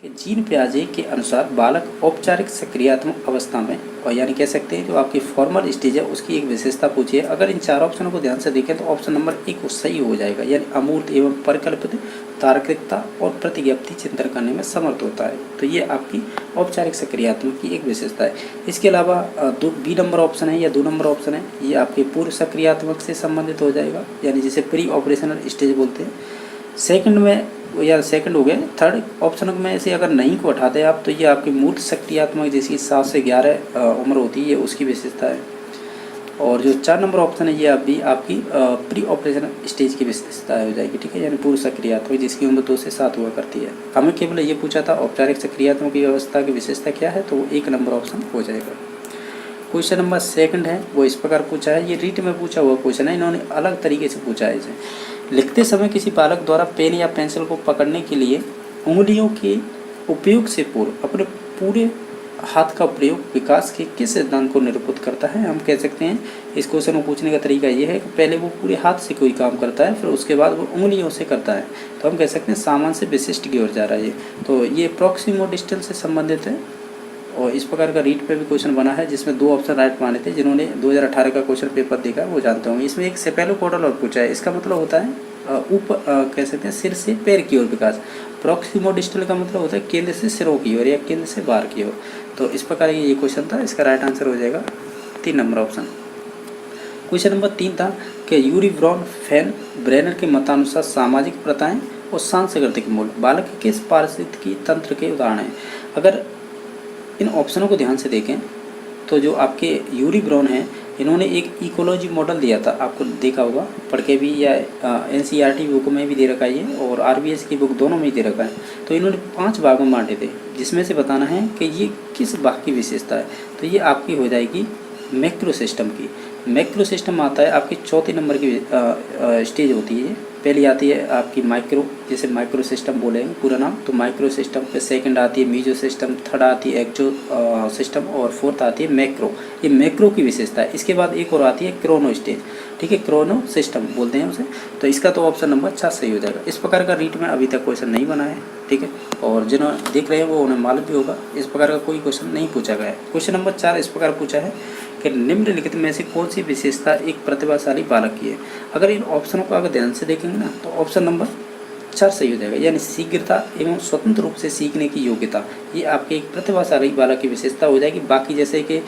कि जीन पियाजे के अनुसार बालक औपचारिक सक्रियात्मक अवस्था में, और यानी कह सकते हैं जो आपकी फॉर्मल स्टेज है उसकी एक विशेषता पूछिए। अगर इन चार ऑप्शनों को ध्यान से देखें तो ऑप्शन नंबर 1 सही हो जाएगा, यानी अमूर्त एवं परिकल्पित तार्किकता और प्रतिज्ञप्ति चिंतन करने में समर्थ होता है। तो ये आपकी औपचारिक सक्रियात्मक की एक विशेषता है। इसके अलावा बी नंबर ऑप्शन है या 2 नंबर ऑप्शन है, ये आपके पूर्व सक्रियात्मक से संबंधित हो जाएगा, यानी जिसे प्री ऑपरेशनल स्टेज बोलते हैं। सेकंड में या सेकंड हो गए, थर्ड ऑप्शन में से अगर नहीं को हटाते आप तो ये आपकी मूर्त सक्रियात्मक जिसकी 7 से 11 उम्र होती है, ये उसकी विशेषता है। और जो 4 नंबर ऑप्शन है ये अभी आपकी प्री ऑपरेशन स्टेज की विशेषता हो जाएगी, ठीक है, यानी पूर्व सक्रियात्मक जिसकी उम्र 2 से 7 हुआ करती है। हमें केवल ये पूछा था औपचारिक सक्रियात्मक की अवस्था की विशेषता क्या है, तो वो 1 नंबर ऑप्शन हो जाएगा। क्वेश्चन नंबर सेकंड है वो इस प्रकार पूछा है, ये रीट में पूछा हुआ क्वेश्चन है, इन्होंने अलग तरीके से पूछा है इसे। लिखते समय किसी बालक द्वारा पेन या पेंसिल को पकड़ने के लिए उंगलियों के उपयोग से पूर्व अपने पूरे हाथ का प्रयोग विकास के किस सिद्धांत को निरूपित करता है। हम कह सकते हैं इस क्वेश्चन को पूछने का तरीका ये है कि पहले वो पूरे हाथ से कोई काम करता है, फिर उसके बाद वो उंगलियों से करता है, तो हम कह सकते हैं सामान्य से विशिष्ट की ओर जा रहा है ये। तो ये प्रॉक्सिमो डिस्टल से संबंधित है, और इस प्रकार का रीट पे भी क्वेश्चन बना है जिसमें 2 ऑप्शन राइट माने थे। जिन्होंने 2018 का क्वेश्चन पेपर देखा वो जानते होंगे। इसमें एक सेपेलोकॉर्डल और पूछा है, इसका मतलब होता है ऊपर कह सकते हैं सिर से पैर की ओर विकास। प्रॉक्सिमोडिस्टल का मतलब होता है केंद्र से सिरों की ओर या केंद्र से बाहर की ओर। तो इस प्रकार ये क्वेश्चन था, इसका राइट आंसर हो जाएगा 3 नंबर ऑप्शन। क्वेश्चन नंबर 3 था कि यूरी ब्रॉन फैन ब्रेनर के मतानुसार सामाजिक प्रथाएं और सांस्कृतिक मूल बालक के किस पारिस्थितिकी तंत्र के उदाहरण हैं। अगर इन ऑप्शनों को ध्यान से देखें तो जो आपके यूरी ब्राउन हैं इन्होंने एक इकोलॉजी मॉडल दिया था, आपको देखा होगा पढ़ के भी, या एनसीईआरटी बुक में भी दे रखा है ये, और आरबीएस की बुक दोनों में ही दे रखा है। तो इन्होंने 5 भागों में बांटे थे, जिसमें से बताना है कि ये किस भाग की विशेषता है। तो ये आपकी हो जाएगी मैक्रो सिस्टम की। मैक्रो सिस्टम आता है आपकी 4 नंबर की स्टेज होती है। पहली आती है आपकी माइक्रो, जैसे माइक्रो सिस्टम बोलेंगे पूरा नाम, तो माइक्रो सिस्टम पे सेकंड आती है मीजो सिस्टम, थर्ड आती है एक्जो सिस्टम, और फोर्थ आती है मैक्रो। ये मैक्रो की विशेषता है। इसके बाद एक और आती है क्रोनो स्टेज, ठीक है, क्रोनो सिस्टम बोलते हैं उसे। तो इसका तो ऑप्शन नंबर 6 सही हो जाएगा। इस प्रकार का रीट में अभी तक क्वेश्चन नहीं बना है, ठीक है, और जिन्होंने देख रहे हैं वो उन्हें मालूम भी होगा इस प्रकार का कोई क्वेश्चन नहीं पूछा गया है। क्वेश्चन नंबर 4 इस प्रकार पूछा है कि निम्नलिखित में से कौन सी विशेषता एक प्रतिभाशाली बालक की है। अगर इन ऑप्शनों को अगर ध्यान से देखेंगे ना तो ऑप्शन नंबर 4 सही हो जाएगा, यानी शीघ्रता एवं स्वतंत्र रूप से सीखने की योग्यता, ये आपके एक प्रतिभाशाली बालक की विशेषता हो जाएगी। बाकी जैसे कि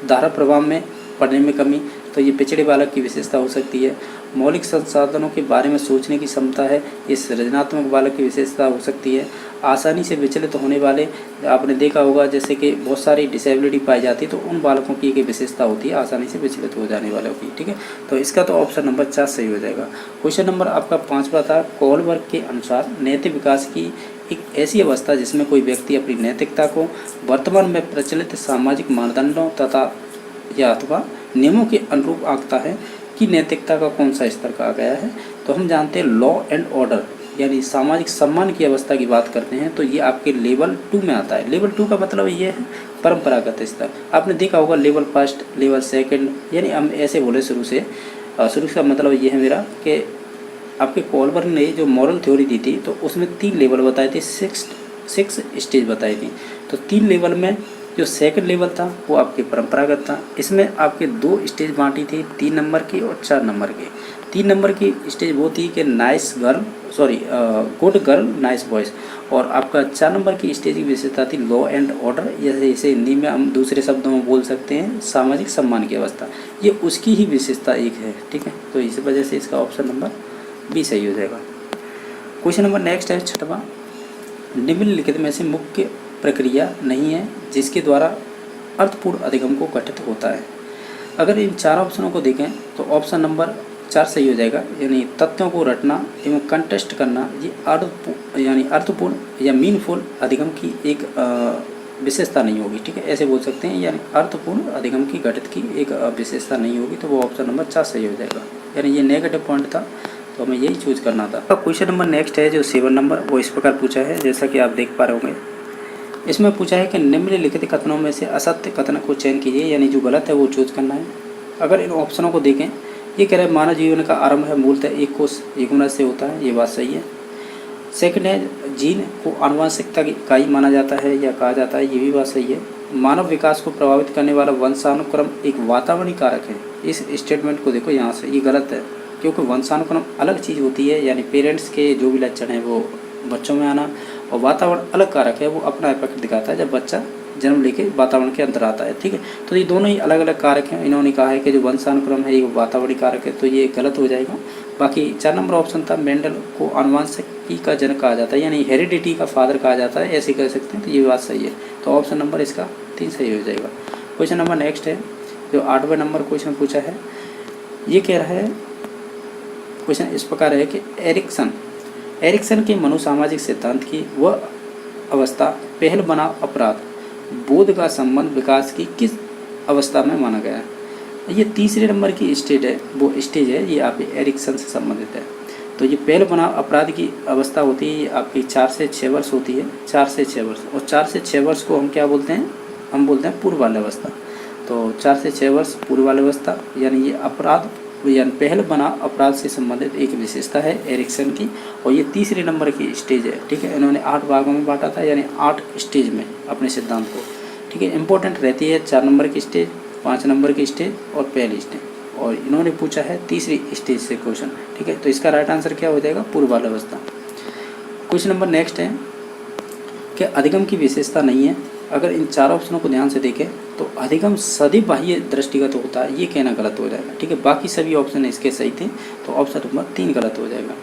धारा प्रवाह में पढ़ने में कमी, तो ये पिछड़े बालक की विशेषता हो सकती है। मौलिक संसाधनों के बारे में सोचने की क्षमता है, ये सृजनात्मक बालक की विशेषता हो सकती है। आसानी से विचलित होने वाले, आपने देखा होगा जैसे कि बहुत सारी डिसेबिलिटी पाई जाती है, तो उन बालकों की एक विशेषता होती है आसानी से विचलित हो जाने वालों की, ठीक है। तो इसका तो ऑप्शन नंबर 4 सही हो जाएगा। क्वेश्चन नंबर आपका 5वां था, कोहलबर्ग के अनुसार नैतिक विकास की एक ऐसी अवस्था जिसमें कोई व्यक्ति अपनी नैतिकता को वर्तमान में प्रचलित सामाजिक मानदंडों तथा या अथवा नियमों के अनुरूप आंकता है कि नैतिकता का कौन सा स्तर कहा गया है। तो हम जानते हैं लॉ एंड ऑर्डर यानी सामाजिक सम्मान की अवस्था की बात करते हैं, तो ये आपके लेवल 2 में आता है। लेवल 2 का मतलब ये है परंपरागत स्तर। आपने देखा होगा लेवल 1, लेवल 2, यानी हम ऐसे बोले शुरू का मतलब ये है मेरा कि आपके कोहलबर्ग ने जो मॉरल थ्योरी दी थी तो उसमें 3 लेवल बताए थे, 6 स्टेज बताई थी। तो 3 लेवल में जो सेकंड लेवल था वो आपके परंपरागत था। इसमें आपके 2 स्टेज बांटी थी, 3 नंबर की और 4 नंबर की। 3 नंबर की स्टेज वो थी कि गुड गर्ल नाइस बॉयज़, और आपका 4 नंबर की स्टेज की विशेषता थी लॉ एंड ऑर्डर, जैसे इसे हिंदी में हम दूसरे शब्दों में बोल सकते हैं सामाजिक सम्मान की अवस्था। ये उसकी ही विशेषता एक है, ठीक है। तो इस वजह से इसका ऑप्शन नंबर बी सही हो जाएगा। क्वेश्चन नंबर नेक्स्ट है 6वां, निम्नलिखित में से मुख्य प्रक्रिया नहीं है जिसके द्वारा अर्थपूर्ण अधिगम को गठित होता है। अगर इन 4 ऑप्शनों को देखें तो ऑप्शन नंबर 4 सही हो जाएगा, यानी तथ्यों को रटना एवं कंटेस्ट करना, ये यानी अर्थपूर्ण या मीनफुल अधिगम की एक विशेषता नहीं होगी, ठीक है, ऐसे बोल सकते हैं। यानी अर्थपूर्ण अधिगम की गठित की एक विशेषता नहीं होगी, तो वो ऑप्शन नंबर 4 सही हो जाएगा। यानी ये नेगेटिव पॉइंट था, तो हमें यही चूज करना था। तो क्वेश्चन नंबर नेक्स्ट है जो 7 नंबर, वो इस प्रकार पूछा है, जैसा कि आप देख पा रहे होंगे। इसमें पूछा है कि निम्नलिखित कथनों में से असत्य कथन को चयन कीजिए, यानी जो गलत है वो चूज करना है। अगर इन ऑप्शनों को देखें, ये कह रहे हैं मानव जीवन का आरंभ है मूलतः एक कोष एक मिनट से होता है, ये बात सही है। सेकंड है जीन को आनुवंशिकता की इकाई माना जाता है या कहा जाता है, ये भी बात सही है। मानव विकास को प्रभावित करने वाला वंशानुक्रम एक वातावरणीय कारक है। इस स्टेटमेंट को देखो यहाँ से, ये गलत है, क्योंकि वंशानुक्रम अलग चीज़ होती है, यानी पेरेंट्स के जो भी लक्षण हैं वो बच्चों में आना, और वातावरण अलग कारक है, वो अपना इफेक्ट दिखाता है जब बच्चा जन्म लेके वातावरण के अंदर आता है। ठीक है, तो ये दोनों ही अलग अलग कारक हैं। इन्होंने कहा है कि जो वंशानुक्रम है ये वातावरणीय कारक है, तो ये गलत हो जाएगा। बाकी 4 नंबर ऑप्शन था, मेंडल को आनुवंशिकी का जनक कहा जाता है, यानी हेरिडिटी का फादर कहा जाता है, ऐसे कह सकते हैं, तो ये बात सही है। तो ऑप्शन नंबर इसका 3 सही हो जाएगा। क्वेश्चन नंबर नेक्स्ट है, जो 8वें नंबर क्वेश्चन पूछा है, ये कह रहा है, क्वेश्चन इस प्रकार है कि एरिक्सन के मनोसामाजिक सिद्धांत की वह अवस्था पहल बनाम अपराध बोध का संबंध विकास की किस अवस्था में माना गया है। ये 3 नंबर की स्टेज है, वो स्टेज है, ये आपके एरिक्सन से संबंधित है। तो ये पहल बनाम अपराध की अवस्था होती है, ये आपकी 4 से 6 वर्ष होती है, 4 से 6 वर्ष, और 4 से 6 वर्ष को हम क्या बोलते हैं, हम बोलते हैं पूर्व बाल्यावस्था। तो 4 से 6 वर्ष पूर्व बाल्यावस्था, यानी ये अपराध यानी पहल बना अपराध से संबंधित एक विशेषता है एरिक्सन की, और ये 3 नंबर की स्टेज है। ठीक है, इन्होंने 8 भागों में बांटा था, यानी 8 स्टेज में अपने सिद्धांत को। ठीक है, इंपॉर्टेंट रहती है 4 नंबर की स्टेज, 5 नंबर की स्टेज और पहली स्टेज, और इन्होंने पूछा है 3री स्टेज से क्वेश्चन। ठीक है, तो इसका राइट आंसर क्या हो जाएगा, पूर्व बाल्यावस्था। क्वेश्चन नंबर नेक्स्ट है कि अधिगम की विशेषता नहीं है। अगर इन 4 ऑप्शनों को ध्यान से देखें तो अधिगम सदैव बाह्य दृष्टिगत होता है, ये कहना गलत हो जाएगा। ठीक है, बाकी सभी ऑप्शन इसके सही थे, तो ऑप्शन नंबर 3 गलत हो जाएगा।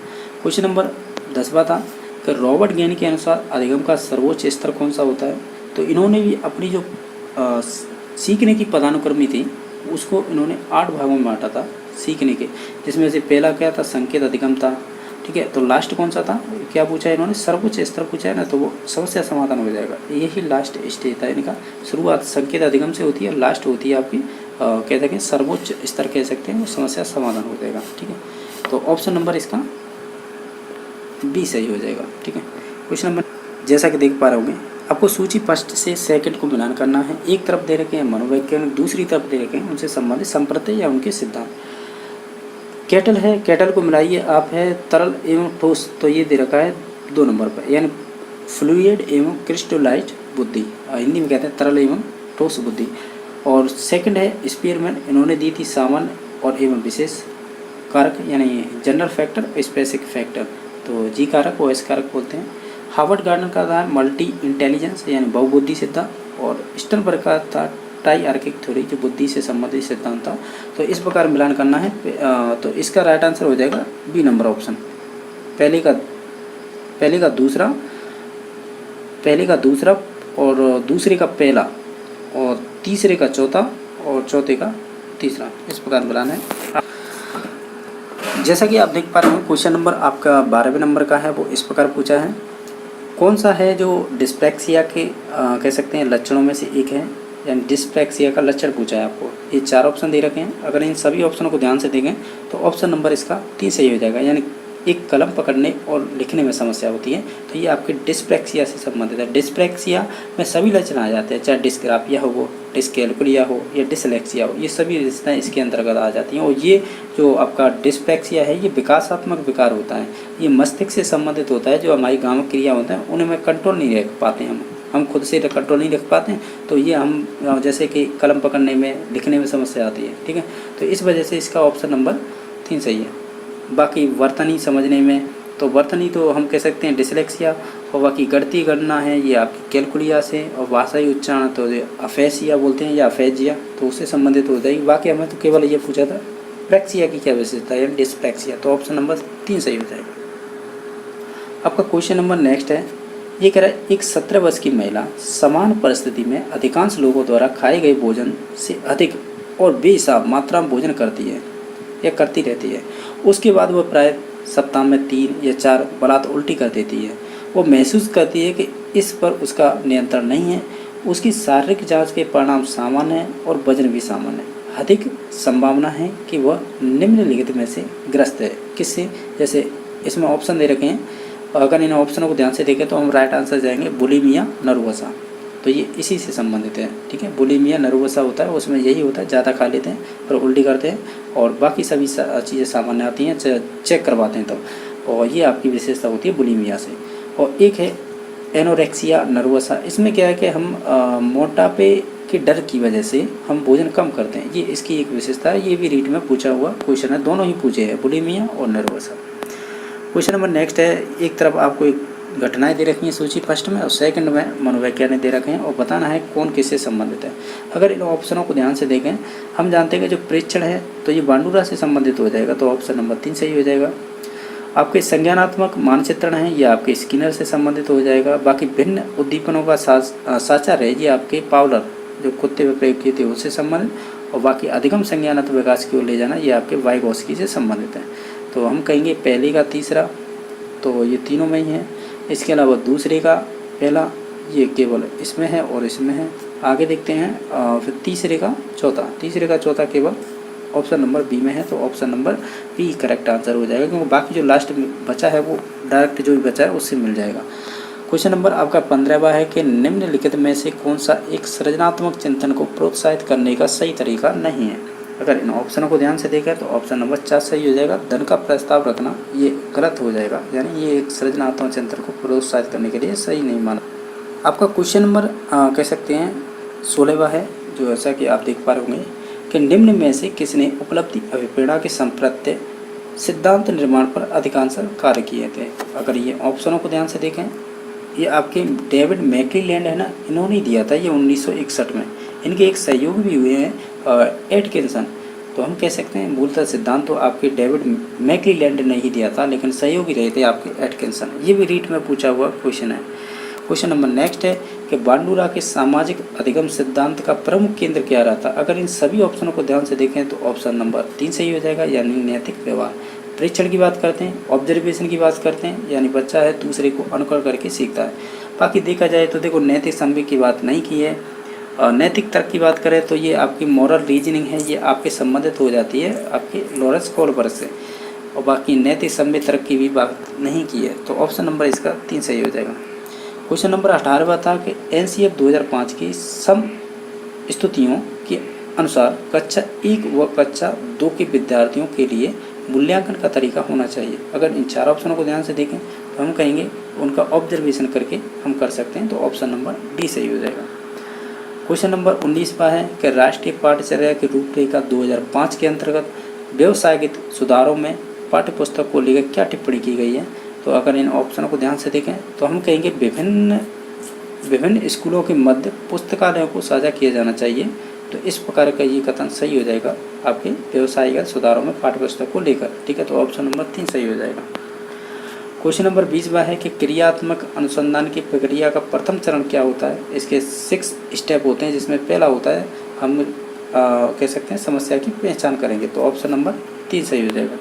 क्वेश्चन नंबर 10वां था कि रॉबर्ट गेन के अनुसार अधिगम का सर्वोच्च स्तर कौन सा होता है। तो इन्होंने भी अपनी जो सीखने की पदानुक्रमी थी उसको इन्होंने 8 भागों में बांटा था सीखने के, जिसमें से पहला क्या था, संकेत अधिगम था। ठीक है, तो लास्ट कौन सा था, क्या पूछा है इन्होंने, सर्वोच्च स्तर पूछा है ना, तो वो समस्या समाधान हो जाएगा। यही लास्ट स्टेज था इनका। शुरुआत संकेत अधिगम से होती है, लास्ट होती है आपकी कह सकते हैं सर्वोच्च स्तर कह सकते हैं, वो समस्या समाधान हो जाएगा। ठीक है, तो ऑप्शन नंबर इसका बी सही हो जाएगा। ठीक है, क्वेश्चन नंबर, जैसा कि देख पा रहे होंगे, आपको सूची फर्स्ट से सेकंड को मिलान करना है। एक तरफ दे रखे हैं मनोवैज्ञानिक, दूसरी तरफ दे रखे हैं उनसे संबंधित संप्रदाय या उनके सिद्धांत। केटल है, केटल को मिलाइए आप, है तरल एवं ठोस, तो ये दे रखा है 2 नंबर पर, यानी फ्लूइड एवं क्रिस्टलाइज्ड बुद्धि, हिंदी में कहते हैं तरल एवं ठोस बुद्धि। और सेकंड है स्पीयरमैन, इन्होंने दी थी सामान्य और एवं विशेष कारक, यानी जनरल फैक्टर स्पेसिफिक फैक्टर, तो जी कारक और एस कारक बोलते हैं। हार्वर्ड गार्डनर का था मल्टी इंटेलिजेंस, यानी बहुबुद्धि सिद्धांत, और स्टर्नबर्ग का था टाइआर्किक थ्योरी, जो बुद्धि से संबंधित सिद्धांत था। तो इस प्रकार मिलान करना है, तो इसका राइट आंसर हो जाएगा बी नंबर ऑप्शन, पहले का दूसरा और दूसरे का पहला और तीसरे का चौथा और चौथे का तीसरा, इस प्रकार मिलान है। जैसा कि आप देख पा रहे हैं, क्वेश्चन नंबर आपका 12वें नंबर का है, वो इस प्रकार पूछा है, कौन सा है जो डिस्प्रैक्सिया के कह सकते हैं लक्षणों में से एक है, यानी डिस्प्रैक्सिया का लक्षण पूछा है आपको। ये 4 ऑप्शन दे रखे हैं, अगर इन सभी ऑप्शनों को ध्यान से देखें तो ऑप्शन नंबर इसका 3 सही हो जाएगा, यानी एक कलम पकड़ने और लिखने में समस्या होती है, तो ये आपके डिस्प्रैक्सिया से संबंधित है। डिस्प्रैक्सिया में सभी लक्षण आ जाते हैं, चाहे डिस्ग्राफिया हो, डिस्कैल्कुलिया हो या डिसलेक्सिया हो, ये सभी विशेषताएं इसके अंतर्गत आ जाती हैं। और ये जो आपका डिस्प्रैक्सिया है, ये विकासात्मक विकार होता है, ये मस्तिष्क से संबंधित होता है। जो हमारी गामक क्रिया होते हैं उनमें कंट्रोल नहीं रख पाते, हम खुद से कंट्रोल नहीं रख पाते हैं, तो ये हम जैसे कि कलम पकड़ने में, लिखने में समस्या आती है। ठीक है, तो इस वजह से इसका ऑप्शन नंबर 3 सही है। बाकी वर्तनी समझने में, तो वर्तनी तो हम कह सकते हैं डिसलेक्सिया, और बाकी गणती गणना है ये आपकी कैलकुलिया से, और भाषाई उच्चारण तो अफेसिया बोलते हैं या अफेजिया, तो उससे संबंधित हो जाएगी। बाकी हमें तो केवल ये पूछा था प्रैक्सिया की क्या विशेषता है, डिस्प्रैक्सिया, तो ऑप्शन नंबर 3 सही हो जाएगा। आपका क्वेश्चन नंबर नेक्स्ट है, ये कह रहा है, एक 17 वर्ष की महिला समान परिस्थिति में अधिकांश लोगों द्वारा खाए गए भोजन से अधिक और बेहिसाब मात्रा में भोजन करती है या करती रहती है। उसके बाद वह प्राय सप्ताह में 3 या 4 बलात् उल्टी कर देती है। वो महसूस करती है कि इस पर उसका नियंत्रण नहीं है। उसकी शारीरिक जांच के परिणाम सामान्य हैं और वजन भी सामान्य है। अधिक संभावना है कि वह निम्नलिखित में से ग्रस्त है। किससे, जैसे इसमें ऑप्शन दे रखे हैं, अगर इन ऑप्शनों को ध्यान से देखें तो हम राइट आंसर जाएंगे बुलिमिया नर्वोसा, तो ये इसी से संबंधित है। ठीक है, बुलिमिया नर्वोसा होता है, उसमें यही होता है, ज़्यादा खा लेते हैं पर उल्टी करते हैं, और बाकी सभी चीज़ें सामान्य आती हैं, चेक करवाते हैं तो, और ये आपकी विशेषता होती है बुलिमिया से। और एक है एनोरेक्सिया नर्वसा। इसमें क्या है कि हम मोटापे के डर की वजह से हम भोजन कम करते हैं, ये इसकी एक विशेषता है। ये भी रीट में पूछा हुआ क्वेश्चन है, दोनों ही पूछे हैं, बुलिमिया और नर्वसा। क्वेश्चन नंबर नेक्स्ट है, एक तरफ आपको एक घटनाएं दे रखी हैं सूची फर्स्ट में, और सेकंड में मनोवैज्ञानिक दे रखे हैं, और बताना है कौन किससे संबंधित है। अगर इन ऑप्शनों को ध्यान से देखें, हम जानते हैं कि जो प्रेक्षण है तो ये बांडुरा से संबंधित हो जाएगा, तो ऑप्शन नंबर 3 सही हो जाएगा। आपके संज्ञानात्मक मानचित्रण है, ये आपके स्किनर से संबंधित हो जाएगा। बाकी भिन्न उद्दीपनों का साचार है, ये आपके पावलर जो कुत्ते में प्रयोग किए थे उससे संबंधित, और बाकी अधिगम संज्ञानात्मक विकास की ओर ले जाना, ये आपके वाइगोस्की से संबंधित है। तो हम कहेंगे पहले का तीसरा, तो ये तीनों में ही है। इसके अलावा दूसरे का पहला, ये केवल इसमें है और इसमें है। आगे देखते हैं फिर तीसरे का चौथा केवल ऑप्शन नंबर बी में है, तो option number B correct answer हो जाएगा, क्योंकि बाकी जो लास्ट में बचा है वो डायरेक्ट जो भी बचा है उससे मिल जाएगा। क्वेश्चन नंबर आपका 15वां है कि निम्नलिखित में से कौन सा एक सृजनात्मक चिंतन को प्रोत्साहित करने का सही तरीका नहीं है। अगर इन ऑप्शनों को ध्यान से देखें तो ऑप्शन नंबर 4 सही हो जाएगा। धन का प्रस्ताव रखना ये गलत हो जाएगा, यानी ये एक सृजनात्मक चिंतन को प्रोत्साहित करने के लिए सही नहीं माना। आपका क्वेश्चन नंबर कह सकते हैं 16वां है, जो ऐसा कि आप देख पा रहे होंगे कि निम्न में से किसने उपलब्धि अभिप्रेरणा के संप्रत्य सिद्धांत निर्माण पर अधिकांश कार्य किए थे। अगर ये ऑप्शनों को ध्यान से देखें, ये आपके डेविड मैक्लीलैंड है ना, इन्होंने दिया था ये 1961 में। इनके एक सहयोगी भी हुए हैं एटकिंसन, तो हम कह सकते हैं मूलतः सिद्धांत तो आपके डेविड मैक्लीलैंड ने ही दिया था, लेकिन सहयोगी रहे थे आपके एटकिंसन। ये भी रीट में पूछा हुआ क्वेश्चन है। क्वेश्चन नंबर नेक्स्ट है कि बांडुरा के सामाजिक अधिगम सिद्धांत का प्रमुख केंद्र क्या रहा था। अगर इन सभी ऑप्शनों को ध्यान से देखें तो ऑप्शन नंबर 3 सही हो जाएगा, यानी नैतिक व्यवहार। परीक्षण की बात करते हैं, ऑब्जर्वेशन की बात करते हैं, यानी बच्चा है दूसरे को अनुकरण करके सीखता है। बाकी देखा जाए तो देखो नैतिक संवेग की बात नहीं की है। नैतिक तर्क की बात करें तो ये आपकी मॉरल रीजनिंग है, ये आपके संबंधित हो जाती है आपके लॉरेंस कोहलबर्ग से, और बाकी नैतिक संवेग तर्क की भी बात नहीं की है, तो ऑप्शन नंबर इसका 3 सही हो जाएगा। क्वेश्चन नंबर 18वां था कि एनसीएफ 2005 की समस्तुतियों के अनुसार कक्षा 1 व कक्षा 2 के विद्यार्थियों के लिए मूल्यांकन का तरीका होना चाहिए। अगर इन 4 ऑप्शनों को ध्यान से देखें तो हम कहेंगे उनका ऑब्जर्वेशन करके हम कर सकते हैं, तो ऑप्शन नंबर डी सही हो जाएगा। क्वेश्चन नंबर 19वां है कि राष्ट्रीय पाठ्यचर्या की रूपरेखा 2005 के अंतर्गत व्यवसायिक सुधारों में पाठ्यपुस्तक को लेकर क्या टिप्पणी की गई है। तो अगर इन ऑप्शनों को ध्यान से देखें तो हम कहेंगे विभिन्न स्कूलों के मध्य पुस्तकालयों को साझा किया जाना चाहिए, तो इस प्रकार का ये कथन सही हो जाएगा आपके व्यवसायिक सुधारों में पाठ्यपुस्तक को लेकर। ठीक है, तो ऑप्शन नंबर 3 सही हो जाएगा। क्वेश्चन नंबर 20वां है कि क्रियात्मक अनुसंधान की प्रक्रिया का प्रथम चरण क्या होता है। इसके 6 स्टेप होते हैं, जिसमें पहला होता है हम कह सकते हैं समस्या की पहचान करेंगे, तो ऑप्शन नंबर 3 सही हो जाएगा।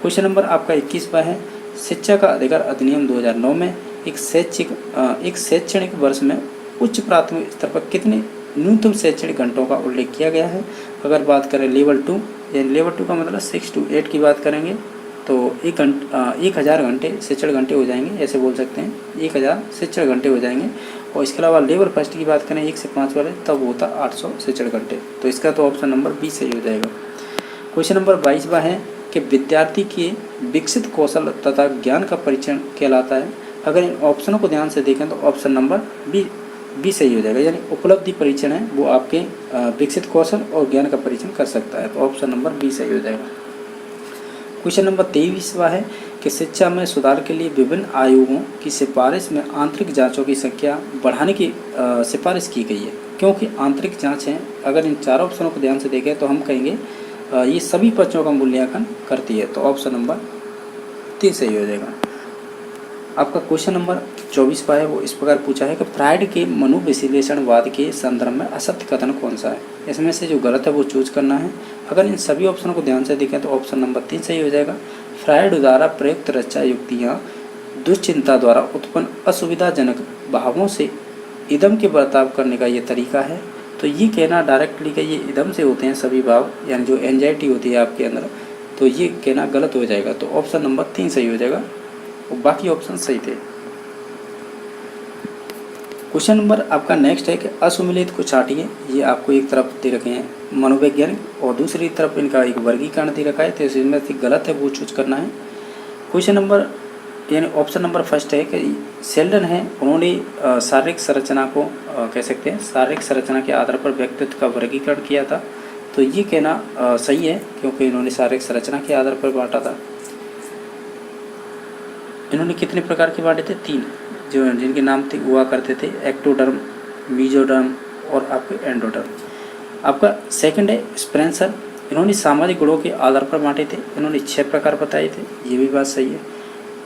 क्वेश्चन नंबर आपका 21वां है, शिक्षा का अधिकार अधिनियम 2009 में एक शैक्षणिक वर्ष में उच्च प्राथमिक स्तर पर कितने न्यूनतम शैक्षणिक घंटों का उल्लेख किया गया है। अगर बात करें लेवल 2, यानी लेवल 2 का मतलब 6 to 8 की बात करेंगे तो 1000 घंटे शिक्षण घंटे हो जाएंगे, ऐसे बोल सकते हैं 1000 शिक्षण घंटे हो जाएंगे। और इसके अलावा लेवल फर्स्ट की बात करें 1 से 5 वाले, तब होता 800 शिक्षण घंटे, तो इसका तो ऑप्शन नंबर बी सही हो जाएगा। क्वेश्चन नंबर 22वां है कि विद्यार्थी के विकसित कौशल तथा ज्ञान का परीक्षण कहलाता है। अगर इन ऑप्शनों को ध्यान से देखें तो ऑप्शन नंबर बी सही हो जाएगा, यानी उपलब्धि परीक्षण है वो आपके विकसित कौशल और ज्ञान का परीक्षण कर सकता है, तो ऑप्शन नंबर बी सही हो जाएगा। क्वेश्चन नंबर 23वां है कि शिक्षा में सुधार के लिए विभिन्न आयोगों की सिफारिश में आंतरिक जांचों की संख्या बढ़ाने की सिफारिश की गई है, क्योंकि आंतरिक जांच हैं। अगर इन 4 ऑप्शनों को ध्यान से देखें तो हम कहेंगे ये सभी बच्चों का मूल्यांकन करती है, तो ऑप्शन नंबर 3 सही हो जाएगा। आपका क्वेश्चन नंबर 24वां है वो इस प्रकार पूछा है कि फ्रायड के मनोविश्लेषणवाद के संदर्भ में असत्य कथन कौन सा है। इसमें से जो गलत है वो चूज करना है। अगर इन सभी ऑप्शनों को ध्यान से देखें तो ऑप्शन नंबर 3 सही हो जाएगा। फ्रायड द्वारा प्रयुक्त रक्षा युक्तियाँ दुश्चिंता द्वारा उत्पन्न असुविधाजनक भावों से इदम के बर्ताव करने का ये तरीका है, तो ये कहना डायरेक्टली कि ये इदम से होते हैं सभी भाव, यानी जो एंजाइटी होती है आपके अंदर, तो ये कहना गलत हो जाएगा, तो ऑप्शन नंबर 3 सही हो जाएगा और बाकी ऑप्शन सही थे। क्वेश्चन नंबर आपका नेक्स्ट है कि असुमिलित को छाटिए। ये आपको एक तरफ दे रखे हैं मनोवैज्ञानिक और दूसरी तरफ इनका एक वर्गीकरण दे रखा है, तो इसमें से गलत है वो चूज करना है। क्वेश्चन नंबर यानी ऑप्शन नंबर फर्स्ट है कि शेल्डन है, उन्होंने शारीरिक संरचना को कह सकते हैं शारीरिक संरचना के आधार पर व्यक्तित्व का वर्गीकरण किया था। तो ये कहना सही है, क्योंकि इन्होंने शारीरिक संरचना के आधार पर बांटा था। इन्होंने कितने प्रकार के बांटे थे? 3, जो जिनके नाम थे हुआ करते थे एक्टोडर्म, मीजोडर्म और आपके एंडोडर्म। आपका सेकंड है स्पेंसर, इन्होंने सामाजिक गुणों के आधार पर बांटे थे। इन्होंने 6 प्रकार बताए थे, ये भी बात सही है।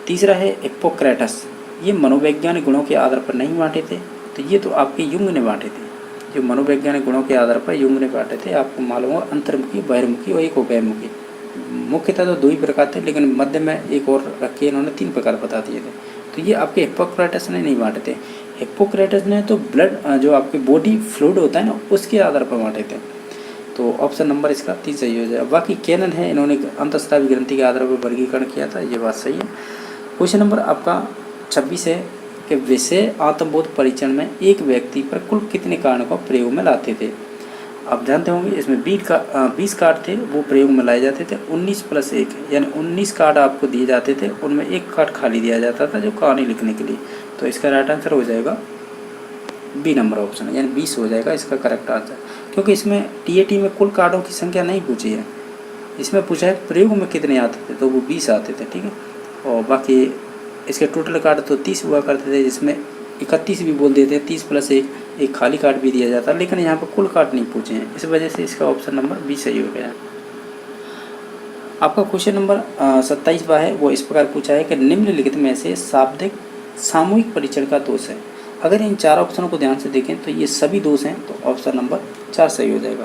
तीसरा है हिप्पोक्रेटस, ये मनोवैज्ञानिक गुणों के आधार पर नहीं बांटे थे, तो ये तो आपके युंग ने बांटे थे। जो मनोवैज्ञानिक गुणों के आधार पर युंग ने बांटे थे, आपको मालूम होगा अंतर्मुखी, बहिर्मुखी और एक उभयमुखी। मुख्यतः तो 2 ही प्रकार थे, लेकिन मध्य में एक और रख के इन्होंने 3 प्रकार बता दिए थे। तो ये आपके हिप्पोक्रेटस ने नहीं बांटे थे। हिप्पोक्रेटस ने तो ब्लड जो आपके बॉडी फ्लूइड होता है ना, उसके आधार पर बांटे थे। तो ऑप्शन नंबर इसका 3 सही हो जाएगा। बाकी कैनन है, इन्होंने अंतःस्रावी ग्रंथि के आधार पर वर्गीकरण किया था, ये बात सही है। क्वेश्चन नंबर आपका 26 है कि विषय आत्मबोध परीक्षण में एक व्यक्ति पर कुल कितने कारणों को प्रयोग में लाते थे? आप जानते होंगे इसमें 20 कार्ड थे, वो प्रयोग में लाए जाते थे। 19 + 1 यानी 19 कार्ड आपको दिए जाते थे, उनमें 1 कार्ड खाली दिया जाता था जो कहानी लिखने के लिए। तो इसका राइट आंसर हो जाएगा बी नंबर ऑप्शन, यानी 20 हो जाएगा इसका करेक्ट आंसर। क्योंकि इसमें टीएटी में कुल कार्डों की संख्या नहीं पूछी है, इसमें पूछा है प्रयोग में कितने आते थे, तो वो 20 आते थे, ठीक है। और बाकी इसके टोटल कार्ड तो 30 हुआ करते थे, जिसमें 31 भी बोल देते हैं। 30 + 1 एक खाली कार्ड भी दिया जाता है, लेकिन यहाँ पर कुल कार्ड नहीं पूछे हैं, इस वजह से इसका ऑप्शन नंबर बी सही हो गया। आपका क्वेश्चन नंबर 27 है, वो इस प्रकार पूछा है कि निम्नलिखित में से शाब्दिक सामूहिक परीक्षण का दोष है। अगर इन 4 ऑप्शनों को ध्यान से देखें तो ये सभी दोष हैं, तो ऑप्शन नंबर 4 सही हो जाएगा।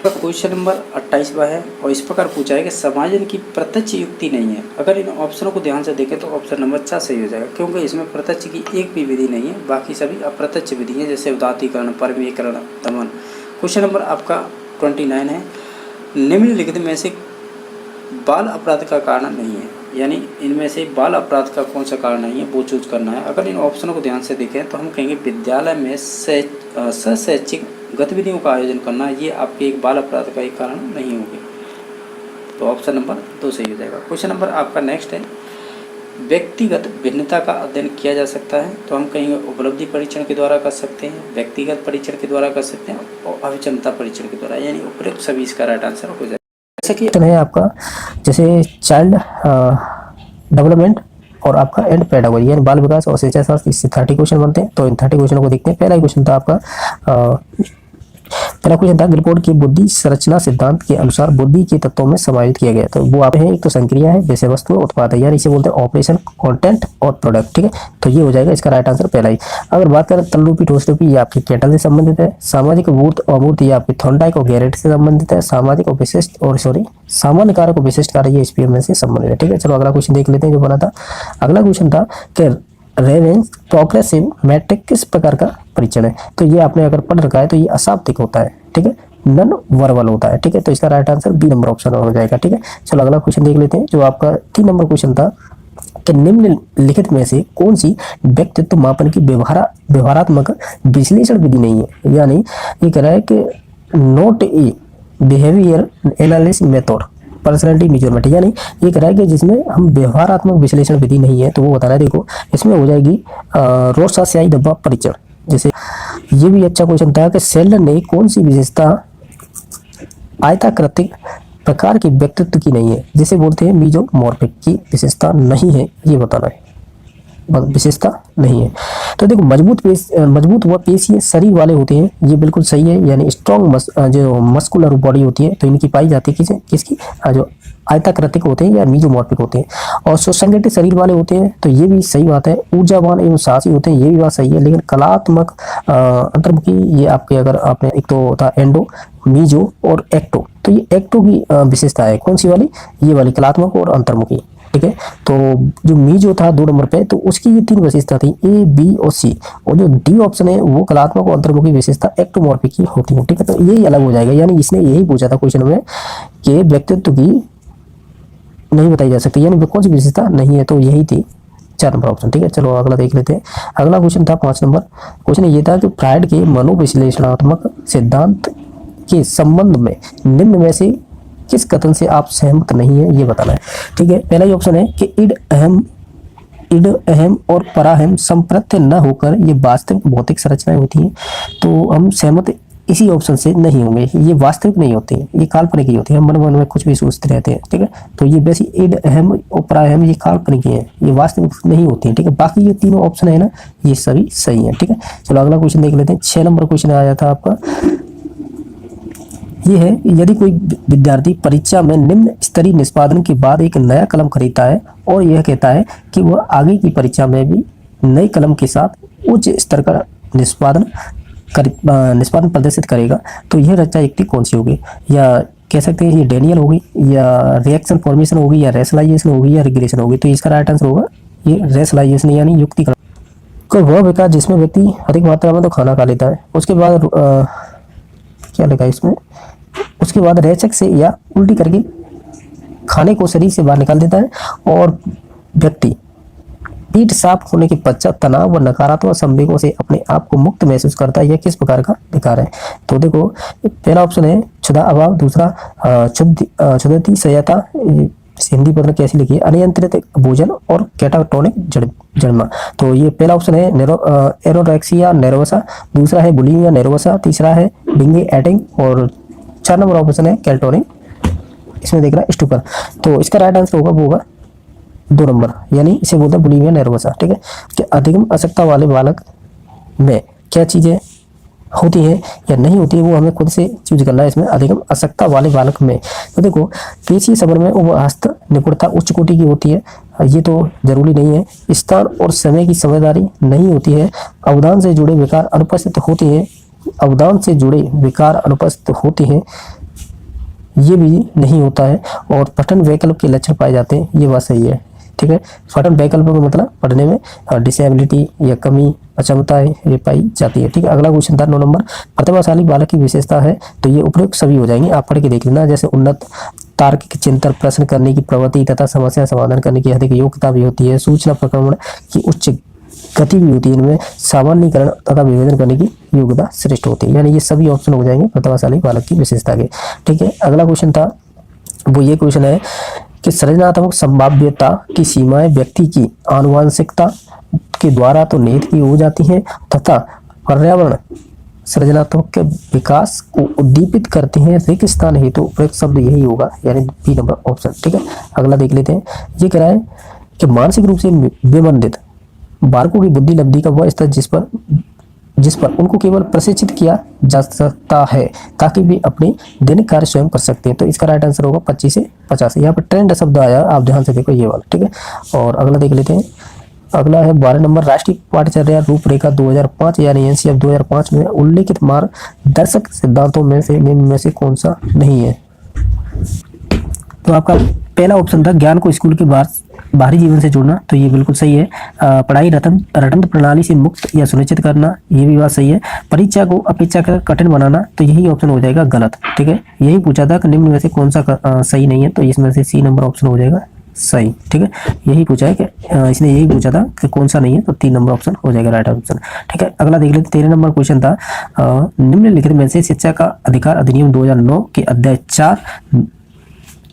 क्वेश्चन नंबर 28 है, और इस प्रकार पूछा है कि समायोजन की प्रत्यक्ष युक्ति नहीं है। अगर इन ऑप्शनों को ध्यान से देखें तो ऑप्शन नंबर 4 सही हो जाएगा, क्योंकि इसमें प्रत्यक्ष की एक भी विधि नहीं है, बाकी सभी अप्रत्यक्ष विधि हैं, जैसे उदात्तीकरण, परमीकरण, दमन। क्वेश्चन नंबर आपका 29 है, निम्नलिखित में से बाल अपराध का कारण नहीं है, यानी इनमें से बाल अपराध का कौन सा कारण नहीं है वो चूज करना है। अगर इन ऑप्शनों को ध्यान से देखें तो हम कहेंगे विद्यालय में शैक्षिक गतिविधियों का आयोजन करना, ये आपके एक बाल अपराध का एक कारण नहीं होगी, तो ऑप्शन नंबर 2 सही हो जाएगा। क्वेश्चन नंबर आपका नेक्स्ट है, व्यक्तिगत भिन्नता का अध्ययन किया जा सकता है, तो हम कहेंगे उपलब्धि परीक्षण के द्वारा कर सकते हैं, व्यक्तिगत परीक्षण के द्वारा कर सकते हैं, और अभिक्षमता परीक्षण के द्वारा, यानी उपयुक्त सभी इसका राइट आंसर हो जाएगा। जैसे कि है आपका जैसे चाइल्ड डेवलपमेंट और आपका एंड पेडागोजी यानी बाल विकास और शिक्षा शास्त्र, इससे 30 क्वेश्चन बनते हैं। तो इन 30 क्वेश्चनों को देखते हैं। पहला क्वेश्चन था आपका पहला क्वेश्चन था गिलपोर्ट की बुद्धि संरचना सिद्धांत के अनुसार बुद्धि के तत्वों में समायोजित किया गया। तो वो आप है, एक तो संक्रिया है, विषय वस्तु, उत्पाद है, यानी इसे बोलते हैं ऑपरेशन, कंटेंट और प्रोडक्ट, ठीक है। तो ये हो जाएगा इसका राइट आंसर पहला ही। अगर बात करें तलरूपी ठोसरूपी, ये आपके केटल से संबंधित है। सामाजिक मूर्त अमूर्त, ये आपके थॉर्नडाइक और गैरेट से संबंधित है। सामाजिक और विशिष्ट और सामान्य कारक और विशिष्ट कारक, ये एसपीएम से संबंधित है, ठीक है। चलो अगला क्वेश्चन देख लेते हैं जो बना था। अगला क्वेश्चन था कि रेवेंस प्रोग्रेसिव मैट्रिक किस प्रकार का परीक्षण है। तो ये आपने अगर पढ़ रखा है तो ये अशाब्दिक होता है, ठीक है, नॉन वर्बल होता है, ठीक है। तो इसका right answer B number option हो जाएगा, ठीक है। चलो अगला क्वेश्चन देख लेते हैं जो आपका 3 नंबर क्वेश्चन था कि निम्नलिखित में से कौन सी व्यक्तित्व मापन की व्यवहारात्मक विश्लेषण विधि नहीं है, यानी ये कह रहा है कि not a behaviour analysis method personality measurement, यानी ये कह रहा है कि जिसमें हम व्यवहारात्मक विश्लेषण विधि नहीं है, तो वो बता रहा है। देखो इसमें हो जाएगी रोसा स्याही डब्बा परीक्षण। जैसे ये भी अच्छा क्वेश्चन था कि शेल्डन ने कौन सी विशेषता आयताकृतिक प्रकार की व्यक्तित्व की नहीं है, जिसे बोलते हैं मीजोमॉर्फिक की विशेषता नहीं है, ये बताना है, विशेषता नहीं है। तो देखो मजबूत व पेशीय शरीर वाले होते हैं, ये बिल्कुल सही है, यानी स्ट्रॉन्ग जो मस्कुलर बॉडी होती है तो इनकी पाई जाती है किसकी जो आयताकृतिक होते हैं या मीजोमॉर्फिक होते हैं। और सुसंगठित शरीर वाले होते हैं, तो ये भी सही बात है। ऊर्जावान एवं साहसी होते हैं, ये भी बात सही है। लेकिन कलात्मक अंतर्मुखी, ये आपके अगर आपने एक तो होता है एंडो, मीजो और एक्टो, तो ये एक्टो की विशेषता है, कौन सी वाली, ये वाली कलात्मक और अंतर्मुखी, ठीक है। तो जो मीजो था 2 नंबर पे, तो उसकी ये 3 विशेषता थी, ए, बी और सी, और जो डी ऑप्शन है वो कलात्मक और अंतर्मुखी विशेषता एक्टोमॉर्फिक की होती है, ठीक है। तो यही अलग हो जाएगा, यानी इसने यही पूछा था क्वेश्चन में कि व्यक्तित्व की नहीं बताई जा सकती, यानी कौन सी विशेषता नहीं है, तो यही थी 4 नंबर ऑप्शन, ठीक है। चलो अगला देख लेते हैं। अगला क्वेश्चन था 5 नंबर क्वेश्चन, ये था कि फ्रायड के मनोविश्लेषणात्मक सिद्धांत के संबंध में निम्न में से किस कथन से आप सहमत नहीं है, ये बताना है, ठीक है। पहला ही ऑप्शन है कि इड अहम इड, अहम और पराहम संप्रत्य न होकर ये वास्तविक भौतिक संरचनाएं होती हैं, तो हम सहमत इसी ऑप्शन से नहीं होंगे। ये वास्तविक नहीं होती, ये काल्पनिक ही होती है, हम मन मन में कुछ भी सोचते रहते हैं, ठीक है। तो ये वैसे इड, अहम और पराहम ये काल्पनिक ही है, ये वास्तविक नहीं होती है, ठीक है। बाकी ये तीनों ऑप्शन है ना, ये सभी सही है, ठीक है। चलो अगला क्वेश्चन देख लेते हैं। 6 नंबर क्वेश्चन आया था आपका, ये है, यदि कोई विद्यार्थी परीक्षा में निम्न स्तरीय निष्पादन के बाद एक नया कलम खरीदता है और यह कहता है कि वह आगे की परीक्षा में भी नई कलम के साथ उच्च स्तर का निष्पादन प्रदर्शित करेगा, तो यह रचना युक्ति कौन सी होगी? या कह सकते हैं ये डेनियल होगी, या रिएक्शन फॉर्मेशन होगी, या रेशनलाइजेशन होगी, या रिग्रेशन होगी? तो इसका राइट आंसर होगा ये रेशनलाइजेशन यानी युक्ति। कोई वह विकास जिसमें व्यक्ति अधिक मात्रा में तो खाना खा लेता है, उसके बाद क्या लिखा है इसमें, उसके बाद रेचक से या उल्टी करके खाने को शरीर से बाहर निकाल देता है, और व्यक्ति पेट साफ होने के पश्चात तनाव व नकारात्मक संवेगों से अपने आप को मुक्त महसूस करता है। यह किस प्रकार का विकार है? तो देखो पहला ऑप्शन है क्षुधा अभाव, दूसरा क्षुधति सहायता, हिंदी पत्र कैसी लिखी है, अनियंत्रित भोजन, और कैटाटोनिक जन्मा। तो ये पहला ऑप्शन है एरोरेक्सिया नेर्वसा, दूसरा है बुलिमिया नेर्वसा, तीसरा है बिंगे एटिंग, और 4 नंबर ऑप्शन है कैल्टोनिक, इसमें देख रहा है स्टूपर। तो इसका राइट आंसर होगा वो होगा 2 नंबर, यानी इसे बोलते हैं बुलिमिया नेर्वसा, ठीक है। कि अधिगम अशक्तता वाले बालक में क्या चीजें होती हैं या नहीं होती है, वो हमें खुद से चूज करना है। इसमें अधिगम अशक्तता वाले बालक में तो देखो पेशीय समर में वो हस्त निपुणता उच्च कोटि की होती है, ये तो जरूरी नहीं है। स्थान और समय की समझदारी नहीं होती है। अवदान से जुड़े विकार अनुपस्थित होते हैं, अवदान से जुड़े विकार अनुपस्थित होते हैं, ये भी नहीं होता है। और पठन वैकल्प के लक्षण पाए जाते हैं, ये बात सही है, ठीक है। पठन वैकल्प का मतलब पढ़ने में डिसेबिलिटी या कमी अक्षमता ये पाई जाती है, ठीक है। अगला क्वेश्चन था 9 नंबर, प्रतिभाशाली बालक की विशेषता है, तो ये उपयुक्त सभी हो जाएंगे, आप पढ़ के देख लेना। जैसे उन्नत तार्किक चिंतन, प्रश्न करने की प्रवृत्ति तथा समस्या समाधान करने की अधिक योग्यता भी होती है, सूचना प्रक्रमण की उच्च गति भी होती है, इनमें सामान्यीकरण तथा विभेदन करने की योग्यता श्रेष्ठ होती है, यानी ये सभी ऑप्शन हो जाएंगे प्रतिभाशाली बालक की विशेषता के, ठीक है। अगला क्वेश्चन था वो ये क्वेश्चन है कि सृजनात्मक संभाव्यता की सीमाएं व्यक्ति की आनुवांशिकता के द्वारा तो निहित की हो जाती हैं तथा पर्यावरण सृजनात्मक के विकास को उद्दीपित करते हैं। रिक्त स्थान हेतु उपयुक्त शब्द यही होगा, यानी बी नंबर ऑप्शन, ठीक है। अगला देख लेते हैं, ये कह रहा है कि मानसिक रूप से विबंधित बालकों की बुद्धि लब्धि का वह स्तर जिस पर उनको केवल प्रशिक्षित किया जा सकता है ताकि वे अपने दैनिक कार्य स्वयं कर सकते हैं। तो इसका राइट आंसर होगा 25 से 50। यहाँ पर ट्रेंड शब्द आया, आप ध्यान से देखो ये वाला, ठीक है। और अगला देख लेते हैं, अगला है 12 नंबर, राष्ट्रीय पाठ्यचर्या रूपरेखा 2005 यानी एनसीएफ 2005 में उल्लेखित मार्गदर्शक सिद्धांतों में से कौन सा नहीं है? तो आपका पहला ऑप्शन था ज्ञान को स्कूल के बाहरी जीवन से जोड़ना, तो ये बिल्कुल सही है। पढ़ाई रटंत प्रणाली से मुक्त या सुनिश्चित करना, ये भी बात सही है। परीक्षा को अपेक्षाकृत कठिन बनाना, तो यही ऑप्शन हो जाएगा गलत, ठीक है। यही पूछा था कि निम्न में से कौन सा सही नहीं है, तो इसमें से सी नंबर ऑप्शन हो जाएगा सही, ठीक है। यही पूछा है कि इसने यही पूछा था कि कौन सा नहीं है, तो 3 नंबर ऑप्शन हो जाएगा राइट ऑप्शन, ठीक है। अगला देख लेते 13 नंबर क्वेश्चन था, निम्नलिखित में से शिक्षा का अधिकार अधिनियम 2009 के अध्याय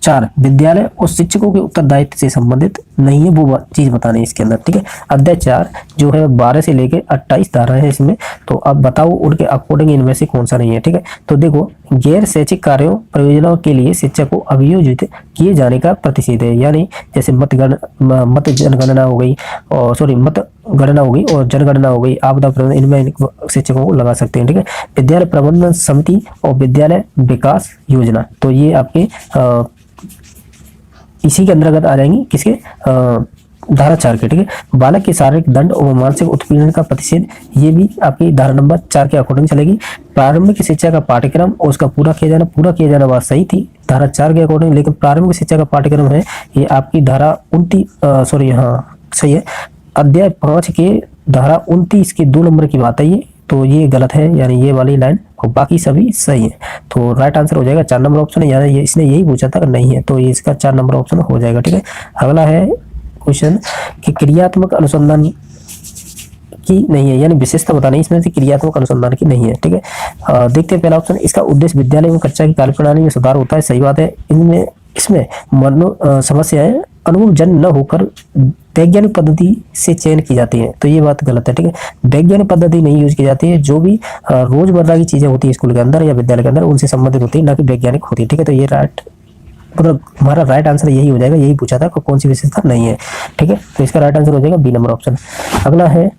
4 विद्यालय और शिक्षकों के उत्तरदायित्व से संबंधित नहीं है, वो चीज बतानी है इसके अंदर, ठीक है। अध्याय 4 जो है 12 से लेके 28 धारा है इसमें, तो अब बताओ उनके अकॉर्डिंग इनमें से कौन सा नहीं है, ठीक है। तो देखो गैर शैक्षिक कार्यों परियोजनाओं के लिए शिक्षक को अभियोजित किए जाने का प्रतिषेध है, यानी जैसे मत जनगणना हो गई और जनगणना हो गई, आपदा प्रबंधन, इनमें शिक्षकों को लगा सकते हैं, ठीक है। विद्यालय प्रबंधन समिति और विद्यालय विकास योजना, तो ये आपके इसी के अंतर्गत आ जाएंगी, किसके धारा 4 के, ठीक है। बालक के शारीरिक दंड और मानसिक उत्पीड़न का प्रतिषेध, ये भी आपकी धारा नंबर 4 के अकॉर्डिंग चलेगी। प्रारंभिक शिक्षा का पाठ्यक्रम और उसका पूरा किया जाना बात सही थी धारा 4 के अकॉर्डिंग, लेकिन प्रारंभिक शिक्षा का पाठ्यक्रम है ये आपकी धारा 29 सही है, अध्याय 5 के धारा 29 के 2 नंबर की बात है ये, तो ये गलत है, यानी ये वाली लाइन, और बाकी सभी सही है। तो राइट आंसर हो जाएगा 4 नंबर ऑप्शन है, यानी इसने यही पूछा था कि नहीं है, तो ये इसका 4 नंबर ऑप्शन हो जाएगा, ठीक है। अगला है क्वेश्चन कि क्रियात्मक अनुसंधान की नहीं है, यानी विशेषता बतानी, इसमें से क्रियात्मक अनुसंधान की नहीं है, ठीक है। देखते हैं पहला ऑप्शन, इसका उद्देश्य विद्यालय में कक्षा की कार्यप्रणाली में सुधार होता है, सही बात है। इसमें समस्याएं अनुभव जन्य न होकर वैज्ञानिक पद्धति से चयन की जाती है, तो ये बात गलत है। ठीक है, वैज्ञानिक पद्धति नहीं यूज की जाती है, जो भी रोजमर्रा की चीजें होती है स्कूल के अंदर या विद्यालय के अंदर उनसे संबंधित होती है, ना कि वैज्ञानिक होती है। ठीक है, तो ये राइट मतलब हमारा राइट आंसर यही हो जाएगा, यही पूछा था कौन सी विशेषता नहीं है। ठीक है, तो इसका राइट आंसर हो जाएगा बी नंबर ऑप्शन। अगला है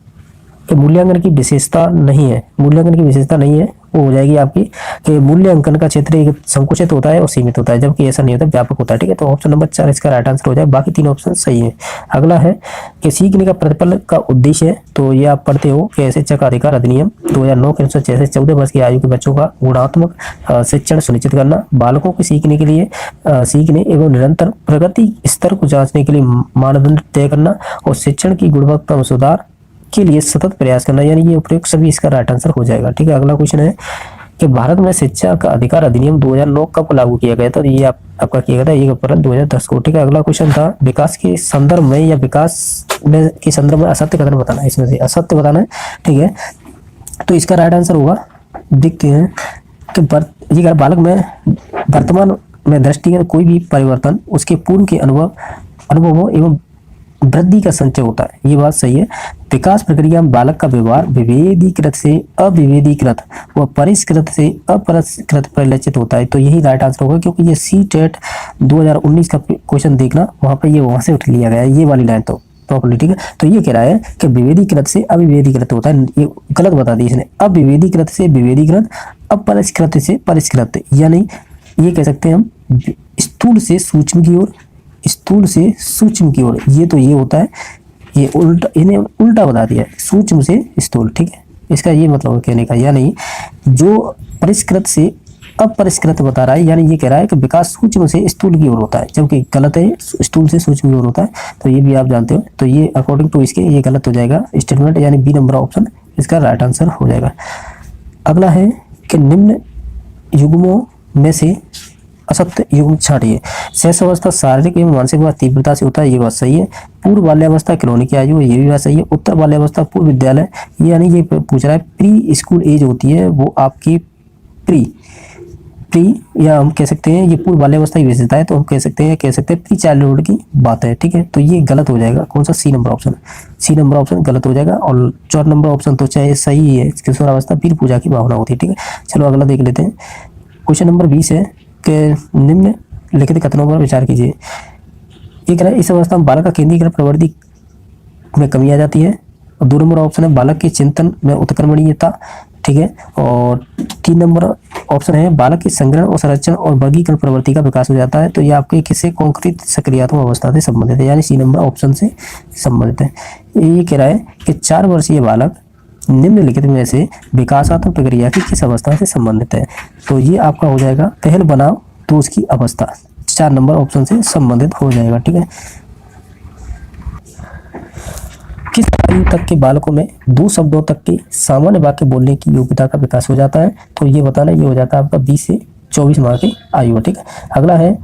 कि मूल्यांकन की विशेषता नहीं है, मूल्यांकन की विशेषता नहीं है वो हो जाएगी आपकी कि मूल्यांकन का क्षेत्र एक संकुचित होता है और सीमित होता है, जबकि ऐसा नहीं होता, व्यापक होता है। ठीक है, तो ऑप्शन नंबर 4 इसका राइट आंसर हो जाएगा, बाकी 3 ऑप्शन सही है। अगला है कि सीखने का प्रतिफल का उद्देश्य है, तो ये आप पढ़ते हो कि शिक्षा का अधिकार अधिनियम 2009 के अनुसार 6 से 14 वर्ष की आयु के बच्चों का गुणात्मक शिक्षण सुनिश्चित करना, बालकों के सीखने के लिए सीखने एवं निरंतर प्रगति स्तर को जांचने के लिए मानदंड तय करना और शिक्षण की गुणवत्ता में सुधार के लिए सतत प्रयास करना, यानी ये उपयुक्त सभी इसका राइट आंसर हो जाएगा। ठीक है, अगला क्वेश्चन है कि भारत में शिक्षा का अधिकार अधिनियम 2009 कब लागू किया गया था, तो ये आपका किया गया था 1 अप्रैल 2010 को। ठीक है, अगला क्वेश्चन था विकास के संदर्भ में या विकास में के संदर्भ में असत्य कथन बताना है, इसमें से असत्य बताना है। ठीक है, तो इसका राइट आंसर होगा, देखते हैं कि ये बालक में वर्तमान में दृष्टिगत कोई भी परिवर्तन उसके पूर्व के अनुभवों एवं वृद्धि का संचय होता है, ये बात सही है। विकास प्रक्रिया में बालक का व्यवहार विभेदीकृत से अविभेदीकृत व परिष्कृत से अपरिष्कृत परिलक्षित होता है, तो यही राइट आंसर होगा, क्योंकि ये CTET 2019 का क्वेश्चन देखना, वहां पर ये वहां से उठ लिया गया है, ये वाली लाइन तो प्रॉपर्ली। ठीक है, तो ये कह रहा है कि विभेदीकृत से अविभेदीकृत होता है, ये गलत बता दी इसने, अविभेदीकृत से विभेदीकृत, अपरिष्कृत से परिष्कृत, यानी ये कह सकते हैं हम स्थूल से सूक्ष्म की ओर, स्थूल से सूक्ष्म की ओर, ये तो ये होता है, ये उल्टा, इन्हें उल्टा बता दिया है, सूक्ष्म से स्थूल। ठीक है, इसका ये मतलब कहने का, यानी जो परिष्कृत से अपरिष्कृत बता रहा है, यानी ये कह रहा है कि विकास सूक्ष्म से स्थूल की ओर होता है, जबकि गलत है, स्थूल से सूक्ष्म की ओर होता है, तो ये भी आप जानते हो, तो ये अकॉर्डिंग टू इसके ये गलत हो जाएगा स्टेटमेंट, यानी बी नंबर ऑप्शन इसका राइट आंसर हो जाएगा। अगला है कि निम्न युग्मों में से असत्य युग्म छाटिए। शैशवावस्था शारीरिक एवं मानसिक व तीव्रता से होता है, ये बात सही है। पूर्व बाल्यावस्था खिलौने की आयु, ये भी बात सही है। उत्तर बाल्यावस्था पूर्व विद्यालय, यानी ये पूछ रहा है प्री स्कूल एज होती है वो आपकी प्री या हम कह सकते हैं ये पूर्व बाल्यावस्था की विशेषता है, तो हम कह सकते हैं प्री चाइल्डहुड की बात है। ठीक है, तो ये गलत हो जाएगा, कौन सा, C number option, C number option गलत हो जाएगा। और 4 नंबर ऑप्शन तो चाहे सही है, किशोरावस्था वीर पूजा की भावना होती है। ठीक है, चलो अगला देख लेते हैं। क्वेश्चन नंबर 20 है कि निम्न लिखित कथनों पर विचार कीजिए। एक है इस अवस्था में बालक का केंद्रीकरण प्रवृत्ति में कमी आ जाती है, और 2 नंबर ऑप्शन है बालक के चिंतन में उत्क्रमणीयता। ठीक है, और 3 नंबर ऑप्शन है बालक के संग्रहण और संरक्षण और वर्गीकरण प्रवृत्ति का विकास हो जाता है, तो ये आपके किसी कॉन्क्रीट सक्रियात्मक अवस्था से संबंधित है, यानी सी नंबर ऑप्शन से संबंधित है। ये कह रहा है कि 4 वर्षीय बालक निम्नलिखित में से विकासात्मक प्रक्रिया की किस अवस्था से संबंधित है, तो ये आपका हो जाएगा पहल बनाव तो उसकी अवस्था, 4 नंबर ऑप्शन से संबंधित हो जाएगा। ठीक है, किस आयु तक के बालकों में 2 शब्दों तक के सामान्य वाक्य बोलने की योग्यता का विकास हो जाता है, तो ये बताना, ये हो जाता है आपका 20 से 24 माह की आयु। ठीक है, अगला है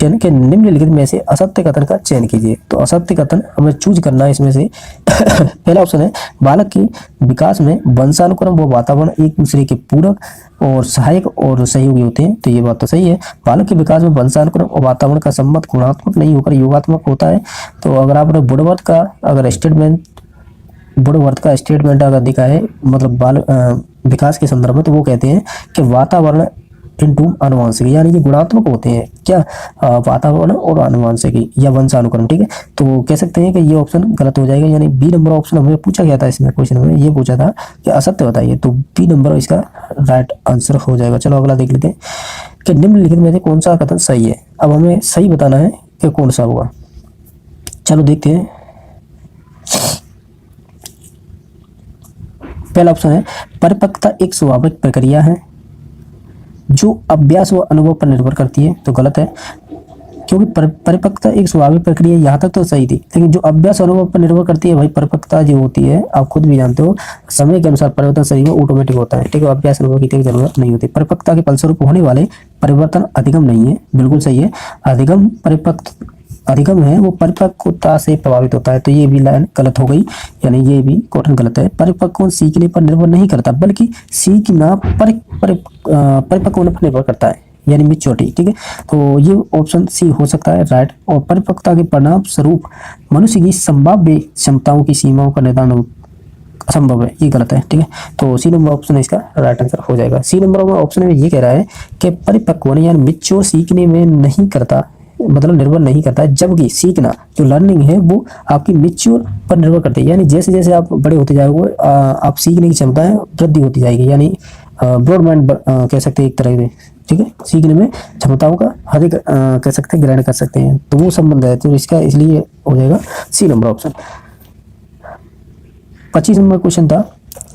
के निम्नलिखित में से असत्य कथन का चयन कीजिए, तो असत्य कथन हमें चूज करना है इसमें से। पहला ऑप्शन है बालक के विकास में वंशानुक्रम व वातावरण एक दूसरे के पूरक और सहायक और सहयोगी होते हैं, तो ये बात तो सही है। बालक के विकास में वंशानुक्रम और वातावरण का संबंध गुणात्मक नहीं होकर योगात्मक होता है, तो अगर आपने वुडवर्थ का अगर स्टेटमेंट अगर दिखा है मतलब बाल विकास के संदर्भ में, तो वो कहते हैं कि वातावरण इनटू आनुवंशिक, यानी ये गुणात्मक होते हैं क्या, वातावरण और आनुवंशिक या वंशानुक्रम। ठीक है, तो कह सकते हैं कि ये ऑप्शन गलत हो जाएगा, यानी बी नंबर ऑप्शन हमें पूछा गया था इसमें क्वेश्चन में, ये पूछा था कि असत्य बताइए, तो बी नंबर इसका राइट आंसर हो जाएगा। चलो अगला देख लेते हैं कि निम्नलिखित में से कौन सा कथन सही है। अब हमें सही बताना है कि कौन सा हुआ, चलो देखते हैं। पहला ऑप्शन है परिपक्वता एक स्वाभाविक प्रक्रिया है जो अभ्यास व अनुभव पर निर्भर करती है, तो गलत है, क्योंकि परिपक्वता एक स्वाभाविक प्रक्रिया, यहाँ तक तो सही थी, लेकिन जो अभ्यास और अनुभव पर निर्भर करती है भाई, परिपक्वता जो होती है आप खुद भी जानते हो समय के अनुसार परिवर्तन शरीर में ऑटोमेटिक होता है। ठीक है, अभ्यास अनुभव की कोई जरूरत नहीं होती। परिपक्वता के फलस्वरूप होने वाले परिवर्तन अधिगम नहीं है, बिल्कुल सही है। अधिगम है वो परिपक्वता से प्रभावित होता है, तो ये भी लाइन गलत हो गई, यानी ये भी क्वेश्चन गलत है। परिपक्व सीखने पर निर्भर नहीं करता, बल्कि सीखना परिपक्व होने पर निर्भर करता है, यानी मेच्योरिटी, ठीक है। तो ये ऑप्शन सी हो सकता है राइट। और परिपक्वता के परिणाम स्वरूप मनुष्य की संभाव्य क्षमताओं की सीमाओं का निर्धारण असंभव है, ये गलत है, ठीक है। तो सी नंबर ऑप्शन इसका राइट आंसर हो जाएगा। सी नंबर ऑप्शन में ये कह रहा है कि परिपक्व होने यानी मेच्योर सीखने में नहीं करता, मतलब निर्भर नहीं करता है, जबकि सीखना जो लर्निंग है वो आपकी मेच्योर पर निर्भर करती है। यानी जैसे जैसे आप बड़े होते जाओगे आप सीखने की क्षमता है वृद्धि होती जाएगी, यानी ब्रॉड माइंड कह सकते हैं एक तरह से, ठीक है। सीखने में क्षमताओं का अधिक कह सकते हैं, ग्रहण कर सकते हैं, तो वो संबंध है, तो इसका इसलिए हो जाएगा C number option. 25 number question था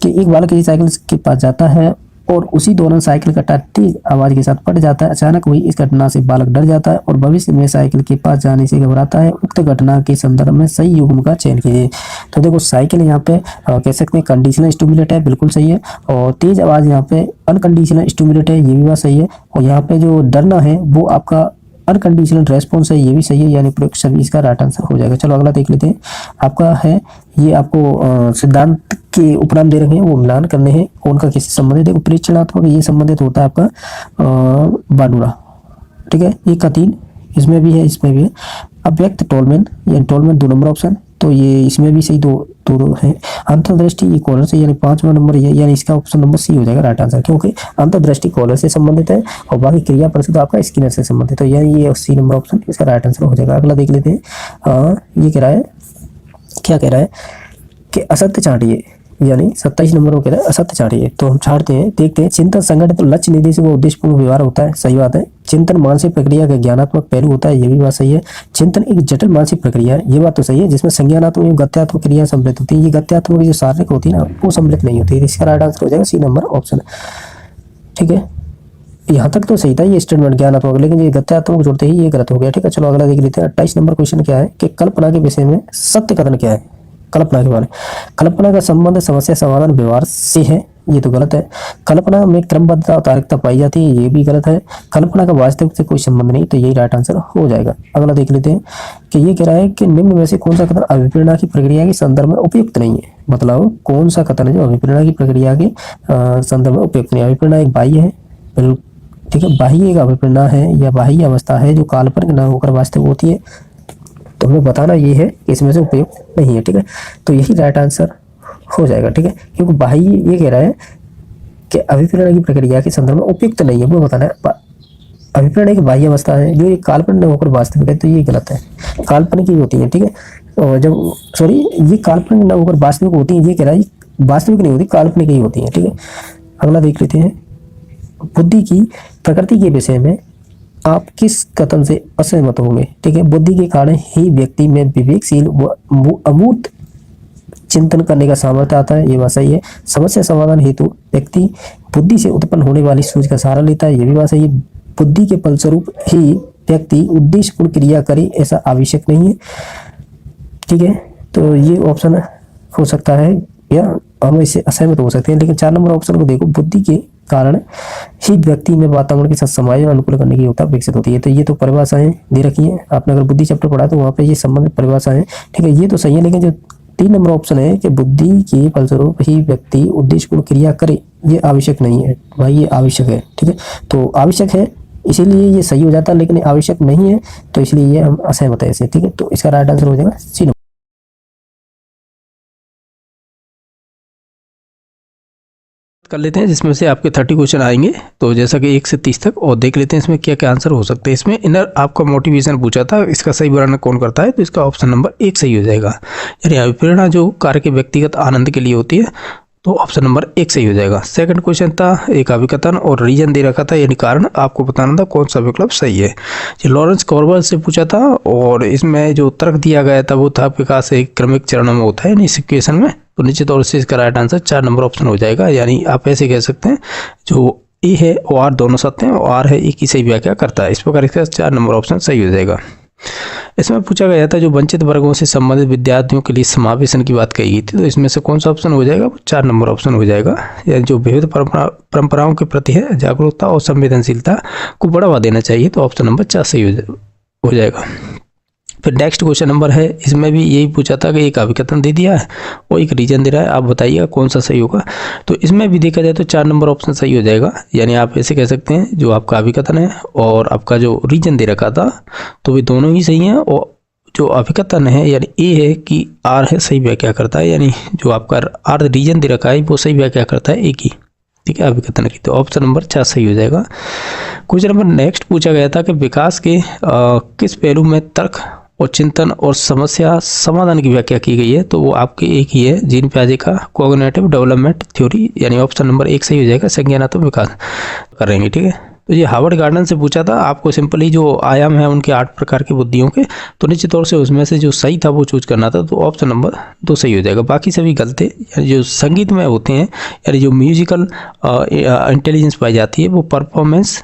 कि एक बालक किसी साइकिल के पास जाता है और उसी दौरान साइकिल का टायर तेज आवाज के साथ फट जाता है। अचानक हुई इस घटना से बालक डर जाता है और भविष्य में साइकिल के पास जाने से घबराता है। उक्त घटना के संदर्भ में सही युग्म का चयन कीजिए। तो देखो साइकिल यहाँ पे कह सकते हैं कंडीशनल स्टिमुलेट है, बिल्कुल सही है। और तेज आवाज यहाँ पे अनकंडीशनल स्टिमुलेट है, ये भी बात सही है। और यहाँ पे जो डरना है वो आपका अनकंडीशनल रेस्पॉन्स है, ये भी सही है, यानी प्रयोग सभी इसका राइट आंसर हो जाएगा। चलो अगला देख लेते हैं। आपका है ये आपको सिद्धांत के उपनाम दे रखे हैं, वो मिलान करने हैं, कौन का किससे संबंधित। देखो परीक्षणात्मक ये संबंधित होता है आपका बाडूरा, ठीक है। ये का 3 इसमें भी है, इसमें भी है। अव्यक्त टोलमैन यानी टोलमैन 2 नंबर ऑप्शन, तो ये इसमें भी सही दो है। अंतर्दृष्टि ये कॉलर से, यानी 5वां नंबर ये, यानी इसका ऑप्शन नंबर सी हो जाएगा राइट आंसर, क्योंकि अंतर्दृष्टि कॉलर से संबंधित है और बाकी क्रिया परिषद आपका स्किनर से संबंधित है, यानी ये सी नंबर ऑप्शन इसका राइट आंसर हो जाएगा। अगला देख लेते हैं। ये कह रहा है, क्या कह रहा है कि असत्य चाटिए, यानी 27 नंबर को कह रहा है असत्य चाटिए। तो हम छाड़ते हैं, देखते हैं। चिंतन संगठित लक्ष्य निर्देश व उद्देश्यपूर्ण व्यवहार होता है, सही बात है। चिंतन मानसिक प्रक्रिया का ज्ञानात्मक पहलू होता है, ये भी बात सही है। चिंतन एक जटिल मानसिक प्रक्रिया है, ये बात तो सही है, जिसमें संज्ञानात्मक गत्यात्मक क्रिया सम्मिलित होती है। ये गत्यात्मक जो शारीरिक होती है ना, वो सम्मिलित नहीं होती है। इसका राइट आंसर हो जाएगा सी नंबर ऑप्शन, ठीक है। यहाँ तक तो सही था ये स्टेटमेंट ज्ञानात्मक, लेकिन ये गत्यात्मक जोड़ते ही ये गलत हो गया, ठीक है। चलो अगला देख लेते हैं। 28 नंबर क्वेश्चन क्या है कि कल्पना के विषय में सत्य कथन क्या है। कल्पना के बारे में, कल्पना का संबंध समस्या समाधान व्यवहार से है, ये तो गलत है। कल्पना में क्रमबद्धता और तार्किकता पाई जाती है, ये भी गलत है। कल्पना का वास्तविक से कोई संबंध नहीं, तो यही राइट आंसर हो जाएगा। अगला देख लेते हैं कि ये कह रहा है कि निम्न में से कौन सा कथन अभिप्रेरणा की प्रक्रिया के संदर्भ में उपयुक्त नहीं है। मतलब कौन सा कथन है जो अभिप्रेरणा की प्रक्रिया के संदर्भ में उपयुक्त नहीं है। अभिप्रेरणा एक बाह्य है, ठीक है। बाह्य एक अभिप्रेरणा है या बाह्य अवस्था है जो काल्पनिक न होकर वास्तविक होती है, तो हमें बताना ये है कि इसमें से उपयुक्त नहीं है, ठीक है। तो यही राइट आंसर हो जाएगा, ठीक है। क्योंकि बाह्य ये कह रहा है कि अभिप्रेरणा की प्रक्रिया के संदर्भ में उपयुक्त नहीं है, वो बताना है। अभिप्रेरणा की बाह्य अवस्था है जो ये काल्पनिक न होकर वास्तविक है, तो ये गलत है। काल्पनिक ही होती है, ठीक है। और जब ये काल्पनिक न होकर वास्तविक होती है, ये कह रहा है वास्तविक नहीं होती, काल्पनिक ही होती है, ठीक है। अगला देख लेते हैं। बुद्धि की प्रकृति के विषय में आप किस कथन से असहमत होंगे, ठीक है। बुद्धि के कारण ही व्यक्ति में विवेकशील व अमूर्त चिंतन करने का सामर्थ्य आता है, ये बात सही है। समस्या समाधान हेतु व्यक्ति बुद्धि से उत्पन्न होने वाली सूझ का सहारा लेता है, ये भी बात सही है। बुद्धि के फलस्वरूप ही व्यक्ति उद्देश्यपूर्ण क्रिया करे, ऐसा आवश्यक नहीं है, ठीक है। तो ये ऑप्शन हो सकता है या हम इससे असहमत हो सकते हैं, लेकिन 4 नंबर ऑप्शन को देखो। बुद्धि के कारण ही व्यक्ति में वातावरण के साथ समायोजन अनुकूल करने की योग्यता विकसित होती है, तो ये तो परिभाषाएं दे रखी हैं। आपने अगर बुद्धि चैप्टर पढ़ा तो वहाँ पे ये संबंधित परिभाषाएं, ठीक है, ये तो सही है। लेकिन जो 3 नंबर ऑप्शन है कि बुद्धि के फलस्वरूप ही व्यक्ति उद्देश्यपूर्ण क्रिया करे, ये आवश्यक नहीं है भाई, ये आवश्यक है, ठीक है। तो आवश्यक है इसीलिए ये सही हो जाता है, लेकिन आवश्यक नहीं है तो इसलिए ये हम असहमत है इससे, ठीक है। तो इसका राइट आंसर हो जाएगा सी। कर लेते हैं जिसमें से आपके 30 क्वेश्चन आएंगे, तो जैसा कि 1 से 30 तक, और देख लेते हैं इसमें क्या क्या आंसर हो सकते हैं। इसमें इनर आपका मोटिवेशन पूछा था, इसका सही बनाना कौन करता है, तो इसका ऑप्शन नंबर 1 सही हो जाएगा। यानी अभिप्रेरणा जो कार्य के व्यक्तिगत आनंद के लिए होती है, तो ऑप्शन नंबर 1 सही हो जाएगा। सेकंड क्वेश्चन था एक अभिकथन और रीजन दे रखा था, यानी कारण आपको बताना था कौन सा विकल्प सही है। ये लॉरेंस कॉर्बल से पूछा था और इसमें जो तर्क दिया गया था वो था विकास एक क्रमिक चरणों में होता है, यानी इस इक्वेशन में, तो निश्चित तौर से इसका राइट आंसर 4 नंबर ऑप्शन हो जाएगा। यानी आप ऐसे कह सकते हैं जो ए है और आर दोनों सत्य हैं और आर है ए की सही व्याख्या करता है। इस प्रकार इसका 4 नंबर ऑप्शन सही हो जाएगा। इसमें पूछा गया था जो वंचित वर्गों से संबंधित विद्यार्थियों के लिए समावेशन की बात कही गई थी, तो इसमें से कौन सा ऑप्शन हो जाएगा, 4 नंबर ऑप्शन हो जाएगा। यानी जो विविध परंपराओं के प्रति है जागरूकता और संवेदनशीलता को बढ़ावा देना चाहिए, तो ऑप्शन नंबर 4 सही हो जाएगा। फिर नेक्स्ट क्वेश्चन नंबर है, इसमें भी यही पूछा था कि एक अभिकथन दे दिया है और एक रीजन दे रहा है, आप बताइएगा कौन सा सही होगा। तो इसमें भी देखा जाए तो 4 नंबर ऑप्शन सही हो जाएगा। यानी आप ऐसे कह सकते हैं जो आपका अभिकथन है और आपका जो रीजन दे रखा था तो वे दोनों ही सही हैं, और जो अभिकथन है यानी ए है कि आर है सही व्याख्या करता है, यानी जो आपका आर रीजन दे रखा है वो सही व्याख्या करता है ए की, ठीक है, अभिकथन की। तो ऑप्शन नंबर 4 सही हो जाएगा। क्वेश्चन नंबर नेक्स्ट पूछा गया था कि विकास के किस पहलू में तर्क और चिंतन और समस्या समाधान की व्याख्या की गई है। तो वो आपके एक ही है, जीन पियाजे का कॉग्निटिव डेवलपमेंट थ्योरी, यानी ऑप्शन नंबर 1 सही हो जाएगा, संज्ञानात्मक विकास करेंगे, ठीक है। तो ये हार्वर्ड गार्डन से पूछा था, आपको सिंपली जो आयाम है उनके 8 प्रकार की बुद्धियों के, तो निश्चित तौर से उसमें से जो सही था वो चूज करना था, तो ऑप्शन नंबर 2 सही हो जाएगा। बाकी सभी गलत है। यानी जो संगीत में होते हैं, यानी जो म्यूजिकल इंटेलिजेंस पाई जाती है वो परफॉर्मेंस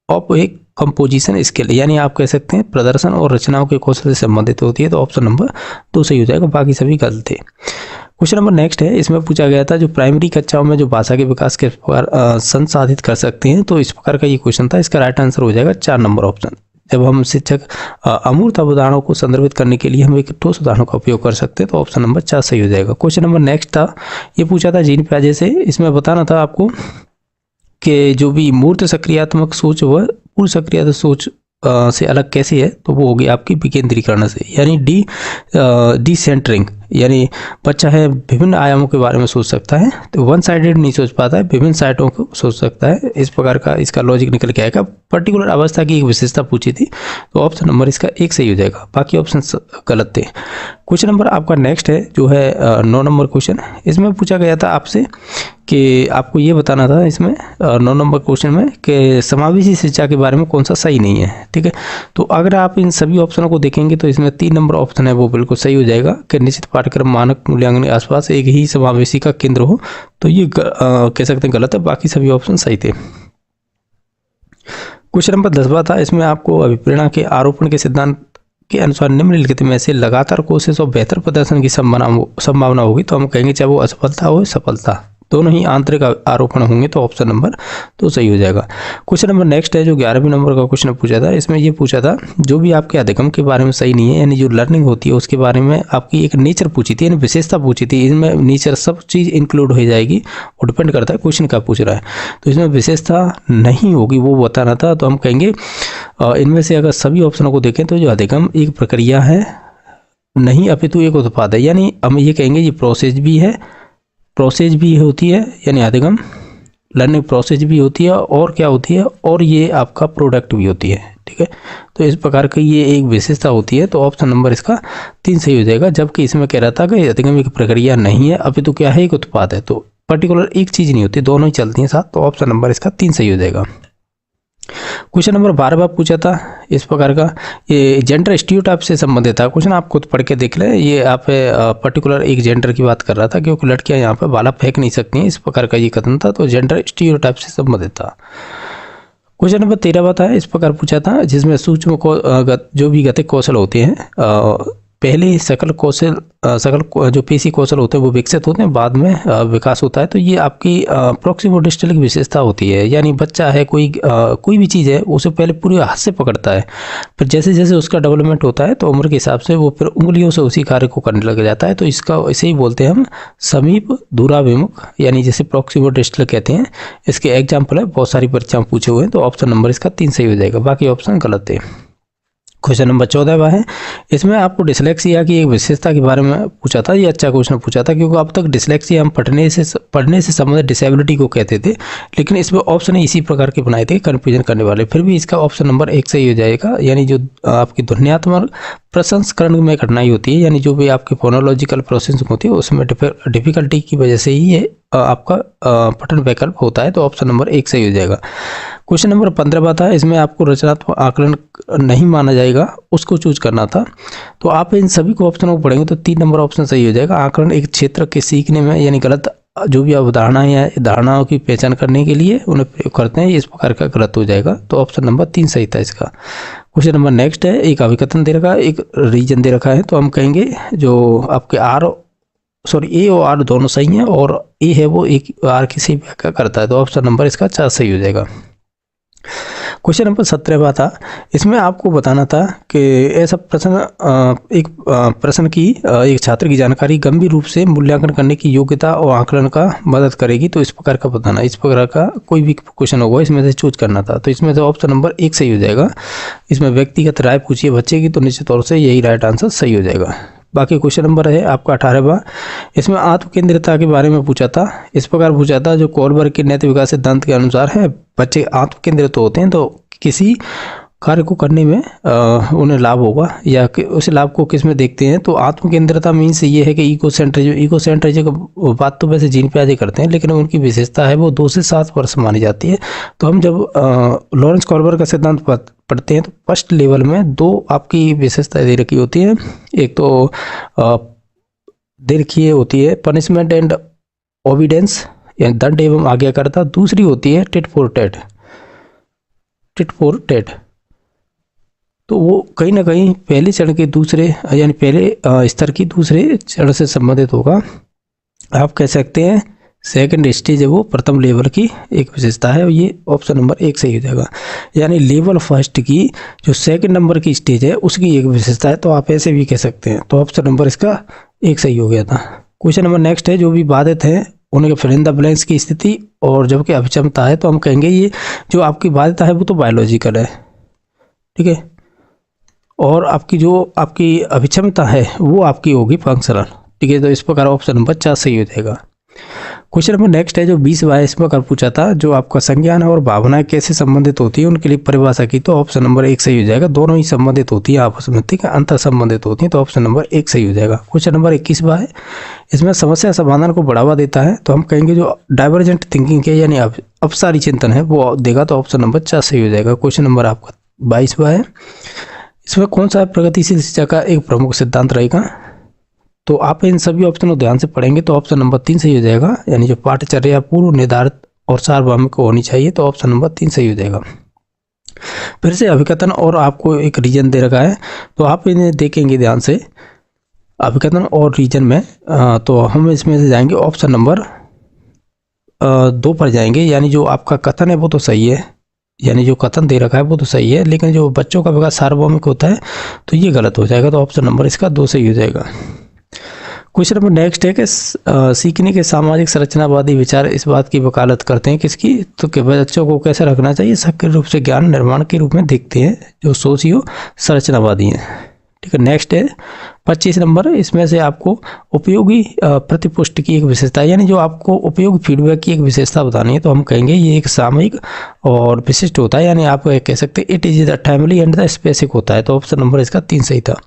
ऑफ एक कंपोजिशन स्किल, यानी आप कह सकते हैं प्रदर्शन और रचनाओं के कौशल से संबंधित होती है, तो ऑप्शन नंबर 2 सही हो जाएगा। बाकी सभी गलत थे। क्वेश्चन नंबर नेक्स्ट है, इसमें पूछा गया था जो प्राइमरी कक्षाओं में जो भाषा के विकास के प्रकार संसाधित कर सकते हैं, तो इस प्रकार का ये क्वेश्चन था। इसका राइट आंसर हो जाएगा 4 नंबर ऑप्शन। जब हम शिक्षक अमूर्त उदाहरणों को संदर्भित करने के लिए हम एक ठोस उदाहरणों का उपयोग कर सकते हैं, तो ऑप्शन नंबर 4 सही हो जाएगा। क्वेश्चन नंबर नेक्स्ट था, ये पूछा था जीन पियाजे से, इसमें बताना था आपको कि जो भी मूर्त सक्रियात्मक सोच वह पूर्ण सक्रिय सोच से अलग कैसी है, तो वो होगी आपकी विकेंद्रीकरण से, यानी डिसेंटरिंग, यानी बच्चा है विभिन्न आयामों के बारे में सोच सकता है, तो वन साइडेड नहीं सोच पाता है, विभिन्न साइडों को सोच सकता है। इस प्रकार का इसका लॉजिक निकल के आएगा। पर्टिकुलर अवस्था की एक विशेषता पूछी थी, तो ऑप्शन नंबर इसका 1 सही हो जाएगा। बाकी ऑप्शन गलत थे। क्वेश्चन नंबर आपका नेक्स्ट है जो है 9 नंबर क्वेश्चन। इसमें पूछा गया था आपसे कि आपको ये बताना था इसमें 9 नंबर क्वेश्चन में कि समावेशी शिक्षा के बारे में कौन सा सही नहीं है, ठीक है। तो अगर आप इन सभी ऑप्शनों को देखेंगे तो इसमें 3 नंबर ऑप्शन है वो बिल्कुल सही हो जाएगा कि निश्चित पाठ्यक्रम मानक मूल्यांकन के आसपास एक ही समावेशी का केंद्र हो, तो ये कह सकते हैं गलत है। बाकी सभी ऑप्शन सही थे। क्वेश्चन नंबर 10वां था, इसमें आपको अभिप्रेरणा के आरोपण के सिद्धांत के अनुसार निम्नलिखित में से लगातार कोशिश और बेहतर प्रदर्शन की संभावना होगी, तो हम कहेंगे चाहे वो असफलता हो सफलता, दोनों ही आंतरिक आरोपण होंगे, तो ऑप्शन नंबर 2 सही हो जाएगा। क्वेश्चन नंबर नेक्स्ट है जो 11वें नंबर का क्वेश्चन पूछा था। इसमें ये पूछा था जो भी आपके अधिगम के बारे में सही नहीं है, यानी जो लर्निंग होती है उसके बारे में आपकी एक नेचर पूछी थी, यानी विशेषता पूछी थी। इसमें नेचर सब चीज़ इंक्लूड हो जाएगी और डिपेंड करता है क्वेश्चन क्या पूछ रहा है। तो इसमें विशेषता नहीं होगी वो बताना था, तो हम कहेंगे इनमें से अगर सभी ऑप्शनों को देखें तो जो अधिगम एक प्रक्रिया है नहीं अपितु एक उत्पाद है, यानी हम ये कहेंगे ये प्रोसेस भी होती है, यानी अधिगम लर्निंग प्रोसेस भी होती है, और क्या होती है, और ये आपका प्रोडक्ट भी होती है, ठीक है। तो इस प्रकार की ये एक विशेषता होती है, तो ऑप्शन नंबर इसका 3 सही हो जाएगा। जबकि इसमें कह रहा था कि अधिगम एक प्रक्रिया नहीं है अपितु क्या है, एक उत्पाद है, तो पर्टिकुलर एक चीज़ नहीं होती, दोनों ही चलती हैं साथ, तो ऑप्शन नंबर इसका 3 सही हो जाएगा। क्वेश्चन नंबर 12वां पूछा था इस प्रकार का, ये जेंडर स्टीरियोटाइप से संबंधित था क्वेश्चन, आप खुद पढ़ के देख लें। ये आप पर्टिकुलर एक जेंडर की बात कर रहा था, क्योंकि लड़कियां यहाँ पे बाला फेंक नहीं सकती हैं, इस प्रकार का ये कथन था, तो जेंडर स्टीरियोटाइप से संबंधित था। क्वेश्चन नंबर 13वां था, इस प्रकार पूछा था जिसमें सूक्ष्म जो भी गतिक कौशल होते हैं पहले सकल जो पेशी कौशल होते हैं वो विकसित होते हैं, बाद में विकास होता है। तो ये आपकी प्रोक्सिमोडिस्टल की विशेषता होती है, यानी बच्चा है कोई भी चीज़ है उसे पहले पूरे हाथ से पकड़ता है, फिर जैसे जैसे उसका डेवलपमेंट होता है तो उम्र के हिसाब से वो फिर उंगलियों से उसी कार्य को करने लग जाता है। तो इसे ही बोलते हैं हम समीप दूराभिमुख, यानी जैसे प्रोक्सिमोडिस्टल कहते हैं। इसके एग्जाम्पल है, बहुत सारी परीक्षाओं पूछे हुए हैं, तो ऑप्शन नंबर इसका 3 सही हो जाएगा। बाकी ऑप्शन गलत है। क्वेश्चन नंबर 14वां है, इसमें आपको डिसलेक्सिया की एक विशेषता के बारे में पूछा था। ये अच्छा क्वेश्चन पूछा था, क्योंकि अब तक डिसलेक्सिया हम पढ़ने से संबंधित डिसेबिलिटी को कहते थे, लेकिन इसमें ऑप्शन इसी प्रकार के बनाए थे कन्फ्यूजन करने वाले। फिर भी इसका ऑप्शन नंबर 1 सही हो जाएगा, यानी जो आपकी ध्वन्यात्मक प्रसंस्करण में कठिनाई होती है, यानी जो भी आपकी फोनोलॉजिकल प्रोसेसिंग होती है उसमें डिफिकल्टी की वजह से ही ये आपका पठन वैकल्प होता है, तो ऑप्शन नंबर 1 सही हो जाएगा। क्वेश्चन नंबर 15वां था, इसमें आपको रचनात्मक आकलन नहीं माना जाएगा उसको चूज करना था। तो आप इन सभी को ऑप्शनों को पढ़ेंगे तो 3 नंबर ऑप्शन सही हो जाएगा। आकलन एक क्षेत्र के सीखने में, यानी गलत जो भी अवधारणाएं या धारणाओं की पहचान करने के लिए उन्हें प्रयोग करते हैं, इस प्रकार का गलत हो जाएगा, तो ऑप्शन नंबर 3 सही था इसका। क्वेश्चन नंबर नेक्स्ट है, एक अभिकथन दे रखा है, एक रीजन दे रखा है, तो हम कहेंगे जो आपके ए और आर दोनों सही हैं, और ए है वो एक आर की सही व्याख्या करता है, तो ऑप्शन नंबर इसका 4 सही हो जाएगा। क्वेश्चन नंबर 17 था। इसमें आपको बताना था कि ऐसा प्रश्न की एक छात्र की जानकारी गंभीर रूप से मूल्यांकन करने की योग्यता और आकलन का मदद करेगी। तो इस प्रकार का बताना, इस प्रकार का कोई भी क्वेश्चन होगा इसमें से चूज करना था। तो इसमें से ऑप्शन नंबर 1 सही हो जाएगा। इसमें व्यक्तिगत राय पूछिए बच्चे की, तो निश्चित तौर से यही राइट आंसर सही हो जाएगा। बाकी क्वेश्चन नंबर है आपका 18वां। इसमें आत्मकेंद्रितता के बारे में पूछा था। इस प्रकार पूछा था, जो कोलबर्ग के नैतिक विकास सिद्धांत के अनुसार है, बच्चे आत्मकेंद्रित होते हैं तो किसी कार्य को करने में उन्हें लाभ होगा, या उस लाभ को किस में देखते हैं। तो आत्मकेंद्रितता मीन्स ये है कि इकोसेंट्रिज्म बात तो वैसे जीन प्याजे करते हैं, लेकिन उनकी विशेषता है वो 2 से 7 वर्ष मानी जाती है। तो हम जब लॉरेंस कोलबर्ग का सिद्धांत पढ़ते हैं तो फर्स्ट लेवल में 2 आपकी विशेषताएं दे रखी होती हैं। एक तो दे रखी होती है पनिशमेंट एंड ओबीडेंस, यानी दंड एवं आज्ञाकारिता। दूसरी होती है टिट फॉर टैट। तो वो कहीं ना कहीं पहले चरण के दूसरे, यानी पहले स्तर की दूसरे चरण से संबंधित होगा। आप कह सकते हैं सेकंड स्टेज है वो प्रथम लेवल की एक विशेषता है। ये ऑप्शन नंबर 1 सही हो जाएगा। यानी लेवल फर्स्ट की जो सेकंड नंबर की स्टेज है उसकी एक विशेषता है, तो आप ऐसे भी कह सकते हैं। तो ऑप्शन नंबर इसका 1 सही हो गया था। क्वेश्चन नंबर नेक्स्ट है, जो भी बाधित है उनके फिल इन द ब्लैंक्स की स्थिति और जबकि अभिक्षमता है, तो हम कहेंगे ये जो आपकी बाध्यता है वो तो बायोलॉजिकल है, ठीक है, और आपकी अभिक्षमता है वो आपकी होगी फंक्शनल, ठीक है। तो इस प्रकार ऑप्शन नंबर 4 सही हो जाएगा। क्वेश्चन नंबर नेक्स्ट है, जो 20वां इस प्रकार पूछा था, जो आपका संज्ञान और भावनाएं कैसे संबंधित होती है उनके लिए परिभाषा की। तो ऑप्शन नंबर 1 सही हो जाएगा। दोनों ही संबंधित होती है आपस में, ठीक है, अंतर संबंधित होती है। तो ऑप्शन नंबर 1 सही हो जाएगा। क्वेश्चन नंबर 21वां है, इसमें समस्या समाधान को बढ़ावा देता है। तो हम कहेंगे जो डाइवर्जेंट थिंकिंग के यानी अपसारी चिंतन है वो देगा। तो ऑप्शन नंबर 4 सही हो जाएगा। क्वेश्चन नंबर आपका 22वां है, इसमें कौन सा प्रगतिशील शिक्षा का एक प्रमुख सिद्धांत रहेगा। तो आप इन सभी ऑप्शन को ध्यान से पढ़ेंगे तो ऑप्शन नंबर 3 सही हो जाएगा। यानी जो पाठ्यचर्या पूर्व निर्धारित और सार्वभौमिक होनी चाहिए, तो ऑप्शन नंबर 3 सही हो जाएगा। फिर से अभिकथन और आपको एक रीजन दे रखा है, तो आप इन्हें देखेंगे ध्यान से, अभिकथन और रीजन में। तो हम इसमें से जाएंगे ऑप्शन नंबर 2 पर जाएंगे। यानी जो आपका कथन है वो तो सही है, यानी जो कथन दे रखा है वो तो सही है, लेकिन जो बच्चों का विकास सार्वभौमिक होता है तो ये गलत हो जाएगा। तो ऑप्शन नंबर इसका 2 सही हो जाएगा। क्वेश्चन नंबर नेक्स्ट है कि सीखने के सामाजिक संरचनावादी विचार इस बात की वकालत करते हैं किसकी, तो कि बच्चों को कैसे रखना चाहिए, सक्रिय रूप से ज्ञान निर्माण के रूप में देखते हैं जो सोशियो संरचनावादी हैं, ठीक है। नेक्स्ट है 25 नंबर, इसमें से आपको उपयोगी प्रतिपुष्टि की एक विशेषता, यानी जो आपको उपयोगी फीडबैक की एक विशेषता बतानी है। तो हम कहेंगे ये एक सामयिक और विशिष्ट होता है, यानी आप कह सकते हैं it is the timely and the specific होता है। तो ऑप्शन नंबर इसका 3 सही था।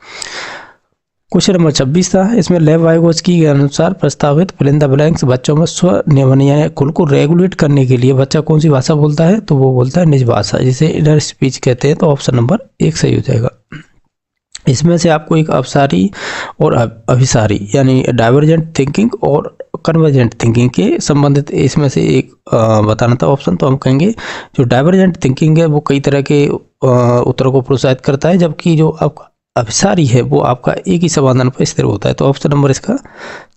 क्वेश्चन नंबर 26 था, इसमें लेव वाइगोत्स्की के अनुसार प्रस्तावित फिल इन द ब्लैंक्स बच्चों में स्व नियमन यानी खुद को रेगुलेट करने के लिए बच्चा कौन सी भाषा बोलता है, तो वो बोलता है निज भाषा, जिसे इनर स्पीच कहते हैं। तो ऑप्शन नंबर 1 सही हो जाएगा। इसमें से आपको एक अपसारी और अभिसारी यानी डाइवर्जेंट थिंकिंग और कन्वर्जेंट थिंकिंग के संबंधित इसमें से एक बताना था ऑप्शन। तो हम कहेंगे जो डाइवर्जेंट थिंकिंग है वो कई तरह के उत्तरों को प्रोत्साहित करता है, जबकि जो आपका अभिसारी है वो आपका एक ही समाधान पर स्थिर होता है। तो ऑप्शन नंबर इसका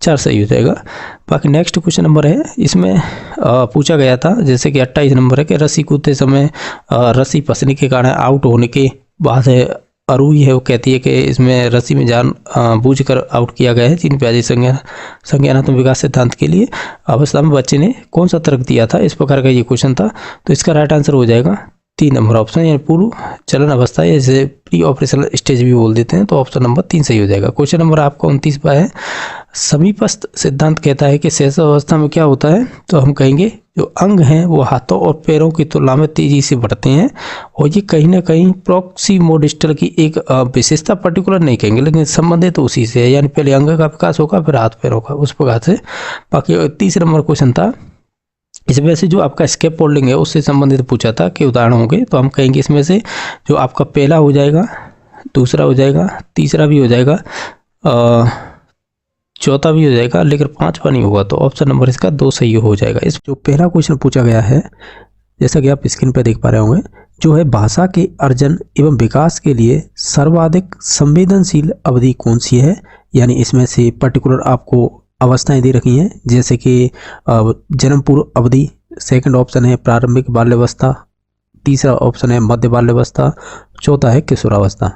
4 सही हो जाएगा। बाकी नेक्स्ट क्वेश्चन नंबर है, इसमें पूछा गया था जैसे कि 28 नंबर है कि रस्सी कूदते समय रस्सी फंसने के कारण आउट होने के बाद है अरुई है वो कहती है कि इसमें रस्सी में जान बूझकर आउट किया गया है। 3 प्याजे संज्ञानात्मक विकास सिद्धांत के लिए अवस्था में बच्चे ने कौन सा तर्क दिया था, इस प्रकार का ये क्वेश्चन था। तो इसका राइट आंसर हो जाएगा 3 नंबर ऑप्शन, यानी पूर्व चलन अवस्था या जिसे प्री ऑपरेशनल स्टेज भी बोल देते हैं। तो ऑप्शन नंबर 3 सही हो जाएगा। क्वेश्चन नंबर आपका 29 पर है, समीपस्थ सिद्धांत कहता है कि शैशव अवस्था में क्या होता है, तो हम कहेंगे जो अंग हैं वो हाथों और पैरों की तुलना में तेजी से बढ़ते हैं, और ये कहीं ना कहीं प्रॉक्सिमोडिस्टल की एक विशेषता पर्टिकुलर नहीं कहेंगे, लेकिन संबंधित तो उसी से है, यानी पहले अंग का विकास होगा फिर हाथ पैरों का, उस प्रकार से। बाकी 30 नंबर क्वेश्चन था, इसमें से जो आपका स्केप फोल्डिंग है उससे संबंधित पूछा था कि उदाहरण होंगे। तो हम कहेंगे इसमें से जो आपका पहला हो जाएगा, दूसरा हो जाएगा, तीसरा भी हो जाएगा, चौथा भी हो जाएगा, लेकिन 5वां नहीं होगा। तो ऑप्शन नंबर इसका 2 सही हो जाएगा। इस जो पहला क्वेश्चन पूछा गया है, जैसा कि आप स्क्रीन पर देख पा रहे होंगे, जो है भाषा के अर्जन एवं विकास के लिए सर्वाधिक संवेदनशील अवधि कौन सी है, यानी इसमें से पर्टिकुलर आपको अवस्थाएं दे रखी हैं, जैसे कि जन्म पूर्व अवधि, सेकंड ऑप्शन है प्रारंभिक बाल्यावस्था, तीसरा ऑप्शन है मध्य बाल्यावस्था, चौथा है किशोरावस्था।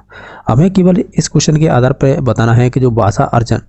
हमें केवल इस क्वेश्चन के आधार पर बताना है कि जो भाषा अर्जन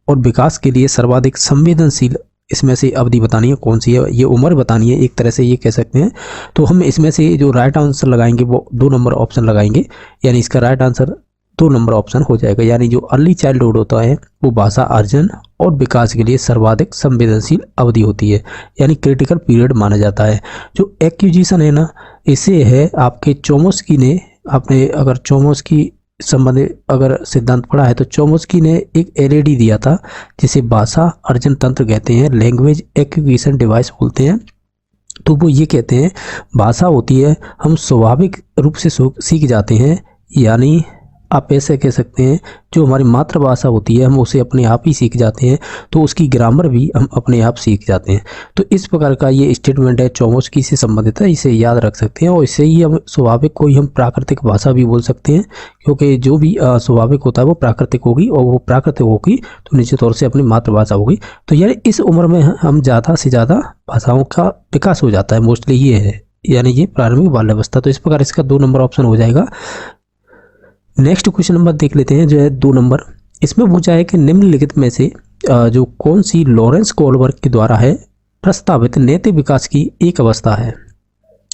और विकास के लिए सर्वाधिक संवेदनशील इसमें से अवधि बतानी है कौन सी है, ये उम्र बतानी है, एक तरह से ये कह सकते हैं। तो हम इसमें से जो राइट आंसर लगाएंगे वो 2 नंबर ऑप्शन लगाएंगे, यानी इसका राइट आंसर 2 नंबर ऑप्शन हो जाएगा। यानी जो अर्ली चाइल्डहुड होता है वो भाषा अर्जन और विकास के लिए सर्वाधिक संवेदनशील अवधि होती है, यानी क्रिटिकल पीरियड माना जाता है। जो एक्विजिशन है ना, इसे है आपके चोमस्की ने, आपने अगर चोमस्की संबंधित अगर सिद्धांत पढ़ा है तो चोमस्की ने एक एलईडी दिया था जिसे भाषा अर्जन तंत्र कहते हैं, लैंग्वेज एक्विजिशन डिवाइस बोलते हैं। तो वो ये कहते हैं भाषा होती है हम स्वाभाविक रूप से सीख जाते हैं, यानी आप ऐसे कह सकते हैं जो हमारी मातृभाषा होती है हम उसे अपने आप ही सीख जाते हैं, तो उसकी ग्रामर भी हम अपने आप सीख जाते हैं। तो इस प्रकार का ये स्टेटमेंट है, चोमस्की से संबंधित है, इसे याद रख सकते हैं। और इससे ही हम स्वाभाविक को ही हम प्राकृतिक भाषा भी बोल सकते हैं, क्योंकि जो भी स्वाभाविक होता है वो प्राकृतिक होगी, और वो प्राकृतिक होगी तो निश्चित तौर से अपनी मातृभाषा होगी। तो यानी इस उम्र में हम ज़्यादा से ज़्यादा भाषाओं का विकास हो जाता है, मोस्टली ये है, यानी ये प्रारंभिक बाल्यावस्था। तो इस प्रकार इसका 2 नंबर ऑप्शन हो जाएगा। नेक्स्ट क्वेश्चन नंबर देख लेते हैं, जो है 2 नंबर। इसमें पूछा है कि निम्नलिखित में से जो कौन सी लॉरेंस कोहलबर्ग के द्वारा है प्रस्तावित नैतिक विकास की एक अवस्था है।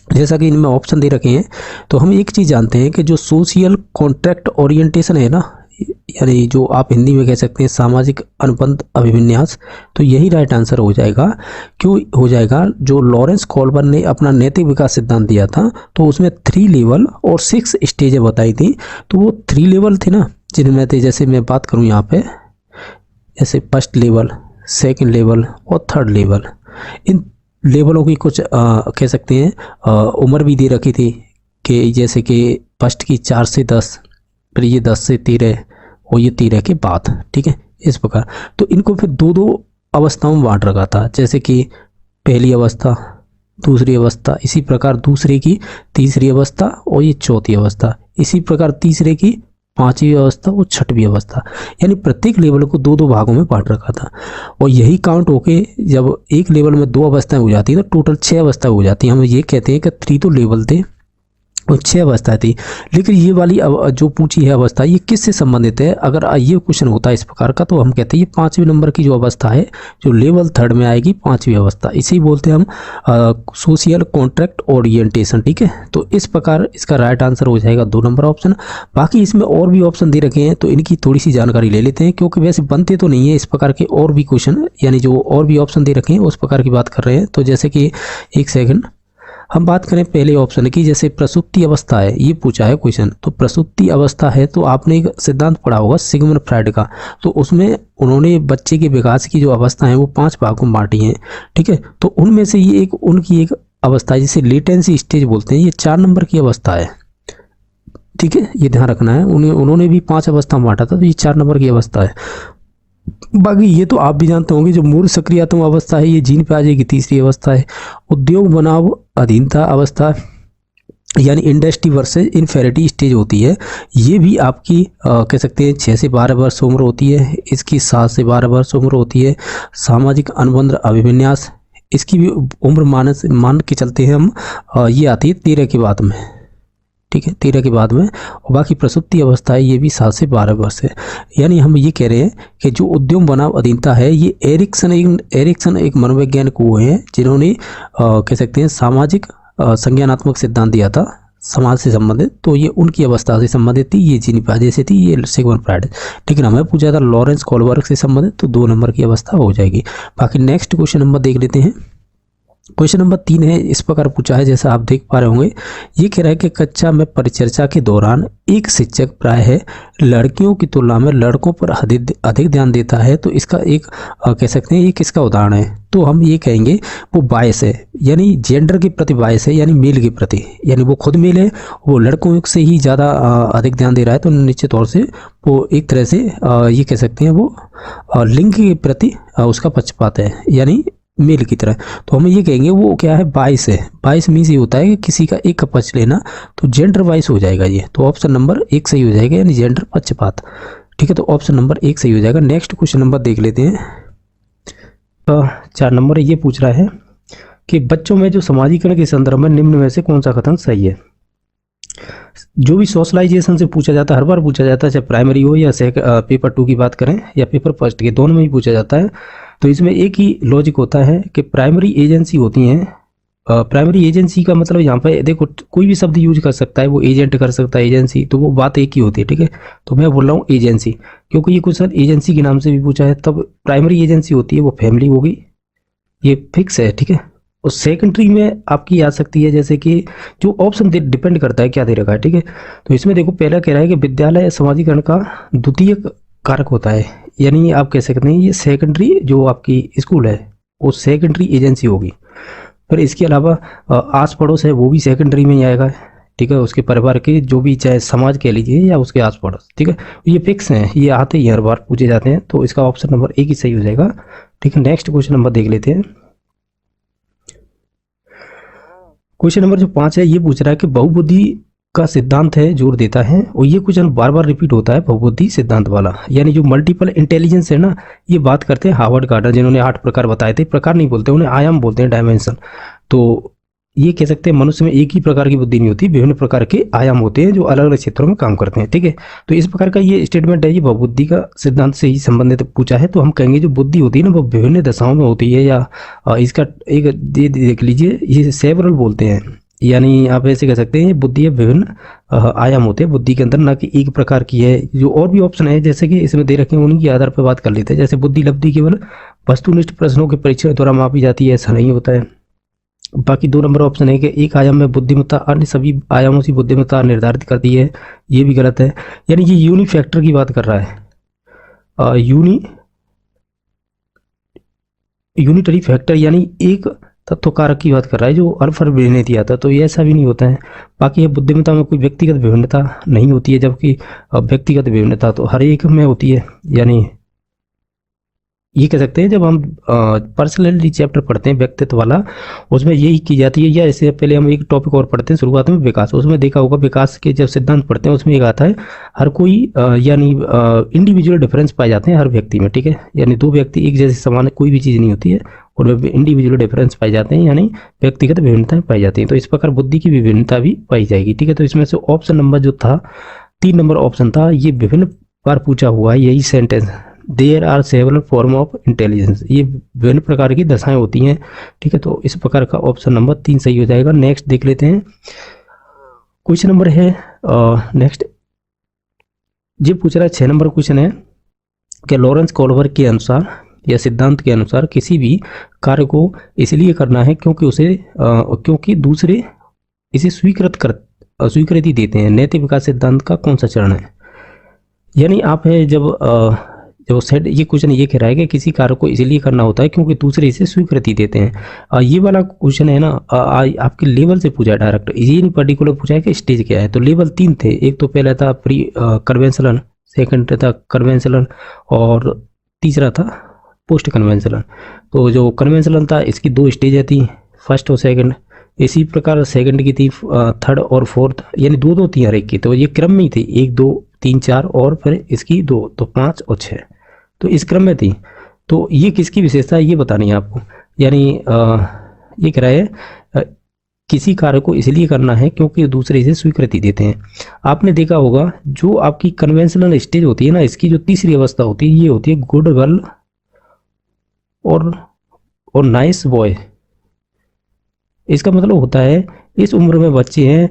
जैसा कि इनमें ऑप्शन दे रखे हैं, तो हम एक चीज़ जानते हैं कि जो सोशल कॉन्ट्रैक्ट ओरिएंटेशन है ना, यानी जो आप हिंदी में कह सकते हैं सामाजिक अनुबंध अभिविन्यास, तो यही राइट आंसर हो जाएगा। क्यों हो जाएगा? जो लॉरेंस कोहलबर्ग ने अपना नैतिक विकास सिद्धांत दिया था तो उसमें 3 लेवल और 6 स्टेजें बताई थी। तो वो 3 लेवल थे ना, जिनमें थे, जैसे मैं बात करूं यहाँ पे, जैसे फर्स्ट लेवल, सेकंड लेवल और थर्ड लेवल। इन लेवलों की कुछ कह सकते हैं उम्र भी दे रखी थी, कि जैसे कि फर्स्ट की 4 से 10, फिर ये 10 से 13 और ये 13 के बाद, ठीक है, इस प्रकार। तो इनको फिर 2-2 अवस्थाओं में बांट रखा था, जैसे कि पहली अवस्था, दूसरी अवस्था, इसी प्रकार दूसरे की तीसरी अवस्था और ये चौथी अवस्था, इसी प्रकार तीसरे की 5वीं अवस्था और 6वीं अवस्था, यानी प्रत्येक लेवल को 2-2 भागों में बांट रखा था। और यही काउंट होके जब एक लेवल में 2 अवस्थाएं हो जाती है तो टोटल 6 अवस्थाएं हो जाती हैं। हम ये कहते हैं कि 3 तो लेवल थे और 6 अवस्था थी। लेकिन ये वाली जो पूछी है अवस्था, ये किससे संबंधित है? अगर ये क्वेश्चन होता है इस प्रकार का, तो हम कहते हैं ये 5वें नंबर की जो अवस्था है, जो लेवल 3 में आएगी 5वीं अवस्था, इसे ही बोलते हैं हम सोशल कॉन्ट्रैक्ट ओरिएंटेशन, ठीक है। तो इस प्रकार इसका राइट आंसर हो जाएगा 2 नंबर ऑप्शन। बाकी इसमें और भी ऑप्शन दे रखे हैं, तो इनकी थोड़ी सी जानकारी ले लेते हैं, क्योंकि वैसे बनते तो नहीं है इस प्रकार के और भी क्वेश्चन, यानी जो और भी ऑप्शन दे रखे हैं उस प्रकार की बात कर रहे हैं। तो जैसे कि एक सेकंड, हम बात करें पहले ऑप्शन की, जैसे प्रसूति अवस्था है, ये पूछा है क्वेश्चन। तो प्रसूति अवस्था है, तो आपने एक सिद्धांत पढ़ा होगा सिगमंड फ्राइड का, तो उसमें उन्होंने बच्चे के विकास की जो अवस्था है वो 5 भागों में बांटी हैं, ठीक है। तो उनमें से ये एक उनकी एक अवस्था है जिसे लेटेंसी स्टेज बोलते हैं, ये 4 नंबर की अवस्था है, ठीक है, ये ध्यान रखना है। उन्होंने भी 5 अवस्था में बांटा था, तो ये 4 नंबर की अवस्था है। बाकी ये तो आप भी जानते होंगे, जो मूल सक्रियात्मक अवस्था है ये जीन पे आ जाएगी, तीसरी अवस्था है। उद्योग बनाव अधीनता अवस्था, यानी इंडस्ट्री वर्सेस इन्फेरिटी स्टेज होती है, ये भी आपकी कह सकते हैं 6 से 12 वर्ष उम्र होती है, इसकी 7 से 12 वर्ष उम्र होती है। सामाजिक अनुबंध अभिविन्यास, इसकी भी उम्र मान के चलते हैं हम, ये आती है 13 के बाद में, ठीक है, 13 के बाद में। और बाकी प्रसूति अवस्था है, ये भी 7 से 12 वर्ष है। यानी हम ये कह रहे हैं कि जो उद्यम बनाव अधीनता है, ये एरिक्सन एक मनोवैज्ञानिक हुए हैं जिन्होंने कह सकते हैं सामाजिक संज्ञानात्मक सिद्धांत दिया था समाज से संबंधित। तो ये उनकी अवस्था से संबंधित थी, ये जीनी पाजे से थी, ये सिगमंड फ्राइड। लेकिन हमें पूछा था लॉरेंस कोहलबर्ग से संबंधित, तो 2 नंबर की अवस्था हो जाएगी। बाकी नेक्स्ट क्वेश्चन नंबर देख लेते हैं। क्वेश्चन नंबर 3 है, इस प्रकार पूछा है, जैसा आप देख पा रहे होंगे, ये कह रहा है कि कक्षा में परिचर्चा के दौरान एक शिक्षक प्रायः लड़कियों की तुलना में लड़कों पर अधिक ध्यान देता है। तो इसका एक कह सकते हैं ये किसका उदाहरण है? तो हम ये कहेंगे वो बायस है, यानी जेंडर के प्रति बायस है, यानी मेल के प्रति, यानी वो खुद मेल है, वो लड़कों से ही ज़्यादा अधिक ध्यान दे रहा है। तो निश्चित तौर से वो एक तरह से ये कह सकते हैं वो लिंग के प्रति उसका पक्षपात है, यानी मेल की तरह। तो हम ये कहेंगे वो क्या है, बाइस है। बाइस मीन्स ये होता है कि किसी का एक का पक्ष लेना, तो जेंडर वाइस हो जाएगा ये। तो ऑप्शन नंबर 1 सही हो जाएगा, यानी जेंडर पक्षपात, ठीक है। तो ऑप्शन नंबर 1 सही हो जाएगा। नेक्स्ट क्वेश्चन नंबर देख लेते हैं। 4 नंबर ये पूछ रहा है कि बच्चों में जो समाजीकरण के संदर्भ में निम्न में से कौन सा कथन सही है। जो भी सोशलाइजेशन से पूछा जाता है, हर बार पूछा जाता है, चाहे प्राइमरी हो या पेपर 2 की बात करें या पेपर फर्स्ट के, दोनों में ही पूछा जाता है। तो इसमें एक ही लॉजिक होता है कि प्राइमरी एजेंसी होती हैं। प्राइमरी एजेंसी का मतलब यहाँ पे देखो कोई भी शब्द यूज कर सकता है, वो एजेंट कर सकता है, एजेंसी, तो वो बात एक ही होती है, ठीक है। तो मैं बोल रहा हूँ एजेंसी, क्योंकि ये क्वेश्चन एजेंसी के नाम से भी पूछा है, तब प्राइमरी एजेंसी होती है वो फैमिली होगी, ये फिक्स है, ठीक है। और सेकेंडरी में आपकी आ सकती है, जैसे कि जो ऑप्शन डिपेंड करता है क्या दे रखा है, ठीक है। तो इसमें देखो पहला कह रहा है कि विद्यालय समाजीकरण का द्वितीय कारक होता है, यानी आप कह सकते हैं ये सेकेंडरी जो आपकी स्कूल है वो सेकेंडरी एजेंसी होगी। फिर इसके अलावा आस पड़ोस है वो भी सेकेंडरी में ही आएगा, ठीक है, उसके परिवार के जो भी, चाहे समाज कह लीजिए या उसके आस पड़ोस, ठीक है। ये फिक्स हैं, ये आते ही हर बार पूछे जाते हैं, तो इसका ऑप्शन नंबर 1 ही सही हो जाएगा, ठीक है। नेक्स्ट क्वेश्चन नंबर देख लेते हैं। क्वेश्चन नंबर जो 5 है ये पूछ रहा है कि बहुबुद्धि का सिद्धांत है जोर देता है, और ये क्वेश्चन बार बार रिपीट होता है बहुबुद्धि सिद्धांत वाला, यानी जो मल्टीपल इंटेलिजेंस है ना, ये बात करते हैं हार्वर्ड गार्डनर, जिन्होंने 8 प्रकार बताए थे। प्रकार नहीं बोलते, उन्हें आयाम बोलते हैं, डायमेंशन। तो ये कह सकते हैं मनुष्य में एक ही प्रकार की बुद्धि नहीं होती, विभिन्न प्रकार के आयाम होते हैं जो अलग अलग क्षेत्रों में काम करते हैं, ठीक है। तो इस प्रकार का ये स्टेटमेंट है, ये बहुबुद्धि का सिद्धांत से ही संबंधित पूछा है। तो हम कहेंगे जो बुद्धि होती है ना वो विभिन्न दशाओं में होती है, या इसका एक देख लीजिए, ये सेवरल बोलते हैं, यानी आप ऐसे कह सकते हैं ये बुद्धि है, विभिन्न आयाम होते हैं बुद्धि के अंदर, ना कि एक प्रकार की है। जो और भी ऑप्शन है जैसे कि इसमें दे रखे हैं उन्हीं के आधार पर बात कर लेते हैं। जैसे बुद्धि लब्धि केवल वस्तुनिष्ठ प्रश्नों के परीक्षण द्वारा मापी जाती है, ऐसा नहीं होता है। बाकी 2 नंबर ऑप्शन है कि एक आयाम में बुद्धिमत्ता अन्य सभी आयामों से बुद्धिमत्ता निर्धारित करती है, ये भी गलत है। यानी ये यूनि फैक्टर की बात कर रहा है, यूनिटरी फैक्टर, यानी एक तत्व कारक की बात कर रहा है जो अल्फा नहीं दिया था, तो ये ऐसा भी नहीं होता है। बाकी बुद्धिमत्ता में कोई व्यक्तिगत विभिन्नता नहीं होती है, जबकि व्यक्तिगत विभिन्नता तो हर एक में होती है। यानी ये कह सकते हैं जब हम पर्सनैलिटी चैप्टर पढ़ते हैं व्यक्तित्व वाला, उसमें यही की जाती है। या इससे पहले हम एक टॉपिक और पढ़ते हैं शुरुआत में, विकास, उसमें देखा होगा विकास के जब सिद्धांत पढ़ते हैं उसमें एक आता है हर कोई यानी इंडिविजुअल डिफरेंस पाए जाते हैं हर व्यक्ति में, ठीक है। यानी 2 व्यक्ति एक जैसे समान कोई भी चीज़ नहीं होती है, और इंडिविजुअल डिफरेंस पाए जाते हैं, यानी व्यक्तिगत विभिन्नताएं पाई जाती हैं। तो इस प्रकार बुद्धि की विभिन्नता भी पाई जाएगी, ठीक है। तो इसमें से ऑप्शन नंबर जो था 3 नंबर ऑप्शन था, ये विभिन्न बार पूछा हुआ है यही sentence, there are several form of intelligence, ये विभिन्न प्रकार की दशाएं होती हैं, ठीक है। तो इस प्रकार का ऑप्शन नंबर 3 सही हो जाएगा। नेक्स्ट देख लेते हैं, क्वेश्चन नंबर है नेक्स्ट, ये पूछ रहा है 6 नंबर क्वेश्चन है कि लॉरेंस कोल्बर्ग के अनुसार या सिद्धांत के अनुसार किसी भी कार्य को इसलिए करना है क्योंकि दूसरे इसे स्वीकृति देते हैं। नैतिक विकास सिद्धांत का कौन सा चरण है? यानी आप है जब सेट ये क्वेश्चन ये कह रहा है कि किसी कार्य को इसलिए करना होता है क्योंकि दूसरे इसे स्वीकृति देते हैं। ये वाला क्वेश्चन है ना आपके लेवल से पूछा है डायरेक्ट, ये नहीं पर्टिकुलर पूछा है कि स्टेज क्या है। तो लेवल 3 थे, एक तो पहला था प्री कन्वेंशनल, सेकंड था कन्वेंशनल, और तीसरा था पोस्ट कन्वेंशनल। तो जो कन्वेंशनल था इसकी 2 स्टेज थी, फर्स्ट और सेकंड। इसी प्रकार सेकंड की थी थर्ड और फोर्थ, यानी 2-2 3 हर एक की। तो ये क्रम में थी 1 2 3 4 और फिर इसकी 2, तो 5 और 6, तो इस क्रम में थी। तो ये किसकी विशेषता है ये बतानी है आपको। यानी ये कह रहा है किसी कार्य को इसलिए करना है क्योंकि दूसरे इसे स्वीकृति देते हैं। आपने देखा होगा जो आपकी कन्वेंशनल स्टेज होती है ना, इसकी जो तीसरी अवस्था होती है ये होती है गुड गर्ल और नाइस बॉय। इसका मतलब होता है इस उम्र में बच्चे हैं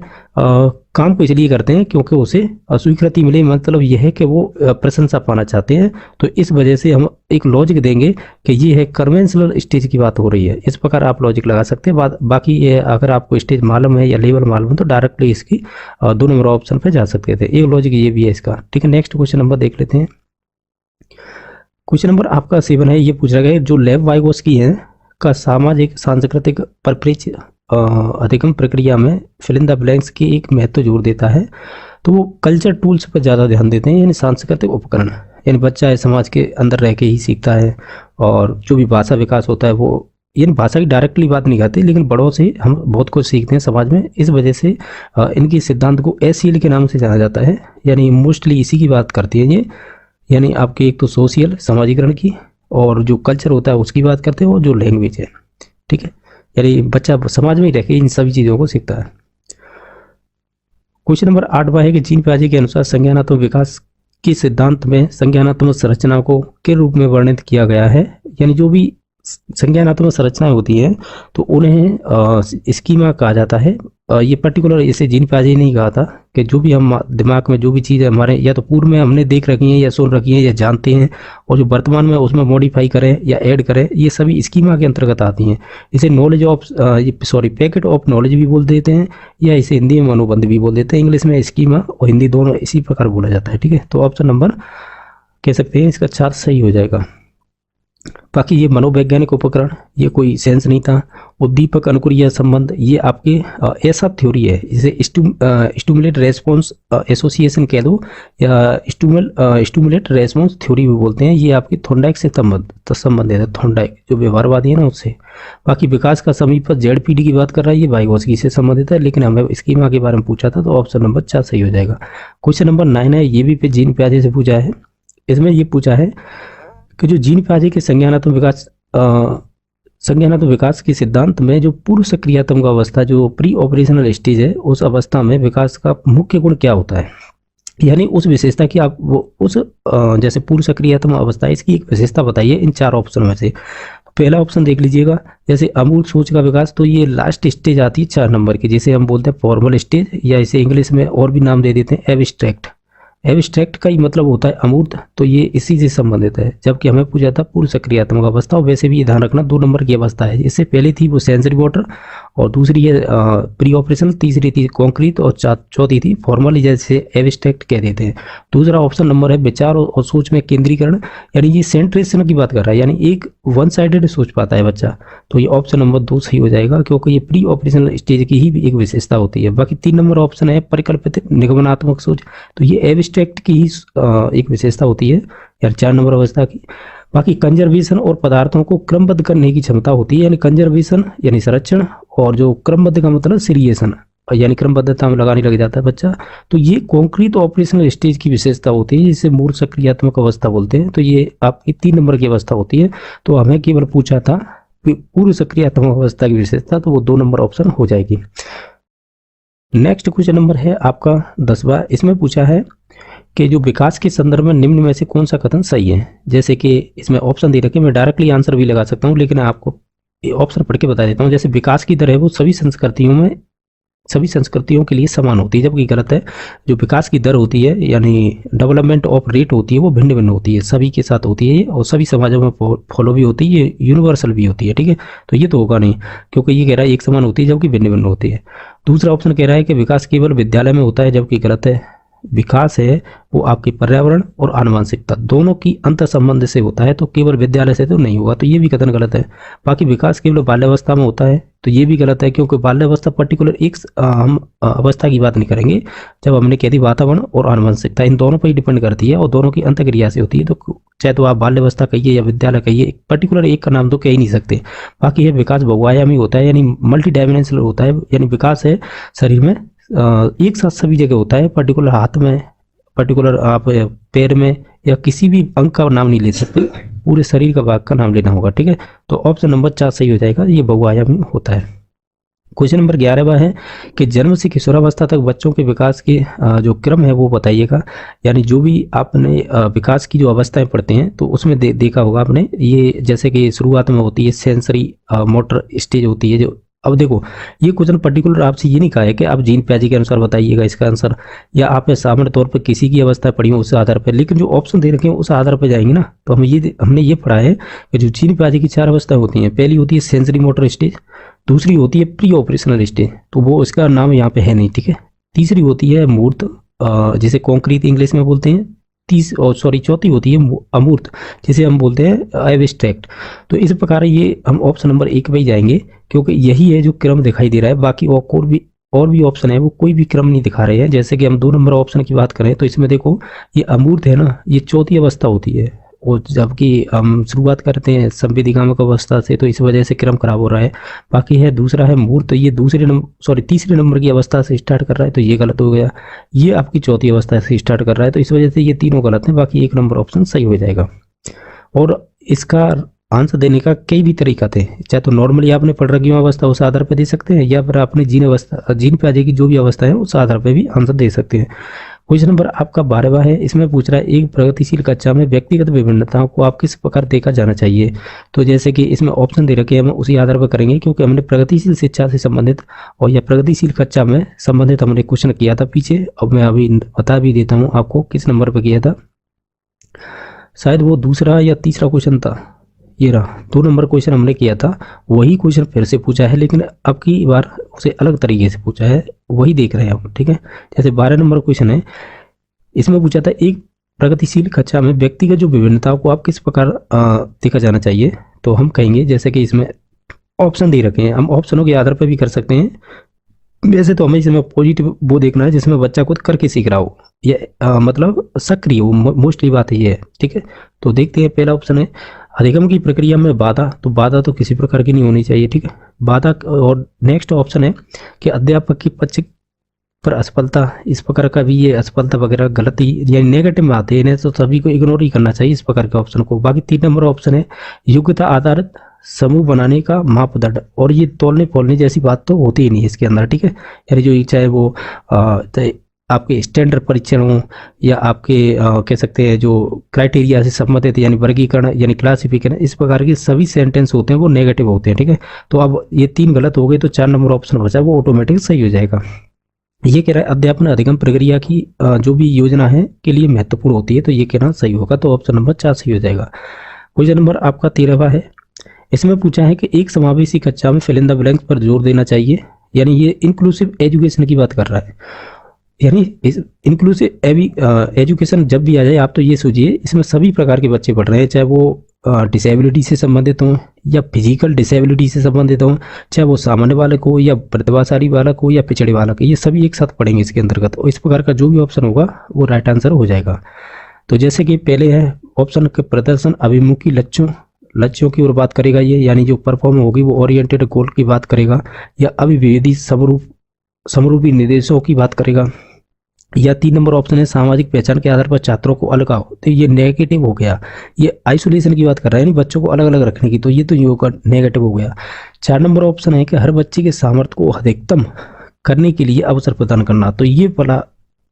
काम को इसलिए करते हैं क्योंकि उसे स्वीकृति मिले, मतलब यह है कि वो प्रशंसा पाना चाहते हैं। तो इस वजह से हम एक लॉजिक देंगे कि ये है कन्वेंशनल स्टेज की बात हो रही है। इस प्रकार आप लॉजिक लगा सकते हैं। बाकी ये अगर आपको स्टेज मालूम है या लेवल मालूम है तो डायरेक्टली इसकी 2 नंबर ऑप्शन पे जा सकते थे। एक लॉजिक ये भी है इसका, ठीक है। नेक्स्ट क्वेश्चन नंबर देख लेते हैं। क्वेश्चन नंबर आपका 7 है, ये पूछ रहा है जो लेव वाइगोस्की है का सामाजिक सांस्कृतिक परिप्रेक्ष्य अधिगम प्रक्रिया में फिल इन द ब्लैंक्स की एक महत्व जोर देता है। तो वो कल्चर टूल्स पर ज़्यादा ध्यान देते हैं, यानी सांस्कृतिक उपकरण। यानी बच्चा है समाज के अंदर रह के ही सीखता है, और जो भी भाषा विकास होता है वो, यानी भाषा की डायरेक्टली बात नहीं करते लेकिन बड़ों से हम बहुत कुछ सीखते हैं समाज में। इस वजह से इनके सिद्धांत को एसीएल के नाम से जाना जाता है। यानी मोस्टली इसी की बात करती है ये, यानी आपके एक तो सोशल सामाजिकरण की, और जो कल्चर होता है उसकी बात करते हैं, और जो लैंग्वेज है, ठीक है। यानी बच्चा समाज में ही रह के इन सभी चीज़ों को सीखता है। क्वेश्चन नंबर 8वां है कि जीन पियाजे के अनुसार संज्ञानात्मक विकास के सिद्धांत में संज्ञानात्मक संरचना को के रूप में वर्णित किया गया है। यानी जो भी संज्ञानात्मक संरचनाएं होती हैं तो उन्हें स्कीमा कहा जाता है। ये पर्टिकुलर इसे जीन पियाजे ने कहा था कि जो भी हम दिमाग में जो भी चीज़ हमारे या तो पूर्व में हमने देख रखी हैं या सुन रखी हैं या जानते हैं और जो वर्तमान में उसमें मॉडिफाई करें या ऐड करें, ये सभी स्कीमा के अंतर्गत आती हैं। इसे knowledge of packet of knowledge भी बोल देते हैं या इसे हिंदी में मनोबंध भी बोल देते हैं। इंग्लिश में स्कीमा और हिंदी दोनों इसी प्रकार बोला जाता है। ठीक है, तो ऑप्शन नंबर कह सकते हैं इसका 4 सही हो जाएगा। बाकी ये मनोवैज्ञानिक उपकरण, ये कोई सेंस नहीं था। उद्दीपक अनुक्रिया संबंध, ये आपके ऐसा थ्योरी है, इसे स्टिमुलेट रेस्पॉन्स एसोसिएशन कह दो या स्टिमुलेट रेस्पॉन्स थ्योरी भी बोलते हैं। ये आपके थॉर्नडाइक से संबंधित है, थॉर्नडाइक जो व्यवहारवादी है ना उससे। बाकी विकास का समीपत जेडपीडी की बात कर रहा है, ये वाइगोत्स्की से संबंधित है, लेकिन हमें स्कीमा के बारे में पूछा था तो ऑप्शन नंबर 4 सही हो जाएगा। क्वेश्चन नंबर 9 है, ये भी पे जीन पियाजे से पूछा है। इसमें ये पूछा है कि जो जीन पियाजे के संज्ञानात्मक विकास के सिद्धांत में जो पूर्व सक्रियात्मक अवस्था जो प्री ऑपरेशनल स्टेज है, उस अवस्था में विकास का मुख्य गुण क्या होता है। यानी उस विशेषता की आप वो उस जैसे पूर्व सक्रियात्मक अवस्था, इसकी एक विशेषता बताइए इन 4 ऑप्शन में से। पहला ऑप्शन देख लीजिएगा, जैसे अमूर्त सोच का विकास, तो ये लास्ट स्टेज आती है 4 नंबर की, जिसे हम बोलते हैं फॉर्मल स्टेज या इसे इंग्लिश में और भी नाम दे देते हैं एब्स्ट्रैक्ट। एब्स्ट्रैक्ट का ही मतलब होता है अमूर्त, तो ये इसी से संबंधित है। जबकि हमें पूछा था पूर्व सक्रियात्मक अवस्था, और वैसे भी ये ध्यान रखना 2 नंबर की अवस्था है। इससे पहले थी वो सेंसरी मोटर और दूसरी है प्री ऑपरेशनल, तीसरी थी कॉन्क्रीट और चौथी थी फॉर्मल, जैसे एब्स्ट्रैक्ट कह देते हैं। दूसरा ऑप्शन नंबर है विचार और सोच में केंद्रीकरण, यानी ये सेंट्रेशन की बात कर रहा है, यानी एक वन साइडेड सोच पाता है बच्चा। तो ये ऑप्शन नंबर 2 सही हो जाएगा, क्योंकि ये प्री ऑपरेशनल स्टेज की ही एक विशेषता होती है। बाकी 3 नंबर ऑप्शन है परिकल्पित निगमनात्मक सोच, तो ये एब्स्ट्रैक्ट की ही एक विशेषता होती है यार 4 नंबर अवस्था की। बाकी कंजर्वेशन और पदार्थों को क्रमबद्ध करने की क्षमता होती है, यानी कंजर्वेशन यानी संरक्षण, और जो क्रमबद्ध का मतलब सीरिएशन यानी क्रमबद्धता में लगाने लग जाता है बच्चा। तो ये कॉन्क्रीट ऑपरेशनल स्टेज की विशेषता होती है, जिसे मूल सक्रियात्मक अवस्था बोलते हैं। तो ये आपकी 3 नंबर की अवस्था होती है। तो हमें केवल पूछा था पूर्व सक्रियात्मक अवस्था की विशेषता, तो वो 2 नंबर ऑप्शन हो जाएगी। नेक्स्ट क्वेश्चन नंबर है आपका 10वां। इसमें पूछा है कि जो विकास के संदर्भ में निम्न में से कौन सा कथन सही है। जैसे कि इसमें ऑप्शन दे रखे, मैं डायरेक्टली आंसर भी लगा सकता हूँ, लेकिन आपको ऑप्शन पढ़ के बता देता हूँ। जैसे विकास की दर है वो सभी संस्कृतियों के लिए समान होती है, जबकि गलत है। जो विकास की दर होती है यानी डेवलपमेंट ऑफ रेट होती है, वो भिन्न भिन्न होती है, सभी के साथ होती है और सभी समाजों में फॉलो भी होती है, ये यूनिवर्सल भी होती है। ठीक है, तो ये तो होगा नहीं, क्योंकि ये कह रहा है एक समान होती है जबकि भिन्न भिन्न होती है। दूसरा ऑप्शन कह रहा है कि विकास केवल विद्यालय में होता है, जबकि गलत है। विकास है वो आपकी पर्यावरण और आनुवंशिकता दोनों की अंतर संबंध से होता है, तो केवल विद्यालय से तो नहीं होगा, तो ये भी कथन गलत है। बाकी विकास केवल बाल्यावस्था में होता है, तो ये भी गलत है, क्योंकि बाल्यावस्था पर्टिकुलर एक हम अवस्था की बात नहीं करेंगे। जब हमने कह दी वातावरण और आनुवंशिकता इन दोनों पर ही डिपेंड करती है और दोनों की अंतक्रिया से होती है। तो चाहे तो आप बाल्यावस्था कहिए या विद्यालय कहिए, पर्टिकुलर एक का नाम तो कह ही नहीं सकते। बाकी है विकास बहुआयामी होता है, यानी मल्टी डायमेंशनल होता है, यानी विकास है शरीर में एक साथ सभी जगह होता है। पर्टिकुलर हाथ में, पर्टिकुलर आप पैर में या किसी भी अंग का नाम नहीं ले सकते, पूरे शरीर का भाग का नाम लेना होगा। ठीक है, तो ऑप्शन नंबर 4 सही हो जाएगा, ये बहुआयामी होता है। क्वेश्चन नंबर 11वां है कि जन्म से किशोरावस्था तक बच्चों के विकास के जो क्रम है वो बताइएगा। यानी जो भी आपने विकास की जो अवस्थाएं पढ़ते हैं तो उसमें देखा होगा आपने, ये जैसे कि शुरुआत में होती है सेंसरी मोटर स्टेज होती है। जो अब देखो ये क्वेश्चन पर्टिकुलर आपसे ये नहीं कहा है कि आप जीन पियाजे के अनुसार बताइएगा इसका आंसर, या आपने सामान्य तौर पर किसी की अवस्था पढ़ी हो उस आधार पर, लेकिन जो ऑप्शन दे रखे हैं उस आधार पर जाएंगे ना। तो हमने ये पढ़ा है कि जो जीन पियाजे की 4 अवस्थाएं होती हैं, पहली होती है सेंसरी मोटर स्टेज, दूसरी होती है प्री ऑपरेशनल स्टेज, तो वो इसका नाम यहाँ पे है नहीं। ठीक है, तीसरी होती है मूर्त, जिसे कॉन्क्रीट इंग्लिश में बोलते हैं। चौथी होती है अमूर्त, जिसे हम बोलते हैं एब्स्ट्रैक्ट। तो इस प्रकार ये हम ऑप्शन नंबर 1 पे ही जाएंगे, क्योंकि यही है जो क्रम दिखाई दे रहा है। बाकी और भी ऑप्शन है वो कोई भी क्रम नहीं दिखा रहे हैं। जैसे कि हम 2 नंबर ऑप्शन की बात करें तो इसमें देखो ये अमूर्त है ना, ये चौथी अवस्था होती है, और जबकि हम शुरुआत करते हैं संवेदिकात्मक अवस्था से, तो इस वजह से क्रम खराब हो रहा है। बाकी है दूसरा है मूर्त, तो ये तीसरे नंबर की अवस्था से स्टार्ट कर रहा है, तो ये गलत हो गया। ये आपकी चौथी अवस्था से स्टार्ट कर रहा है, तो इस वजह से ये तीनों गलत हैं। बाकी 1 नंबर ऑप्शन सही हो जाएगा। और इसका आंसर देने का कई भी तरीका थे, चाहे तो नॉर्मली आपने पढ़ रखी अवस्था उस आधार पर दे सकते हैं, या फिर आपने जीन पे आ जाएगी जो भी अवस्था है उस आधार पर भी आंसर दे सकते हैं। क्वेश्चन नंबर आपका 12वां है, इसमें पूछ रहा है एक प्रगतिशील कक्षा में व्यक्तिगत विभिन्नताओं को आप किस प्रकार देखा जाना चाहिए। तो जैसे कि इसमें ऑप्शन दे रखे हैं, हम उसी आधार पर करेंगे, क्योंकि हमने प्रगतिशील शिक्षा से संबंधित और या प्रगतिशील कक्षा में संबंधित हमने क्वेश्चन किया था पीछे। अब मैं अभी बता भी देता हूँ आपको किस नंबर पर किया था, शायद वो दूसरा या तीसरा क्वेश्चन था, ये रहा 2 नंबर क्वेश्चन हमने किया था। वही क्वेश्चन फिर से पूछा है, लेकिन अब की बार उसे अलग तरीके से पूछा है, वही देख रहे हैं हम, ठीक है। जैसे 12 नंबर क्वेश्चन है, इसमें पूछा था एक प्रगतिशील कक्षा में व्यक्तिगत जो विभिन्नताओं को आप किस प्रकार देखा जाना चाहिए। तो हम कहेंगे, जैसे कि इसमें ऑप्शन दे रखे हैं, हम ऑप्शनों के आधार पर भी कर सकते हैं। वैसे तो हमें इसमें पॉजिटिव वो देखना है जिसमें बच्चा खुद करके सीख रहा हो, या मतलब सक्रिय हो, मोस्टली बात ये है, ठीक है। तो देखते हैं, पहला ऑप्शन है अधिगम की प्रक्रिया में बाधा, तो बाधा तो किसी प्रकार की नहीं होनी चाहिए, ठीक है, बाधा। और नेक्स्ट ऑप्शन है कि अध्यापक की पक्ष पर असफलता, इस प्रकार का भी ये असफलता वगैरह गलती यानी नेगेटिव में आते हैं, इन्हें तो सभी को इग्नोर ही करना चाहिए इस प्रकार के ऑप्शन को। बाकी 3 नंबर ऑप्शन है योग्यता आधारित समूह बनाने का मापदंड, और ये तोलने फोलने जैसी बात तो होती ही नहीं है इसके अंदर, ठीक है। यानी जो चाहे वो चाहे आपके स्टैंडर्ड परीक्षण हो या आपके कह सकते हैं जो क्राइटेरिया से संबंधित यानी वर्गीकरण यानी क्लासिफिकेशन, इस प्रकार के सभी सेंटेंस होते हैं वो नेगेटिव होते हैं, ठीक है। तो अब ये 3 गलत हो गए, तो 4 नंबर ऑप्शन बचा वो ऑटोमेटिक सही हो जाएगा। ये कह रहा है अध्यापन अधिगम प्रक्रिया की जो भी योजना है के लिए महत्वपूर्ण होती है, तो ये कहना सही होगा, तो ऑप्शन नंबर 4 सही हो जाएगा। क्वेश्चन नंबर आपका 13वां है, इसमें पूछा है कि एक समावेशी कक्षा में फिल इन द ब्लैंक्स पर जोर देना चाहिए, यानी ये इंक्लूसिव एजुकेशन की बात कर रहा है। यानी इंक्लूसिव एजुकेशन जब भी आ जाए आप तो ये सोचिए इसमें सभी प्रकार के बच्चे पढ़ रहे हैं, चाहे वो डिसेबिलिटी से संबंधित हों या फिजिकल डिसेबिलिटी से संबंधित हों, चाहे वो सामान्य बालक हो या प्रतिभाशाली बालक हो या पिछड़े बालक, ये सभी एक साथ पढ़ेंगे इसके अंतर्गत, और इस प्रकार का जो भी ऑप्शन होगा वो राइट आंसर हो जाएगा। तो जैसे कि पहले है ऑप्शन के प्रदर्शन अभिमुखी लक्ष्यों की ओर बात करेगा ये, यानी जो परफॉर्म होगी वो ओरिएंटेड गोल की बात करेगा, या अभिविधि समरूपी निर्देशों की बात करेगा, या 3 नंबर ऑप्शन है सामाजिक पहचान के आधार पर छात्रों को अलगाव, तो ये नेगेटिव हो गया, ये आइसोलेशन की बात कर रहा है यानी बच्चों को अलग अलग रखने की, तो ये तो नेगेटिव हो गया। 4 नंबर ऑप्शन है कि हर बच्चे के सामर्थ्य को अधिकतम करने के लिए अवसर प्रदान करना, तो ये वाला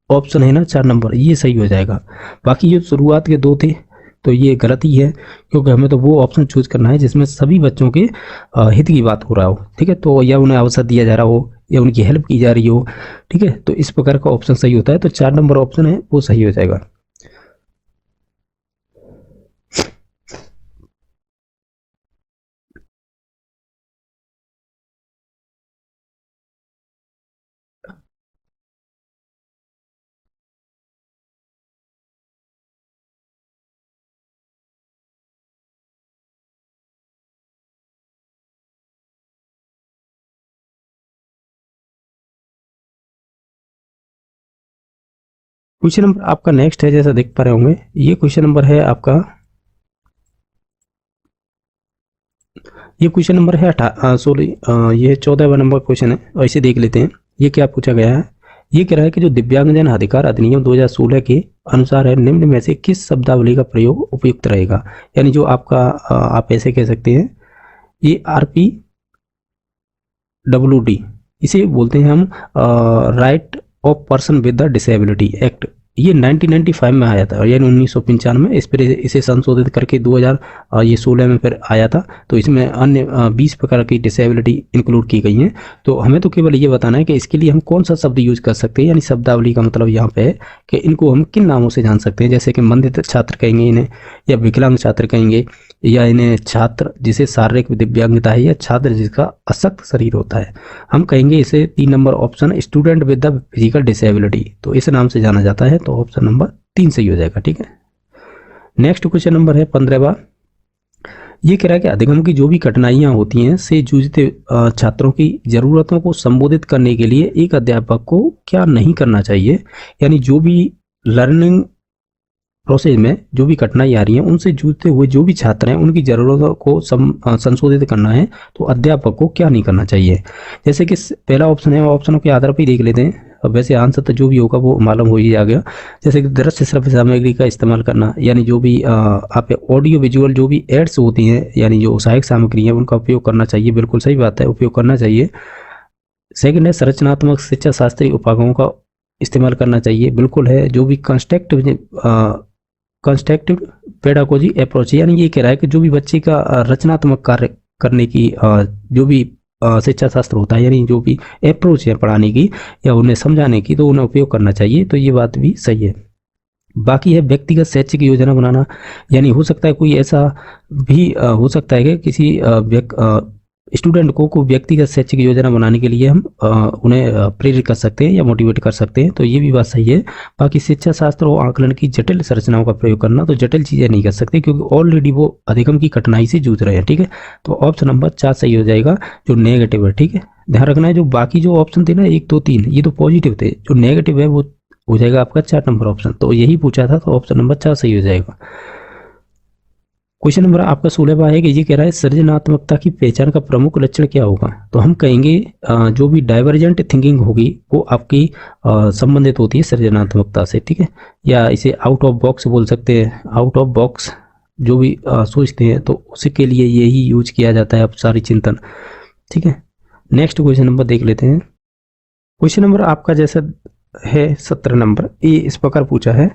ऑप्शन है ना 4 नंबर, ये सही हो जाएगा। बाकी जो शुरुआत के 2 थे तो ये गलत ही है, क्योंकि हमें तो वो ऑप्शन चूज करना है जिसमें सभी बच्चों के हित की बात हो रहा हो, ठीक है, तो या उन्हें अवसर दिया जा रहा हो या उनकी हेल्प की जा रही हो, ठीक है, तो इस प्रकार का ऑप्शन सही होता है, तो 4 नंबर ऑप्शन है वो सही हो जाएगा। क्वेश्चन नंबर आपका नेक्स्ट है, जैसा देख पा रहे होंगे ये क्वेश्चन नंबर है आपका, ये क्वेश्चन नंबर है 14वां नंबर क्वेश्चन है, और इसे देख लेते हैं। ये क्या पूछा गया है, ये कह रहा है कि जो दिव्यांगजन अधिकार अधिनियम 2016 के अनुसार है निम्न में से किस शब्दावली का प्रयोग उपयुक्त रहेगा, यानी जो आपका आप ऐसे कह सकते हैं ये RPWD इसे बोलते हैं हम, right of person with the disability act, ये 1995 में आया था, यानी 1995 में इस पर इसे संशोधित करके 2016 में फिर आया था। तो इसमें अन्य 20 प्रकार की डिसेबिलिटी इंक्लूड की गई हैं। तो हमें तो केवल ये बताना है कि इसके लिए हम कौन सा शब्द यूज कर सकते हैं, यानी शब्दावली का मतलब यहाँ पे है कि इनको हम किन नामों से जान सकते हैं, जैसे कि मंदित छात्र कहेंगे इन्हें, या विकलांग छात्र कहेंगे, या इन्हें छात्र जिसे शारीरिक दिव्यांगता है, या छात्र जिसका अशक्त शरीर होता है। हम कहेंगे इसे 3 number option student with the physical disability, तो इस नाम से जाना जाता है, तो ऑप्शन नंबर 3 सही हो जाएगा, ठीक है। नेक्स्ट क्वेश्चन नंबर है 15वां, ये कह रहा है कि अधिगम की जो भी कठिनाइयां होती हैं से जूझते छात्रों की जरूरतों को संबोधित करने के लिए एक अध्यापक को क्या नहीं करना चाहिए, यानी जो भी लर्निंग प्रोसेस में जो भी कठिनाई आ रही है उनसे जूझते हुए जो भी छात्र हैं उनकी ज़रूरतों को संशोधित करना है, तो अध्यापक को क्या नहीं करना चाहिए। जैसे कि पहला ऑप्शन है, ऑप्शनों के आधार पर ही देख लेते हैं। अब वैसे आंसर तो जो भी होगा वो मालूम हो ही आ गया। जैसे कि दृश्य श्रव्य सामग्री का इस्तेमाल करना, यानी जो भी आप ऑडियो विजुअल जो भी एड्स होती हैं, यानी जो सहायक सामग्री है उनका उपयोग करना चाहिए। बिल्कुल सही बात है, उपयोग करना चाहिए। सेकंड है संरचनात्मक शिक्षा शास्त्रीय उपागमों का इस्तेमाल करना चाहिए। बिल्कुल है। जो भी कंस्ट्रक्टिव पेडागोजी अप्रोच, यानी ये कह रहा है कि जो भी बच्चे का रचनात्मक कार्य करने की जो भी शिक्षा शास्त्र होता है, यानी जो भी अप्रोच है पढ़ाने की या उन्हें समझाने की, तो उन्हें उपयोग करना चाहिए। तो ये बात भी सही है। बाकी है व्यक्तिगत शैक्षिक योजना बनाना, यानी हो सकता है कोई ऐसा भी हो सकता है कि किसी स्टूडेंट को कोई व्यक्तिगत शैक्षिक योजना बनाने के लिए हम उन्हें प्रेरित कर सकते हैं या मोटिवेट कर सकते हैं। तो ये भी बात सही है। बाकी शिक्षा शास्त्र और आकलन की जटिल संरचनाओं का प्रयोग करना, तो जटिल चीज़ें नहीं कर सकते क्योंकि ऑलरेडी वो अधिगम की कठिनाई से जूझ रहे हैं। ठीक है, तो ऑप्शन नंबर 4 सही हो जाएगा, जो नेगेटिव है। ठीक है, ध्यान रखना है जो बाकी जो ऑप्शन थे ना 1 2 3 ये तो पॉजिटिव थे, जो नेगेटिव है वो हो जाएगा आपका 4 नंबर ऑप्शन। तो यही पूछा था, तो ऑप्शन नंबर 4 सही हो जाएगा। क्वेश्चन नंबर आपका 16वां है कि ये कह रहा है सृजनात्मकता की पहचान का प्रमुख लक्षण क्या होगा। तो हम कहेंगे जो भी डाइवर्जेंट थिंकिंग होगी वो आपकी संबंधित होती है सृजनात्मकता से। ठीक है, या इसे आउट ऑफ बॉक्स बोल सकते हैं। आउट ऑफ बॉक्स जो भी सोचते हैं तो उसके लिए यही यूज किया जाता है अपसारी चिंतन। ठीक है, नेक्स्ट क्वेश्चन नंबर देख लेते हैं। क्वेश्चन नंबर आपका जैसा है 17 नंबर, ये इस प्रकार पूछा है।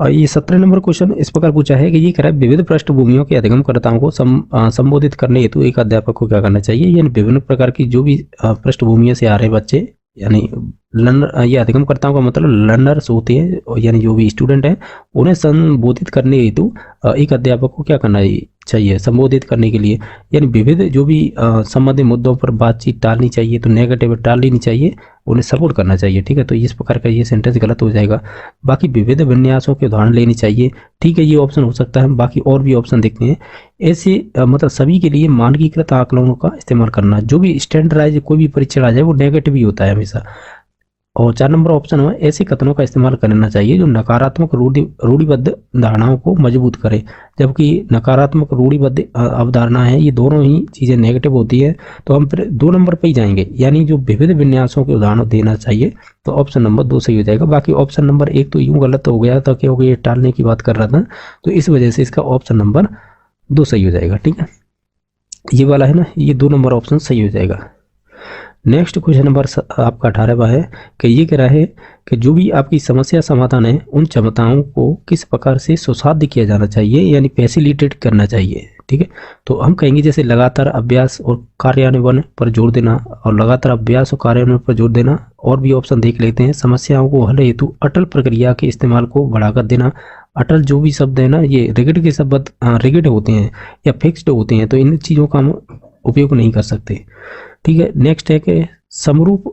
और ये 17 नंबर क्वेश्चन इस प्रकार पूछा है कि ये कह रहा है विविध पृष्ठभूमियों के अधिगमकर्ताओं को संबोधित करने हेतु एक अध्यापक को क्या करना चाहिए। यानी विभिन्न प्रकार की जो भी पृष्ठभूमियों से आ रहे बच्चे, यानी लर्नर, ये अधिगमकर्ताओं का मतलब लर्नर्स होते हैं, यानी जो भी स्टूडेंट हैं उन्हें संबोधित करने हेतु एक अध्यापक को क्या करना चाहिए संबोधित करने के लिए। यानी विविध जो भी संबंधित मुद्दों पर बातचीत टालनी चाहिए, तो नेगेटिव टालनी नहीं चाहिए, उन्हें सपोर्ट करना चाहिए। ठीक है, तो इस प्रकार का ये सेंटेंस गलत हो जाएगा। बाकी विविध विन्यासों के उदाहरण लेनी चाहिए। ठीक है, ये ऑप्शन हो सकता है। बाकी और भी ऑप्शन देखते हैं। ऐसे मतलब सभी के लिए मानकीकृत आकलनों का इस्तेमाल करना। जो भी स्टैंडर्डाइज कोई भी परीक्षण आ जाए वो नेगेटिव ही होता है हमेशा। और 4 नंबर ऑप्शन है ऐसे कथनों का इस्तेमाल करना चाहिए जो नकारात्मक रूढ़िबद्ध धारणाओं को मजबूत करे। जबकि नकारात्मक रूढ़िबद्ध अवधारणा है, ये दोनों ही चीज़ें नेगेटिव होती है। तो हम फिर 2 नंबर पे ही जाएंगे, यानी जो विविध विन्यासों के उदाहरण देना चाहिए। तो ऑप्शन नंबर 2 सही हो जाएगा। बाकी ऑप्शन नंबर 1 तो यूं गलत हो गया था क्योंकि ये टालने की बात कर रहा था, तो इस वजह से इसका ऑप्शन नंबर 2 सही हो जाएगा। ठीक है, ये वाला है ना, ये 2 नंबर ऑप्शन सही हो जाएगा। नेक्स्ट क्वेश्चन नंबर आपका 18वां है कि ये कह रहा है कि जो भी आपकी समस्या समाधान है उन क्षमताओं को किस प्रकार से सुसाध्य किया जाना चाहिए, यानी फैसिलिटेट करना चाहिए। ठीक है, तो हम कहेंगे जैसे लगातार अभ्यास और कार्यान्वयन पर जोर देना, और लगातार अभ्यास और कार्यान्वयन पर जोर देना। और भी ऑप्शन देख लेते हैं। समस्याओं को हल हेतु अटल प्रक्रिया के इस्तेमाल को बढ़ाकर देना। अटल जो भी शब्द है ना, ये रिगिड के शब्द रिगिड होते हैं या फिक्स्ड होते हैं, तो इन चीज़ों का हम उपयोग नहीं कर सकते। ठीक है, नेक्स्ट है कि समरूप,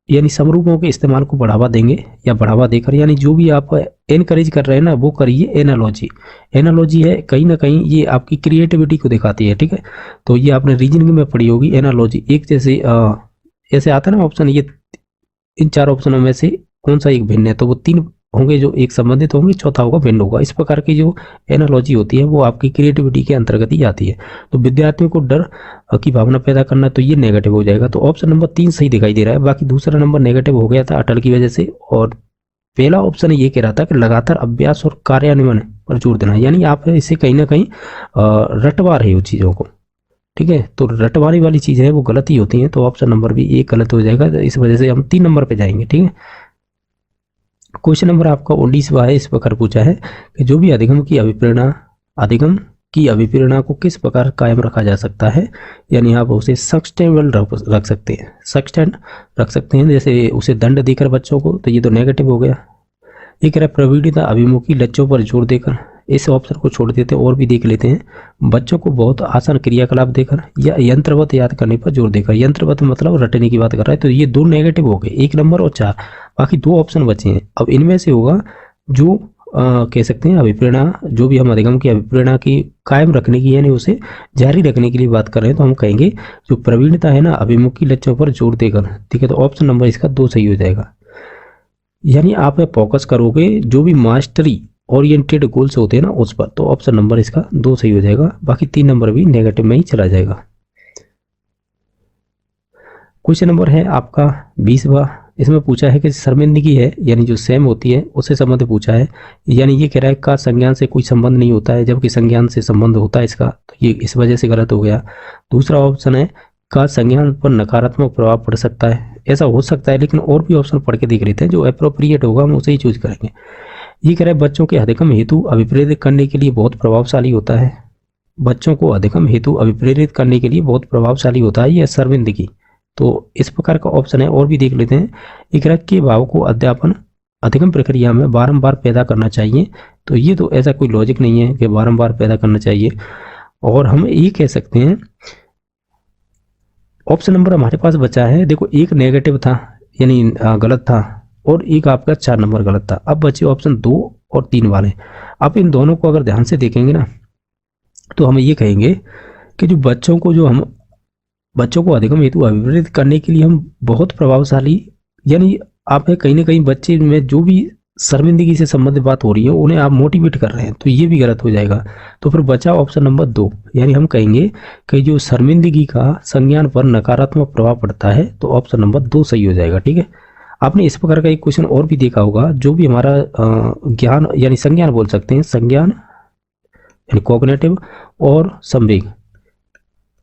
यानी समरूपों के इस्तेमाल को बढ़ावा देंगे या बढ़ावा देकर, यानी जो भी आप एनकरेज कर रहे हैं ना वो करिए। एनालॉजी, एनालॉजी है कहीं ना कहीं ये आपकी क्रिएटिविटी को दिखाती है। ठीक है, तो ये आपने रीजनिंग में पढ़ी होगी एनालॉजी। एक जैसे ऐसे आता है ना ऑप्शन, ये इन 4 ऑप्शनों में से कौन सा एक भिन्न है, तो वो 3 होंगे जो एक संबंधित होंगे, चौथा होगा भिन्न होगा। इस प्रकार की जो एनालॉजी होती है वो आपकी क्रिएटिविटी के अंतर्गत ही आती है। तो विद्यार्थियों को डर की भावना पैदा करना, तो ये नेगेटिव हो जाएगा। तो ऑप्शन नंबर 3 सही दिखाई दे रहा है। बाकी दूसरा नंबर नेगेटिव हो गया था अटल की वजह से, और पहला ऑप्शन ये कह रहा था कि लगातार अभ्यास और कार्यान्वयन पर जोर देना, यानी आप इसे कहीं ना कहीं रटवा रहे हो चीज़ों को। ठीक है, तो रटवाने वाली चीज़ें हैं वो गलत ही होती हैं। तो ऑप्शन नंबर भी एक गलत हो जाएगा। तो इस वजह से हम 3 नंबर पे जाएंगे। ठीक है, क्वेश्चन नंबर आपका 19वां है। इस प्रकार पूछा है कि जो भी अधिगम की अभिप्रेरणा को किस प्रकार कायम रखा जा सकता है, यानी आप उसे सस्टेनेबल रख सकते हैं। सस्टेन रख सकते हैं, जैसे उसे दंड देकर बच्चों को, तो ये तो नेगेटिव हो गया। ये कह रहा है प्रवृत्ति अभिमुखी लक्ष्यों पर जोर देकर, इस ऑप्शन को छोड़ देते हैं और भी देख लेते हैं। बच्चों को बहुत आसान क्रियाकलाप देकर या यंत्रवत याद करने पर जोर देकर। यंत्रवत मतलब रटने की बात कर रहा है, तो ये 2 नेगेटिव हो गए, 1 नंबर और 4। बाकी 2 ऑप्शन बचे हैं। अब इनमें से होगा जो कह सकते हैं अभिप्रेरणा, जो भी हम अधिगम की अभिप्रेरणा की कायम रखने की, यानी उसे जारी रखने के लिए बात कर रहे हैं, तो हम कहेंगे जो प्रवीणता है ना अभिमुखी लक्ष्यों पर जोर देकर। ठीक है, तो ऑप्शन नंबर इसका 2 सही हो जाएगा। यानी आप फोकस करोगे जो भी मास्टरी ओरिएंटेड गोल्स होते हैं ना उस पर, तो ऑप्शन नंबर इसका 2 सही हो जाएगा। बाकी 3 नंबर भी नेगेटिव में ही चला जाएगा। क्वेश्चन नंबर है आपका 20वां। इसमें पूछा है कि शर्मिंदगी है यानी जो सेम होती है उससे संबंध पूछा है, यानी ये कह रहा है का संज्ञान से कोई संबंध नहीं होता है जबकि संज्ञान से संबंध होता है इसका, तो ये इस वजह से गलत हो गया। दूसरा ऑप्शन है का संज्ञान पर नकारात्मक प्रभाव पड़ सकता है, ऐसा हो सकता है लेकिन और भी ऑप्शन पढ़ के देख लेते हैं, जो अप्रोप्रिएट होगा हम उसे ही चूज करेंगे। ये कह रहा है बच्चों के अधिगम हेतु अभिप्रेरित करने के लिए बहुत प्रभावशाली होता है, बच्चों को अधिगम हेतु अभिप्रेरित करने के लिए बहुत प्रभावशाली होता है यह शर्मिंदगी। तो इस प्रकार का ऑप्शन है, और भी देख लेते हैं। एक रख के भाव को अध्यापन अधिगम प्रक्रिया में बारंबार पैदा करना चाहिए, तो ये तो ऐसा कोई लॉजिक नहीं है कि बारंबार पैदा करना चाहिए। और हम ये कह सकते हैं ऑप्शन नंबर हमारे पास बचा है, देखो एक नेगेटिव था यानी गलत था और एक आपका 4 नंबर गलत था। अब बचे ऑप्शन 2 और 3 वाले। अब इन दोनों को अगर ध्यान से देखेंगे ना तो हम ये कहेंगे कि जो बच्चों को अधिगम हेतु अभिप्रेरित करने के लिए हम बहुत प्रभावशाली, यानी आप कहीं ना कहीं बच्चे में जो भी शर्मिंदगी से संबंधित बात हो रही है उन्हें आप मोटिवेट कर रहे हैं, तो ये भी गलत हो जाएगा। तो फिर बचा ऑप्शन नंबर 2, यानी हम कहेंगे कि जो शर्मिंदगी का संज्ञान पर नकारात्मक प्रभाव पड़ता है, तो ऑप्शन नंबर 2 सही हो जाएगा। ठीक है, आपने इस प्रकार का एक क्वेश्चन और भी देखा होगा, जो भी हमारा ज्ञान यानी संज्ञान बोल सकते हैं, संज्ञान यानी कॉग्निटिव और संवेग,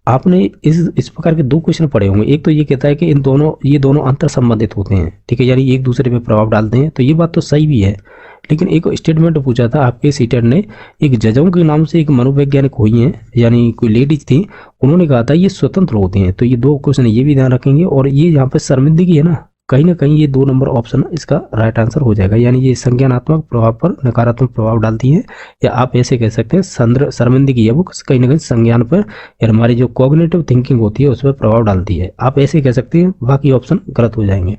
आपने इस प्रकार के 2 क्वेश्चन पढ़े होंगे। एक तो ये कहता है कि ये दोनों अंतर संबंधित होते हैं, ठीक है, यानी एक दूसरे पे प्रभाव डालते हैं, तो ये बात तो सही भी है। लेकिन एक स्टेटमेंट पूछा था आपके सीटेट ने, एक जजों के नाम से एक मनोवैज्ञानिक हुई हैं, यानी कोई लेडीज थी, उन्होंने कहा था ये स्वतंत्र होते हैं। तो ये 2 क्वेश्चन ये भी ध्यान रखेंगे। और ये यहाँ पे शर्मिंदगी है ना कहीं ये 2 नंबर ऑप्शन इसका राइट आंसर हो जाएगा, यानी ये संज्ञानात्मक प्रभाव पर नकारात्मक प्रभाव डालती है, या आप ऐसे कह सकते हैं शर्मिंदगी है वो कहीं ना कहीं संज्ञान पर या हमारी जो कॉग्निटिव थिंकिंग होती है उस पर प्रभाव डालती है, आप ऐसे कह सकते हैं। बाकी ऑप्शन गलत हो जाएंगे।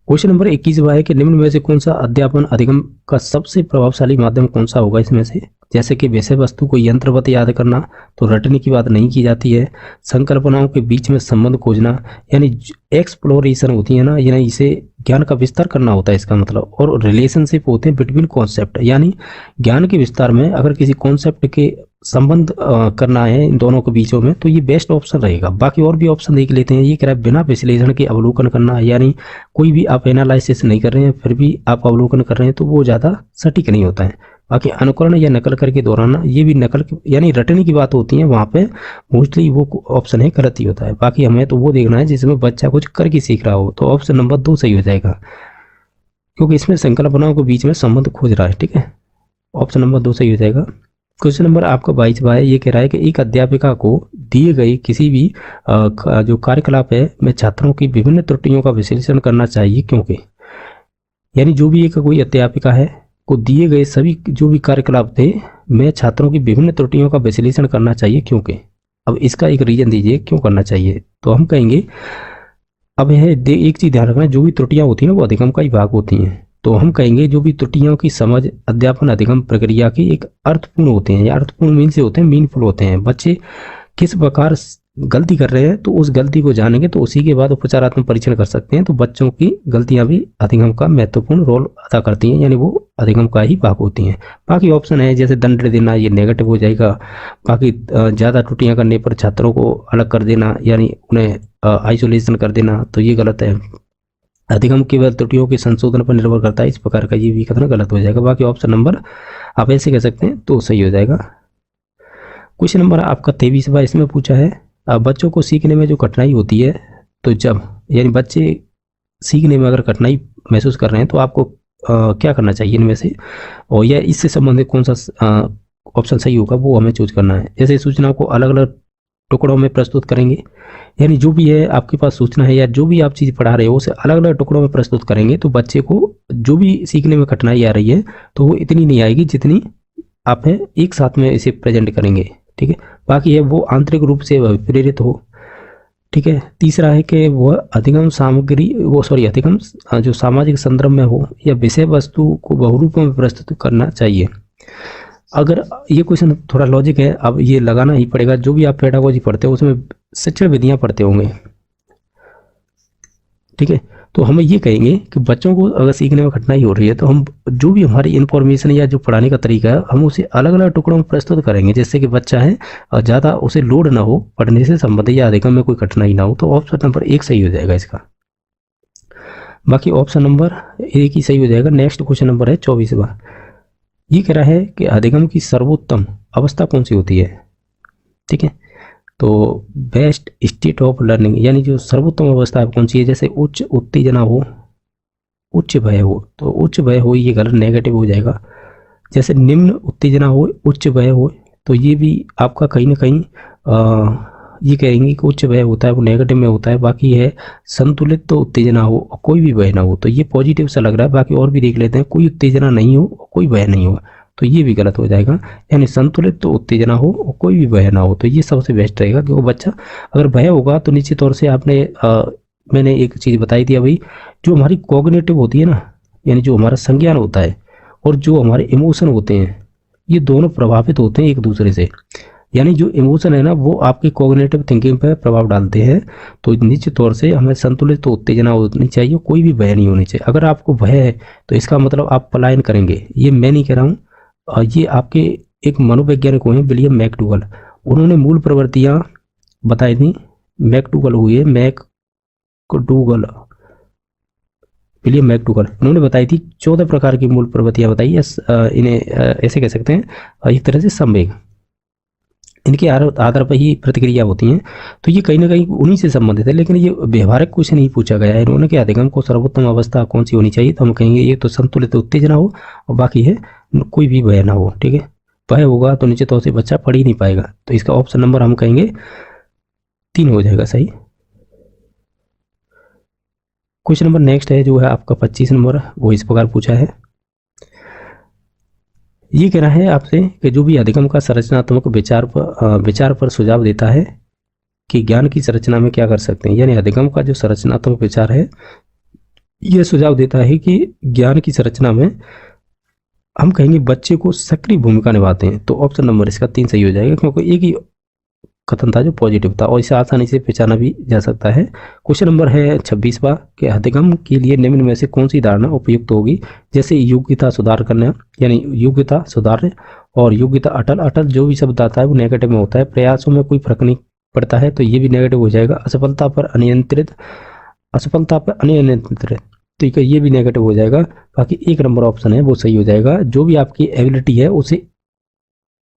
क्वेश्चन नंबर 21 है कि निम्न में से कौन सा अध्यापन अधिगम का सबसे प्रभावशाली माध्यम कौन सा होगा इसमें से? जैसे कि विषय वस्तु को यंत्रवत याद करना, तो रटने की बात नहीं की जाती है। संकल्पनाओं के बीच में संबंध खोजना, यानी एक्सप्लोरेशन होती है ना, यानी इसे ज्ञान का विस्तार करना होता है इसका मतलब। और रिलेशनशिप होते हैं बिटवीन कॉन्सेप्ट, यानी ज्ञान के विस्तार में अगर किसी कॉन्सेप्ट के संबंध करना है इन दोनों के बीचों में, तो ये बेस्ट ऑप्शन रहेगा। बाकी और भी ऑप्शन देख लेते हैं। ये कह रहा है बिना विश्लेषण के अवलोकन करना, यानी कोई भी आप एनालिसिस नहीं कर रहे हैं फिर भी आप अवलोकन कर रहे हैं, तो वो ज़्यादा सटीक नहीं होता है। बाकी अनुकरण या नकल करके दोहराना, ये भी नकल यानी रटने की बात होती है, वहाँ पे मोस्टली वो ऑप्शन है गलत ही होता है। बाकी हमें तो वो देखना है जिसमें बच्चा कुछ करके सीख रहा हो, तो ऑप्शन नंबर 2 सही हो जाएगा, क्योंकि इसमें संकल्पनाओं के बीच में संबंध खोज रहा है। ठीक है, ऑप्शन नंबर 2 सही हो जाएगा। क्वेश्चन नंबर आपका 22वां है। ये कह रहा है कि एक अध्यापिका को दिए गए किसी भी जो कार्यकलाप है में छात्रों की विभिन्न त्रुटियों का विश्लेषण करना चाहिए, क्योंकि यानी जो भी एक कोई अध्यापिका है को दिए गए सभी जो भी कार्यकलाप थे में छात्रों की विभिन्न त्रुटियों का विश्लेषण करना चाहिए, क्योंकि अब इसका एक रीजन दीजिए क्यों करना चाहिए। तो हम कहेंगे अब यह एक चीज ध्यान रखना, जो भी त्रुटियां होती हैं वो अधिगम का ही भाग होती हैं। तो हम कहेंगे जो भी त्रुटियों की समझ अध्यापन अधिगम प्रक्रिया की एक अर्थपूर्ण होते हैं, या अर्थपूर्ण मीन से होते हैं, मीनफुल होते हैं। बच्चे किस प्रकार गलती कर रहे हैं तो उस गलती को जानेंगे तो उसी के बाद उपचारात्मक परीक्षण कर सकते हैं। तो बच्चों की गलतियां भी अधिगम का महत्वपूर्ण रोल अदा करती हैं, यानी वो अधिगम का ही भाग होती हैं। बाकी ऑप्शन है जैसे दंड देना, ये नेगेटिव हो जाएगा। बाकी ज़्यादा त्रुटियां करने पर छात्रों को अलग कर देना, यानी उन्हें आइसोलेशन कर देना, तो ये गलत है। अधिगम केवल त्रुटियों के संशोधन पर निर्भर करता है, इस प्रकार का ये भी कथन गलत हो जाएगा। बाकी ऑप्शन नंबर आप ऐसे कह सकते हैं तो सही हो जाएगा। क्वेश्चन नंबर आपका 23वां, इसमें पूछा है बच्चों को सीखने में जो कठिनाई होती है, तो जब यानी बच्चे सीखने में अगर कठिनाई महसूस कर रहे हैं तो आपको क्या करना चाहिए इनमें से, और या इससे संबंधित कौन सा ऑप्शन सही होगा वो हमें चूज करना है। जैसे सूचनाओं को अलग अलग टुकड़ों में प्रस्तुत करेंगे, यानी जो भी है आपके पास सूचना है या जो भी आप चीज़ पढ़ा रहे हो उसे अलग अलग टुकड़ों में प्रस्तुत करेंगे, तो बच्चे को जो भी सीखने में कठिनाई आ रही है तो वो इतनी नहीं आएगी जितनी आप है एक साथ में इसे प्रेजेंट करेंगे। ठीक है, बाकी है वो आंतरिक रूप से प्रेरित हो। ठीक है, तीसरा है कि वह अधिगम अधिगम जो सामाजिक संदर्भ में हो या विषय वस्तु को बहुरूपों में प्रस्तुत करना चाहिए। अगर ये क्वेश्चन थोड़ा लॉजिक है, अब ये लगाना ही पड़ेगा। जो भी आप पेडागोजी पढ़ते हो उसमें शिक्षण विधियां पढ़ते होंगे, ठीक है, तो हम ये कहेंगे कि बच्चों को अगर सीखने में कठिनाई हो रही है तो हम जो भी हमारी इन्फॉर्मेशन या जो पढ़ाने का तरीका है हम उसे अलग अलग टुकड़ों में प्रस्तुत करेंगे, जिससे कि बच्चा है ज़्यादा उसे लोड ना हो, पढ़ने से संबंधित या अधिगम में कोई कठिनाई ना हो। तो ऑप्शन नंबर 1 सही हो जाएगा इसका। बाकी ऑप्शन नंबर 1 ही सही हो जाएगा। नेक्स्ट क्वेश्चन नंबर है 24वां। ये कह रहा है कि अधिगम की सर्वोत्तम अवस्था कौन सी होती है। ठीक है, तो बेस्ट स्टेट ऑफ लर्निंग यानी जो सर्वोत्तम अवस्था कौन सी है, जैसे उच्च उत्तेजना हो, उच्च भय हो, तो उच्च भय हो ये गलत, नेगेटिव हो जाएगा। जैसे निम्न उत्तेजना हो, उच्च भय हो, तो ये भी आपका कहीं ना कहीं ये कहेंगे कि उच्च भय होता है वो नेगेटिव में होता है। बाकी है संतुलित तो उत्तेजना हो और कोई भी भय ना हो, तो ये पॉजिटिव सा लग रहा है। बाकी और भी देख लेते हैं, कोई उत्तेजना नहीं हो और कोई भय नहीं हो, तो ये भी गलत हो जाएगा। यानी संतुलित तो उत्तेजना हो और कोई भी भय ना हो, तो ये सबसे बेस्ट रहेगा। क्योंकि बच्चा अगर भय होगा तो निश्चित तौर से आपने मैंने एक चीज़ बताई थी अभी, जो हमारी कॉग्निटिव होती है ना, यानी जो हमारा संज्ञान होता है और जो हमारे इमोशन होते हैं, ये दोनों प्रभावित होते हैं एक दूसरे से। यानी जो इमोशन है ना वो आपकी कॉग्निटिव थिंकिंग पर प्रभाव डालते हैं। तो निश्चित तौर से हमें संतुलित तो उत्तेजना होनी चाहिए, कोई भी भय नहीं होनी चाहिए। अगर आपको भय है तो इसका मतलब आप पलायन करेंगे, ये मैं नहीं कह रहा हूँ। ये आपके एक मनोवैज्ञानिक हुए विलियम मैकडूगल, उन्होंने मूल प्रवृत्तियाँ बताई थी। मैकडूगल हुए मैकडूगल विलियम मैकडूगल, उन्होंने बताई थी 14 प्रकार की मूल प्रवृत्तियाँ बताई। इन्हें ऐसे कह सकते हैं एक तरह से संवेग, इनके आधार पर ही प्रतिक्रिया होती हैं। तो ये कहीं ना कहीं उन्हीं से संबंधित है, लेकिन ये व्यवहारिक कुछ नहीं पूछा गया है इन्होंने कि अधिगम को सर्वोत्तम अवस्था कौन सी होनी चाहिए। तो हम कहेंगे ये तो संतुलित उत्तेजना हो और बाकी है कोई भी भय ना हो। ठीक है, भय होगा तो निश्चित तौर से बच्चा पढ़ ही नहीं पाएगा। तो इसका ऑप्शन नंबर हम कहेंगे 3 हो जाएगा सही। क्वेश्चन नंबर नेक्स्ट है जो है आपका 25 नंबर, वो इस प्रकार पूछा है। ये कहना है आपसे कि जो भी अधिगम का संरचनात्मक विचार पर सुझाव देता है कि ज्ञान की संरचना में क्या कर सकते हैं। यानी अधिगम का जो संरचनात्मक विचार है यह सुझाव देता है कि ज्ञान की संरचना में हम कहेंगे बच्चे को सक्रिय भूमिका निभाते हैं। तो ऑप्शन नंबर इसका 3 सही हो जाएगा, क्योंकि एक ही कथन था जो पॉजिटिव था और इसे आसानी से पहचाना भी जा सकता है। क्वेश्चन नंबर है 26वां कि अधिगम के लिए निम्न में से कौन सी धारणा उपयुक्त होगी। जैसे योग्यता सुधार करना, यानी योग्यता सुधार और योग्यता अटल। अटल जो भी शब्द आता है वो नेगेटिव में होता है। प्रयासों में कोई फर्क नहीं पड़ता है, तो ये भी नेगेटिव हो जाएगा। असफलता पर अनियंत्रित, तो ये भी नेगेटिव हो जाएगा। बाकी 1 नंबर ऑप्शन है वो सही हो जाएगा। जो भी आपकी एबिलिटी है उसे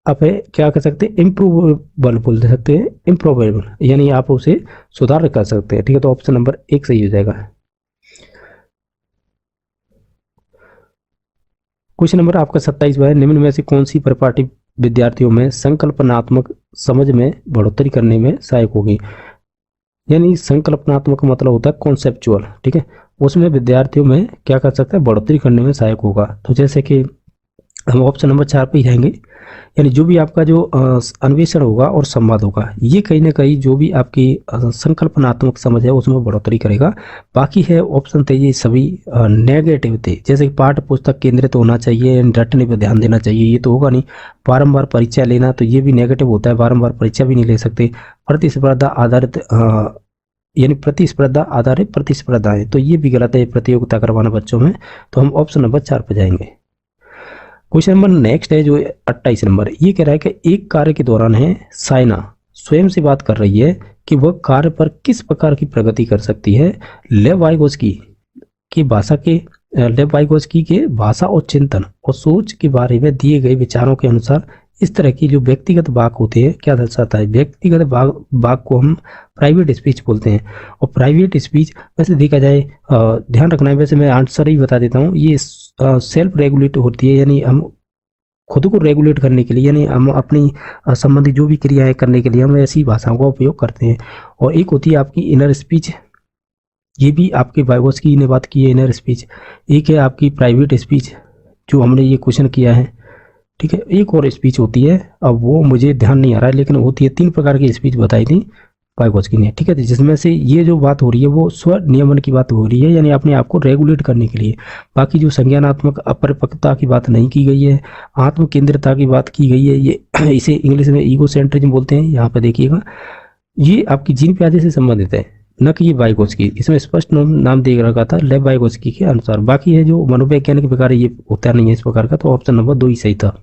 आप क्या कर सकते हैं, इम्प्रूवेबल बोल सकते हैं, इम्प्रूवेबल यानी आप उसे सुधार कर सकते हैं। ठीक है, तो ऑप्शन नंबर 1 सही हो जाएगा। क्वेश्चन नंबर आपका 27वां है, निम्न में से कौन सी परिपाटी विद्यार्थियों में संकल्पनात्मक समझ में बढ़ोतरी करने में सहायक होगी। यानी संकल्पनात्मक मतलब होता है कॉन्सेप्चुअल। ठीक है, उसमें विद्यार्थियों में क्या कर सकता है, बढ़ोतरी करने में सहायक होगा। तो जैसे कि हम ऑप्शन नंबर 4 पे ही जाएंगे, यानी जो भी आपका जो अन्वेषण होगा और संवाद होगा, ये कहीं ना कहीं जो भी आपकी संकल्पनात्मक समझ है उसमें बढ़ोतरी करेगा। बाकी है ऑप्शन थे ये सभी नेगेटिव थे, जैसे कि पाठ्य पुस्तक केंद्रित होना चाहिए, रटने पर ध्यान देना चाहिए, ये तो होगा नहीं। बारंबार परीक्षा लेना, तो ये भी नेगेटिव होता है, बारंबार परीक्षा भी नहीं ले सकते। प्रतिस्पर्धा आधारित यानी प्रतिस्पर्धा आधारित प्रतिस्पर्धा है, तो ये भी गलत है, प्रतियोगिता करवाना बच्चों में। तो हम ऑप्शन नंबर 4 पर जाएंगे। क्वेश्चन नंबर नेक्स्ट है जो 28 नंबर, ये कह रहा है कि एक कार्य के दौरान है साइना स्वयं से बात कर रही है कि वह कार्य पर किस प्रकार की प्रगति कर सकती है। लेव वाइगोस्की की भाषा और चिंतन और सोच के बारे में दिए गए विचारों के अनुसार इस तरह की जो व्यक्तिगत वाक होते हैं क्या दर्शाता है। व्यक्तिगत वाक को हम प्राइवेट स्पीच बोलते हैं। और प्राइवेट स्पीच वैसे देखा जाए, ध्यान रखना है, वैसे मैं आंसर ही बता देता हूँ, ये सेल्फ रेगुलेट होती है, यानी हम खुद को रेगुलेट करने के लिए, यानी हम अपनी संबंधी जो भी क्रियाएं करने के लिए हम ऐसी भाषाओं का उपयोग करते हैं। और एक होती है आपकी इनर स्पीच, ये भी आपके वाइगोस्की ने बात की है इनर स्पीच। एक है आपकी प्राइवेट स्पीच जो हमने ये क्वेश्चन किया है। ठीक है, एक और स्पीच होती है, अब वो मुझे ध्यान नहीं आ रहा है, लेकिन होती है 3 प्रकार की स्पीच बताई थी वाइगोस्की ने। ठीक है, जिसमें से ये जो बात हो रही है वो स्व नियमन की बात हो रही है, यानी अपने आप को रेगुलेट करने के लिए। बाकी जो संज्ञानात्मक अपरिपक्वता की बात नहीं की गई है, आत्म केंद्रिता की बात की गई है, ये इसे इंग्लिश में ईगोसेंट्रिज्म बोलते हैं। यहाँ पे देखिएगा, ये आपकी जीन प्याजे से संबंधित है, न कि वाइगोत्स्की, इसमें स्पष्ट नाम दे रखा था लेव वाइगोत्स्की के अनुसार। बाकी है जो मनोवैज्ञानिक प्रकार ये होता नहीं है इस प्रकार का, तो ऑप्शन नंबर 2 ही सही था।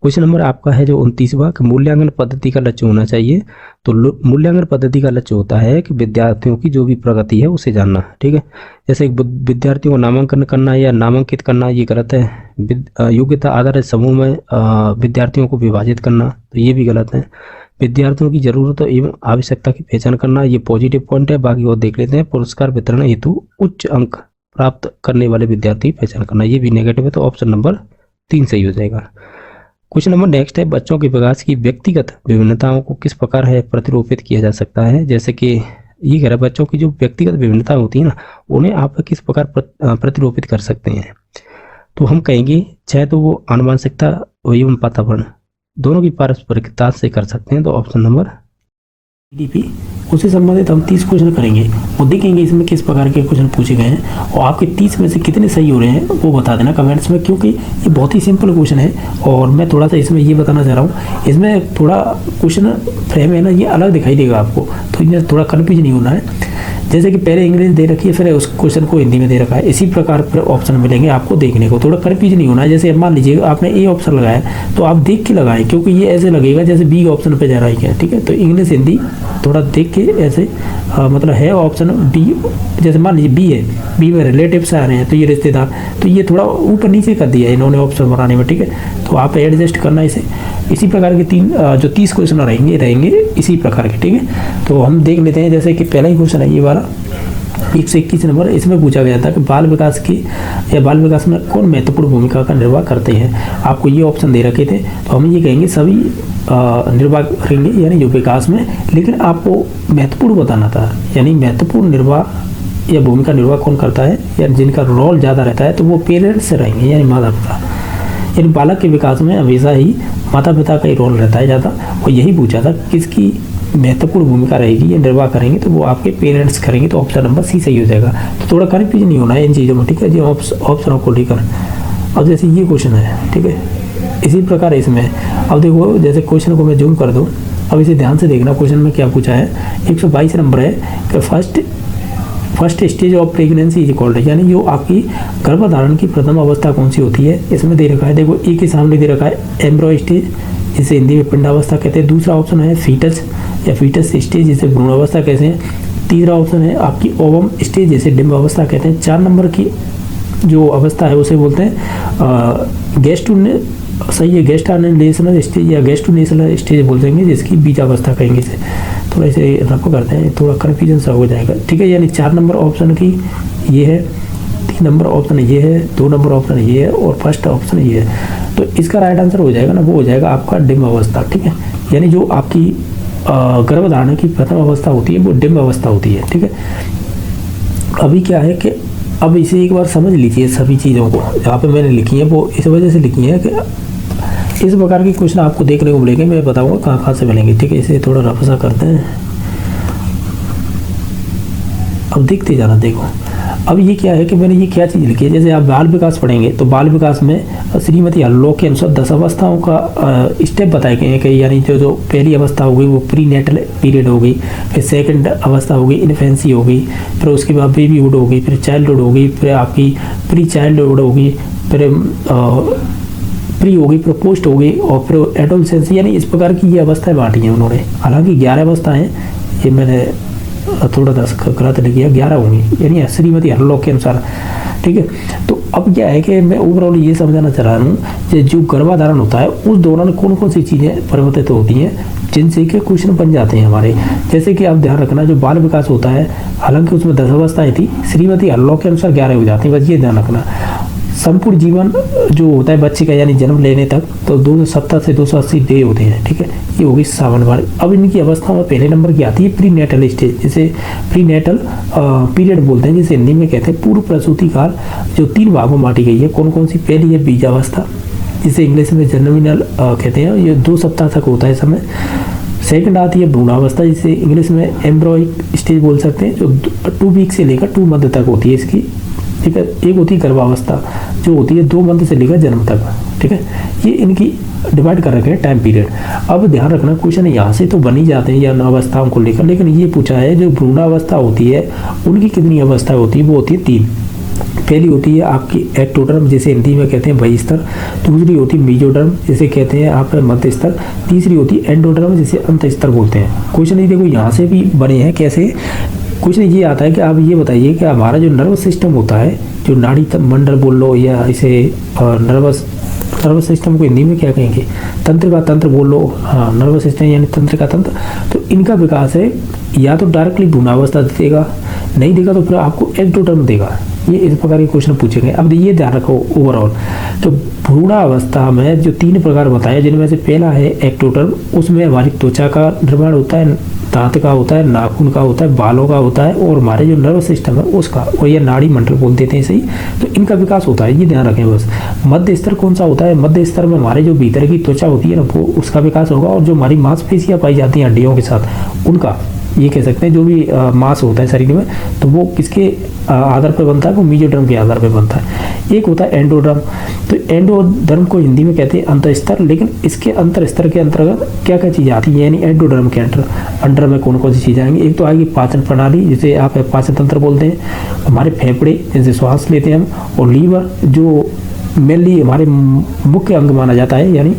क्वेश्चन नंबर आपका है जो 29वां, मूल्यांकन पद्धति का लक्ष्य होना चाहिए। तो मूल्यांकन पद्धति का लक्ष्य होता है कि विद्यार्थियों की जो भी प्रगति है उसे जानना, ठीक है। जैसे विद्यार्थियों को नामांकन करना या नामांकित करना ये गलत है। योग्यता आधारित समूह में विद्यार्थियों को विभाजित करना, तो ये भी गलत है। विद्यार्थियों की जरूरतों एवं आवश्यकता की पहचान करना, ये पॉजिटिव पॉइंट है। बाकी और देख लेते हैं। पुरस्कार वितरण हेतु उच्च अंक प्राप्त करने वाले विद्यार्थी की पहचान करना, ये भी नेगेटिव है, तो ऑप्शन नंबर 3 सही हो जाएगा। क्वेश्चन नंबर नेक्स्ट है, बच्चों के विकास की व्यक्तिगत विभिन्नताओं को किस प्रकार है प्रतिरूपित किया जा सकता है। जैसे कि ये कह रहा है बच्चों की जो व्यक्तिगत विभिन्नता होती है ना, उन्हें आप किस प्रकार प्रतिरूपित कर सकते हैं। तो हम कहेंगे चाहे तो वो आनुवंशिकता एवं वातावरण दोनों की पारस्परिकता से कर सकते हैं, तो ऑप्शन नंबर जीडीपी उससे संबंधित हम 30 क्वेश्चन करेंगे और देखेंगे इसमें किस प्रकार के क्वेश्चन पूछे गए हैं और आपके 30 में से कितने सही हो रहे हैं वो बता देना कमेंट्स में, क्योंकि ये बहुत ही सिंपल क्वेश्चन है। और मैं थोड़ा सा इसमें ये बताना चाह रहा हूँ, इसमें थोड़ा क्वेश्चन फ्रेम है ना ये अलग दिखाई देगा आपको, तो इसमें थोड़ा कन्फ्यूज नहीं होना है। जैसे कि पहले इंग्लिश दे रखी है फिर उस क्वेश्चन को हिंदी में दे रखा है, इसी प्रकार पर ऑप्शन मिलेंगे आपको देखने को, थोड़ा कन्फ्यूज नहीं होना है। जैसे मान लीजिए आपने ए ऑप्शन लगाया तो आप देख के लगाएं, क्योंकि ये ऐसे लगेगा जैसे बी ऑप्शन पे जा रहा है, ठीक है। तो इंग्लिश हिंदी थोड़ा देख के ऐसे मतलब है ऑप्शन डी, जैसे मान लीजिए बी है, बी में रिलेटिव्स आ रहे हैं तो ये रिश्तेदार, तो ये थोड़ा ऊपर नीचे कर दिया है इन्होंने ऑप्शन बनाने में, ठीक है। तो आप एडजस्ट करना इसे, इसी प्रकार के जो 30 क्वेश्चन रहेंगे इसी प्रकार के, ठीक है। तो हम देख लेते हैं। जैसे कि पहला ही क्वेश्चन है ये वाला 121 नंबर, इसमें पूछा गया था कि बाल विकास की या बाल विकास में कौन महत्वपूर्ण भूमिका का निर्वाह करते हैं। आपको ये ऑप्शन दे रखे थे, तो हम ये कहेंगे सभी निर्वाह करेंगे यानी जो विकास में, लेकिन आपको महत्वपूर्ण बताना था, यानी महत्वपूर्ण निर्वाह या भूमिका निर्वाह कौन करता है या जिनका रोल ज़्यादा रहता है, तो वो पेरेंट्स रहेंगे यानी माता पिता। यानी बालक के विकास में हमेशा ही माता पिता का ही रोल रहता है ज़्यादा, और यही पूछा था किसकी महत्वपूर्ण भूमिका रहेगी या निर्वाह करेंगे, तो वो आपके पेरेंट्स करेंगे, तो ऑप्शन नंबर सी सही हो जाएगा। तो थोड़ा कन्फ्यूजन नहीं होना है इन चीज़ों में, ठीक है जी, ऑप्शनों को लेकर। अब जैसे ये क्वेश्चन है, ठीक है, इसी प्रकार इसमें अब देखो, जैसे क्वेश्चन को मैं जूम कर दूँ, अब इसे ध्यान से देखना क्वेश्चन में क्या पूछा है। 122 नंबर है कि first stage of pregnancy is called, यानी जो आपकी गर्भधारण की प्रथम अवस्था कौन सी होती है, इसमें दे रखा है। देखो ए के सामने दे रखा है एम्ब्रो स्टेज, जिसे हिंदी में पिंडावस्था कहते हैं। दूसरा ऑप्शन है फीटस या फीटस स्टेज, जिसे भ्रूणावस्था कहते हैं। तीसरा ऑप्शन है आपकी ओवम स्टेज, जिसे डिम्ब अवस्था कहते हैं। 4 नंबर की जो अवस्था है उसे बोलते हैं गेस्टानेशनल स्टेज या गेस्टोनेशनल स्टेज बोल देंगे, जिसकी बीजावस्था कहेंगे इसे। थोड़ा इसे रफ करते हैं, थोड़ा कन्फ्यूजन सा हो जाएगा, ठीक है। यानी 4 नंबर ऑप्शन की ये है, 3 नंबर ऑप्शन ये है, 2 नंबर ऑप्शन ये है और फर्स्ट ऑप्शन ये है। तो इसका राइट आंसर हो जाएगा ना, वो हो जाएगा आपका डिम्ब अवस्था, ठीक है। यानी जो आपकी गर्भधारण की प्रथम अवस्था होती है वो डिम्ब अवस्था होती है, ठीक है। अभी क्या है कि अब इसे एक बार समझ लीजिए सभी चीज़ों को, जहाँ पे मैंने लिखी है वो इस वजह से लिखी है कि इस प्रकार के क्वेश्चन आपको देखने को मिलेंगे, मैं बताऊंगा कहाँ से मिलेंगे, ठीक है। इसे थोड़ा रफ सा करते हैं, अब देखते जाना। देखो अब ये क्या है कि मैंने ये क्या चीज़ लिखी है। जैसे आप बाल विकास पढ़ेंगे तो बाल विकास में श्रीमती हल्लो के अनुसार 10 अवस्थाओं का स्टेप बताए गए हैं कि यानी जो पहली अवस्था हो गई वो प्री नेटल पीरियड हो गई, फिर सेकंड अवस्था हो गई इन्फेंसी हो गई, फिर उसके बाद बेबीहुड हो गई, फिर चाइल्डहुड हो गई, फिर आपकी प्री चाइल्डहुड हो गई, फिर प्री हो गई, फिर पोस्ट हो गई और फिर एडोलसेंस, यानी इस प्रकार की ये अवस्थाएं बांटी हैं उन्होंने। हालांकि 11 अवस्थाएं, ये मैंने थोड़ा 10 गलत लिखा, 11 होंगी यानी श्रीमती हरलॉक के अनुसार, ठीक है। तो अब क्या है कि मैं ओवरऑल ये समझाना चाह रहा हूँ कि जो गर्भाधारण होता है उस दौरान कौन कौन सी चीज़ें परिवर्तित होती हैं जिनसे कि क्वेश्चन बन जाते हैं हमारे। जैसे कि आप ध्यान रखना, जो बाल विकास होता है हालांकि उसमें 10 अवस्थाएं थी, श्रीमती हरलॉक के अनुसार 11 हो जाती हैं, बस ये ध्यान रखना। संपूर्ण जीवन जो होता है बच्चे का यानी जन्म लेने तक, तो 270 से 280 डे होते हैं, ठीक है। ये होगी सावन वाली। अब इनकी अवस्था में पहले नंबर की आती है प्री नेटल स्टेज, जिसे प्री नेटल पीरियड बोलते हैं, जिसे हिंदी में कहते हैं पूर्व प्रसूति काल, जो 3 भागों में बांटी गई है। कौन कौन सी? पहली है बीजावस्था, जिसे इंग्लिश में जर्मिनल कहते हैं, ये 2 सप्ताह तक होता है समय। सेकंड आती है भ्रूणावस्था, जिसे इंग्लिश में एम्ब्रॉइक स्टेज बोल सकते हैं, जो 2 वीक से लेकर 2 मंथ तक होती है इसकी, ठीक है। एक होती है गर्भावस्था, जो होती है 2 मंथ से लेकर जन्म तक, ठीक है। ये इनकी डिवाइड कर रखे हैं टाइम पीरियड। अब ध्यान रखना क्वेश्चन यहाँ से तो बन ही जाते हैं या अवस्थाओं को लेकर, लेकिन ये पूछा है जो भ्रूणावस्था होती है उनकी कितनी अवस्था होती है, वो होती है 3। पहली होती है आपकी एक्टोडर्म, जिसे हिंदी में कहते हैं बहिस्तर। दूसरी होती है मीजोडर्म, जिसे कहते हैं आप मध्य स्तर। तीसरी होती है एंडोडर्म, जिसे अंत स्तर बोलते हैं। क्वेश्चन ये देखो यहाँ से भी बने हैं कैसे। क्वेश्चन ये आता है कि आप ये बताइए कि हमारा जो नर्वस सिस्टम होता है, जो नाड़ी मंडल बोल लो या इसे नर्वस सिस्टम को हिंदी में क्या कहेंगे, तंत्र का तंत्र बोल लो, हाँ नर्वस सिस्टम यानी तंत्र का तंत्र। तो इनका विकास है या तो डायरेक्टली भ्रूणावस्था देगा, नहीं देगा तो फिर आपको एक्टोडर्म देगा। ये इस प्रकार के क्वेश्चन पूछे गए। अब ये ध्यान रखो ओवरऑल, तो भ्रूणावस्था में जो 3 प्रकार बताए, जिनमें से पहला है एक्टोडर्म, उसमें हमारी त्वचा का निर्माण होता है, दांत का होता है, नाखून का होता है, बालों का होता है, और हमारे जो नर्वस सिस्टम है उसका, और ये नाड़ी मंडल बोल देते हैं सही, तो इनका विकास होता है, ये ध्यान रखें बस। मध्य स्तर कौन सा होता है, मध्य स्तर में हमारे जो भीतर की त्वचा होती है ना, वो उसका विकास होगा, और जो हमारी मांसपेशियां पाई जाती हैं हड्डियों के साथ, उनका, ये कह सकते हैं जो भी मांस होता है शरीर में, तो वो किसके आधार पर बनता है, वो मीजोडर्म के आधार पर बनता है। एक होता है एंडोडर्म, तो एंडोडर्म को हिंदी में कहते हैं अंतर स्तर, लेकिन इसके अंतर स्तर के अंतर्गत क्या क्या चीज़ें आती हैं, यानी एंडोडर्म के अंडर में कौन कौन सी चीज़ें आएंगी। एक तो आएगी पाचन प्रणाली, जिसे आप पाचन तंत्र बोलते हैं, हमारे फेफड़े जिनसे श्वास लेते हैं हम, और लीवर जो मेनली हमारे मुख्य अंग माना जाता है, यानी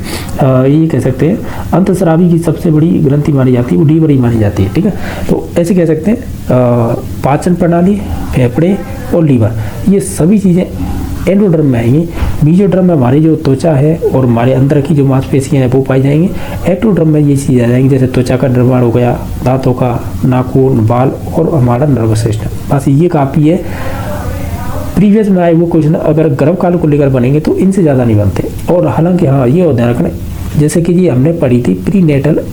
ये कह सकते हैं अंतःस्रावी की सबसे बड़ी ग्रंथि मानी जाती है, वो लीवर ही मानी जाती है, ठीक है। तो ऐसे कह सकते हैं पाचन प्रणाली, फेफड़े और लीवर, ये सभी चीज़ें एंडोडर्म में आएंगी। मीजोडर्म में हमारी जो त्वचा है और हमारे अंदर की जो मांसपेशियां हैं वो पाई जाएंगी। एक्टोडर्म में ये चीज़ें आ जाएंगी, जैसे त्वचा का निर्माण हो गया, दांतों का, नाखून, बाल और हमारा नर्वस सिस्टम। बस ये काफ़ी है। प्रीवियस में आए वो क्वेश्चन अगर गर्भकाल को लेकर बनेंगे तो इनसे ज़्यादा नहीं बनते। और हालांकि हाँ ये ध्यान रखना, जैसे कि ये हमने पढ़ी थी प्री नेटल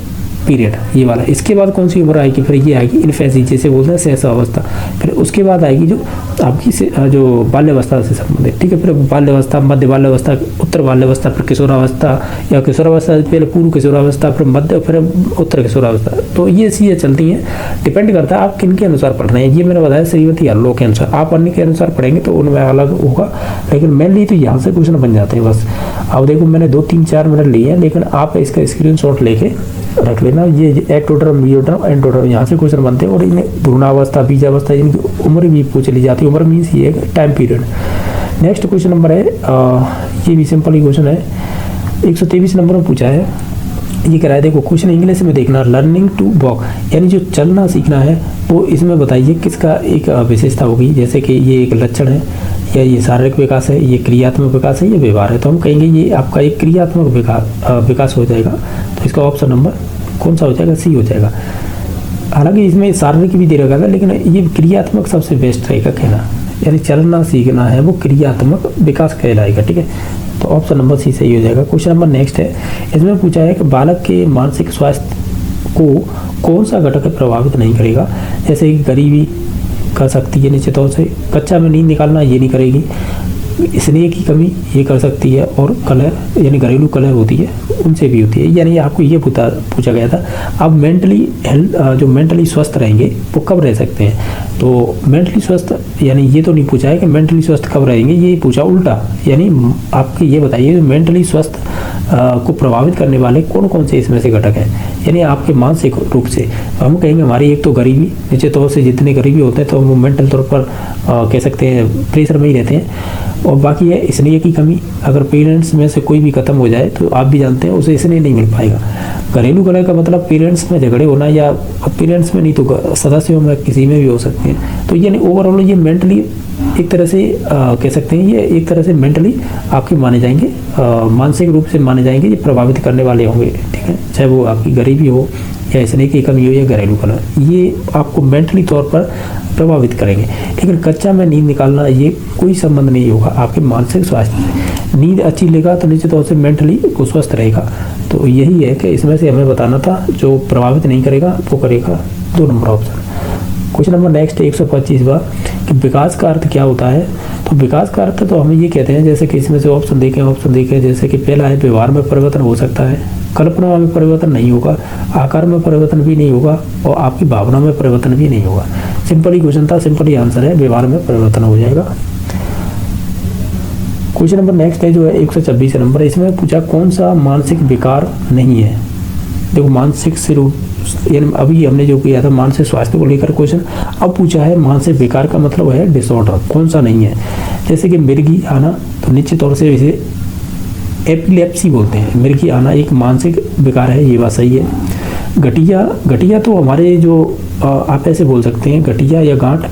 पीरियड, ये वाला, इसके बाद कौन सी उम्र आएगी, फिर ये आएगी इन्फेंसी, जैसे बोलते हैं शैशव अवस्था। फिर उसके बाद आएगी जो आपकी जो बाल्यावस्था से संबंधित, ठीक है। फिर बाल्यावस्था, मध्य बाल्यावस्था, उत्तर बाल्यावस्था, फिर किशोरावस्था, या किशोरावस्था से पहले पूर्व किशोरावस्था, फिर मध्य, फिर उत्तर किशोरावस्था। तो ये चीज़ें चलती हैं, डिपेंड करता है आप किन के अनुसार पढ़ रहे हैं। ये मैंने बताया श्रीमती हल्लो के अनुसार, आप अन्य के अनुसार पढ़ेंगे तो उनमें अलग होगा, लेकिन मेनली तो यहाँ से क्वेश्चन बन जाते हैं बस। अब देखो मैंने 2-3-4 मिनट लिए हैं, लेकिन आप इसका स्क्रीनशॉट लेके रख लेना। ये एक्टोडर्म, मीजोडर्म, एंडोडर्म, यहाँ से क्वेश्चन बनते हैं, और इन्हें भ्रूणावस्था, बीजावस्था, इनकी उम्र भी पूछ ली जाती है। उम्र मीन्स ये time period. Next question number है, ये भी सिंपल ही क्वेश्चन है, 123 नंबर में पूछा है। ये कह रहा है, देखो क्वेश्चन इंग्लिश में देखना, लर्निंग टू वॉक, यानी जो चलना सीखना है वो इसमें बताइए किसका एक विशेषता होगी। जैसे कि ये एक लक्षण है, या ये शारीरिक विकास है, ये क्रियात्मक विकास है, ये व्यवहार है, तो हम कहेंगे ये आपका एक क्रियात्मक विकास हो जाएगा। तो इसका ऑप्शन नंबर कौन सा हो जाएगा, सी हो जाएगा। हालांकि इसमें शारीरिक भी दे रखा था, लेकिन ये क्रियात्मक सबसे बेस्ट रहेगा कहना, यानी चलना सीखना है वो क्रियात्मक विकास कहलाएगा, ठीक है। तो ऑप्शन नंबर सी सही हो जाएगा। क्वेश्चन नंबर नेक्स्ट है, इसमें पूछा है कि बालक के मानसिक स्वास्थ्य को कौन सा घटक प्रभावित नहीं करेगा। जैसे कि गरीबी कर सकती है निश्चित तौर से, कच्चा में नींद निकालना ये नहीं करेगी, स्नेह की कमी ये कर सकती है, और कलह यानी घरेलू कलह होती है उनसे भी होती है। यानी आपको ये पूछा गया था आप मेंटली जो मेंटली स्वस्थ रहेंगे वो कब रह सकते हैं। तो मेंटली स्वस्थ यानी ये तो नहीं पूछा है कि मेंटली स्वस्थ कब रहेंगे, ये पूछा उल्टा, यानी आपके ये बताइए मेंटली स्वस्थ को प्रभावित करने वाले कौन कौन से इसमें से घटक हैं, यानी आपके मानसिक रूप से। हम कहेंगे हमारी एक तो गरीबी, निश्चित तौर से जितने गरीबी होते हैं तो वो मेंटल तौर पर कह सकते हैं प्रेशर में ही रहते हैं। और बाकी है स्नेह की कमी, अगर पेरेंट्स में से कोई भी खत्म हो जाए तो आप भी जानते हैं उसे स्नेह नहीं मिल पाएगा। घरेलू कलह का मतलब पेरेंट्स में झगड़े होना, या पेरेंट्स में नहीं तो सदस्यों में किसी में भी हो सकते हैं। तो यानी ओवरऑल ये मेंटली एक तरह से कह सकते हैं, ये एक तरह से मेंटली आपके माने जाएंगे, मानसिक रूप से माने जाएंगे, ये प्रभावित करने वाले होंगे, ठीक है। चाहे वो आपकी गरीबी हो या स्नेह की कमी हो या घरेलू कलह, ये आपको मेंटली तौर पर प्रभावित करेंगे। लेकिन कच्चा में नींद निकालना ये कोई संबंध नहीं होगा आपके मानसिक स्वास्थ्य से। नींद अच्छी लेगा तो निश्चित तौर से मेंटली वो स्वस्थ रहेगा। तो यही है कि इसमें से हमें बताना था जो प्रभावित नहीं करेगा वो करेगा 2 number option. Question number next 125 बार कि विकास का अर्थ क्या होता है। तो विकास का अर्थ तो हम ये कहते हैं, जैसे कि इसमें से ऑप्शन देखें, जैसे कि पहला है व्यवहार में परिवर्तन हो सकता है, कल्पना में परिवर्तन नहीं होगा, आकार में परिवर्तन भी नहीं होगा, और आपकी भावना में परिवर्तन भी नहीं होगा। सिंपल ही क्वेश्चन था, सिंपल ही आंसर है, व्यवहार में परिवर्तन हो जाएगा। क्वेश्चन नंबर नेक्स्ट है जो है 126 नंबर, इसमें पूछा कौन सा मानसिक विकार नहीं है। देखो मानसिक से यानी अभी हमने जो किया था मानसिक स्वास्थ्य को लेकर क्वेश्चन, अब पूछा है मानसिक विकार का मतलब है डिसऑर्डर, कौन सा नहीं है। जैसे कि मिर्गी आना, तो निश्चित तौर से इसे एपिलेप्सी बोलते हैं। मिर्गी आना एक मानसिक विकार है, ये बात सही है। गठिया तो हमारे जो आप ऐसे बोल सकते हैं, गठिया या गांठ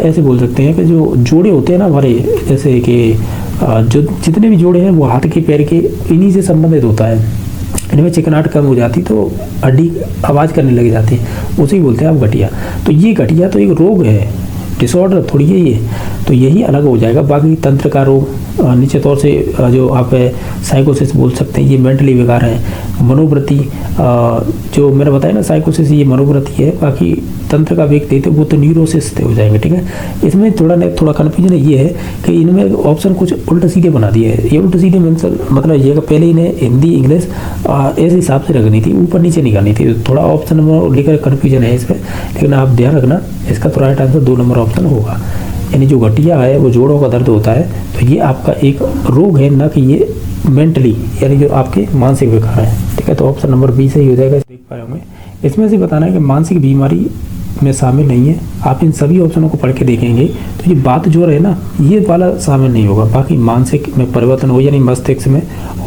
ऐसे बोल सकते हैं कि जो जोड़े होते हैं ना हमारे, जैसे कि जो जितने भी जोड़े हैं वो हाथ के पैर के इन्हीं से संबंधित होता है। इनमें चिकनाहट कम हो जाती तो हड्डी आवाज़ करने लग जाती है, उसे ही बोलते हैं आप गठिया। तो ये गठिया तो एक रोग है, डिसऑर्डर थोड़ी है ये, तो यही अलग हो जाएगा। बाकी तंत्र का रोग निश्चित तौर से जो आप साइकोसिस बोल सकते हैं, ये मेंटली विकार है। मनोवृत्ति जो मैंने बताया ना साइकोसिस ये मनोवृत्ति है, बाकी तंत्र का व्यक्ति थे वो तो न्यूरोसिस हो जाएंगे, ठीक है। इसमें थोड़ा कन्फ्यूजन ये है कि इनमें ऑप्शन कुछ उल्टे सीधे बना दिए हैं। ये उल्टे सीधे मतलब ये पहले इन्हें हिंदी इंग्लिश ऐसे हिसाब से रखनी थी, ऊपर नीचे निकालनी थी। थोड़ा ऑप्शन नंबर लेकर कन्फ्यूजन है इसमें, लेकिन आप ध्यान रखना इसका तो राइट आंसर 2 नंबर ऑप्शन होगा। यानी जो गठिया है वो जोड़ों का दर्द होता है, तो ये आपका एक रोग है, ना कि ये मेंटली यानी जो आपके मानसिक विकार है, ठीक है। तो ऑप्शन नंबर बी सही हो जाएगा। देख पा रहे होंगे इसमें से बताना है कि मानसिक बीमारी में शामिल नहीं है। आप इन सभी ऑप्शनों को पढ़ के देखेंगे तो ये बात जो है ना ये वाला शामिल नहीं होगा। बाकी मानसिक में परिवर्तन हो यानी मस्तिष्क में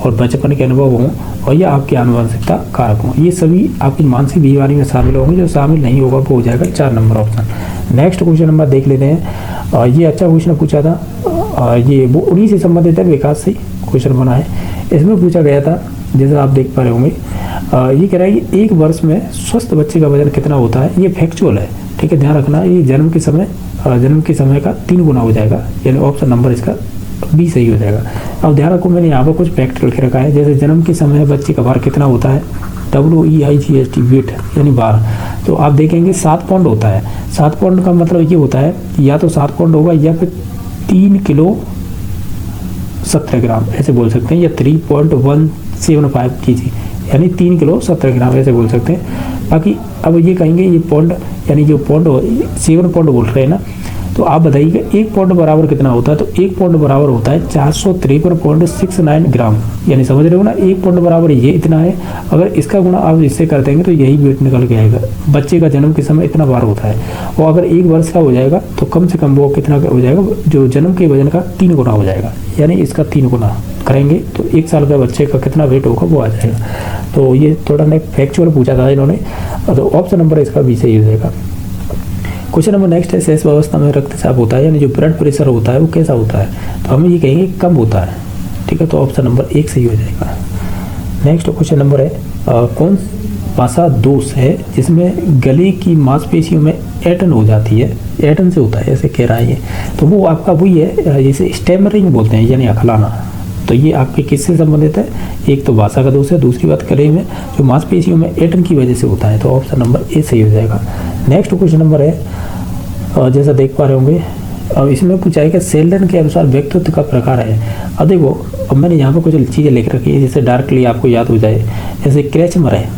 और बचपन के अनुभव हों और या आपकी आनुवंशिकता कारक हों, ये सभी आपकी मानसिक बीमारी में शामिल होंगे। जो शामिल नहीं होगा वो हो जाएगा 4 number option. Next question number देख लेते हैं। ये अच्छा क्वेश्चन पूछा था, ये वो उन्हीं से संबंधित है, विकास से क्वेश्चन बना है। इसमें पूछा गया था जैसा आप देख पा रहे होंगे, ये कह रहा है कि 1 वर्ष में स्वस्थ बच्चे का वजन कितना होता है। ये फैक्चुअल है, ठीक है, ध्यान रखना। ये जन्म के समय का 3 गुना हो जाएगा, यानी ऑप्शन नंबर इसका बी सही हो जाएगा। अब ध्यान रखो मैंने यहाँ पर कुछ फैक्ट लिख रखा है, जैसे जन्म के समय बच्चे का भार कितना होता है, WEIGHT वेट यानी भार, तो आप देखेंगे 7 पाउंड होता है। 7 पाउंड का मतलब ये होता है या तो 7 पाउंड होगा या फिर 3 किलो 17 ग्राम ऐसे बोल सकते हैं, या 3.175 kg यानी 3 किलो 17 ग्राम ऐसे बोल सकते हैं। बाकी अब ये कहेंगे ये पौंड यानी जो पौंड 7 पाउंड बोल रहे हैं ना, तो आप बताइएगा 1 पाउंड बराबर कितना होता है। तो 1 पाउंड बराबर होता है 453.69 ग्राम, यानी समझ रहे हो ना, 1 पाउंड बराबर ये इतना है। अगर इसका गुणा आप इससे कर देंगे तो यही वेट निकल के आएगा। बच्चे का जन्म के समय इतना भार होता है, और अगर 1 वर्ष का हो जाएगा तो कम से कम वो कितना हो जाएगा, जो जन्म के वजन का 3 गुना हो जाएगा, यानी इसका 3 गुना करेंगे तो 1 साल का बच्चे का कितना वेट होगा वो आ जाएगा। तो ये थोड़ा ने फैक्चुअल पूछा था इन्होंने, तो ऑप्शन नंबर इसका बी सही हो जाएगा। क्वेश्चन नंबर नेक्स्ट है, शेष अवस्था में रक्तचाप होता है यानी जो ब्लड प्रेशर होता है वो कैसा होता है, तो हम ये कहेंगे कम होता है, ठीक है। तो ऑप्शन नंबर 1 सही हो जाएगा। नेक्स्ट क्वेश्चन नंबर है, कौन सा दोष है जिसमें गले की मांसपेशियों में ऐंठन हो जाती है, ऐंठन से होता है ऐसे कह रहा है ये, तो वो आपका वही है जैसे स्टैमरिंग बोलते हैं यानी अखलाना। तो ये आपके किससे संबंधित है, एक तो भाषा का दोष है, दूसरी बात गले में जो मांसपेशियों में ऐंठन की वजह से होता है, तो ऑप्शन नंबर ए सही हो जाएगा। नेक्स्ट क्वेश्चन नंबर है, जैसा देख पा रहे होंगे, अब इसमें पूछा है कि सेल्डन के अनुसार व्यक्तित्व का प्रकार है। अब देखो अब मैंने यहाँ पर कुछ चीज़ें लिख रखी है जैसे डायरेक्टली आपको याद हो जाए, जैसे क्रेचमर है,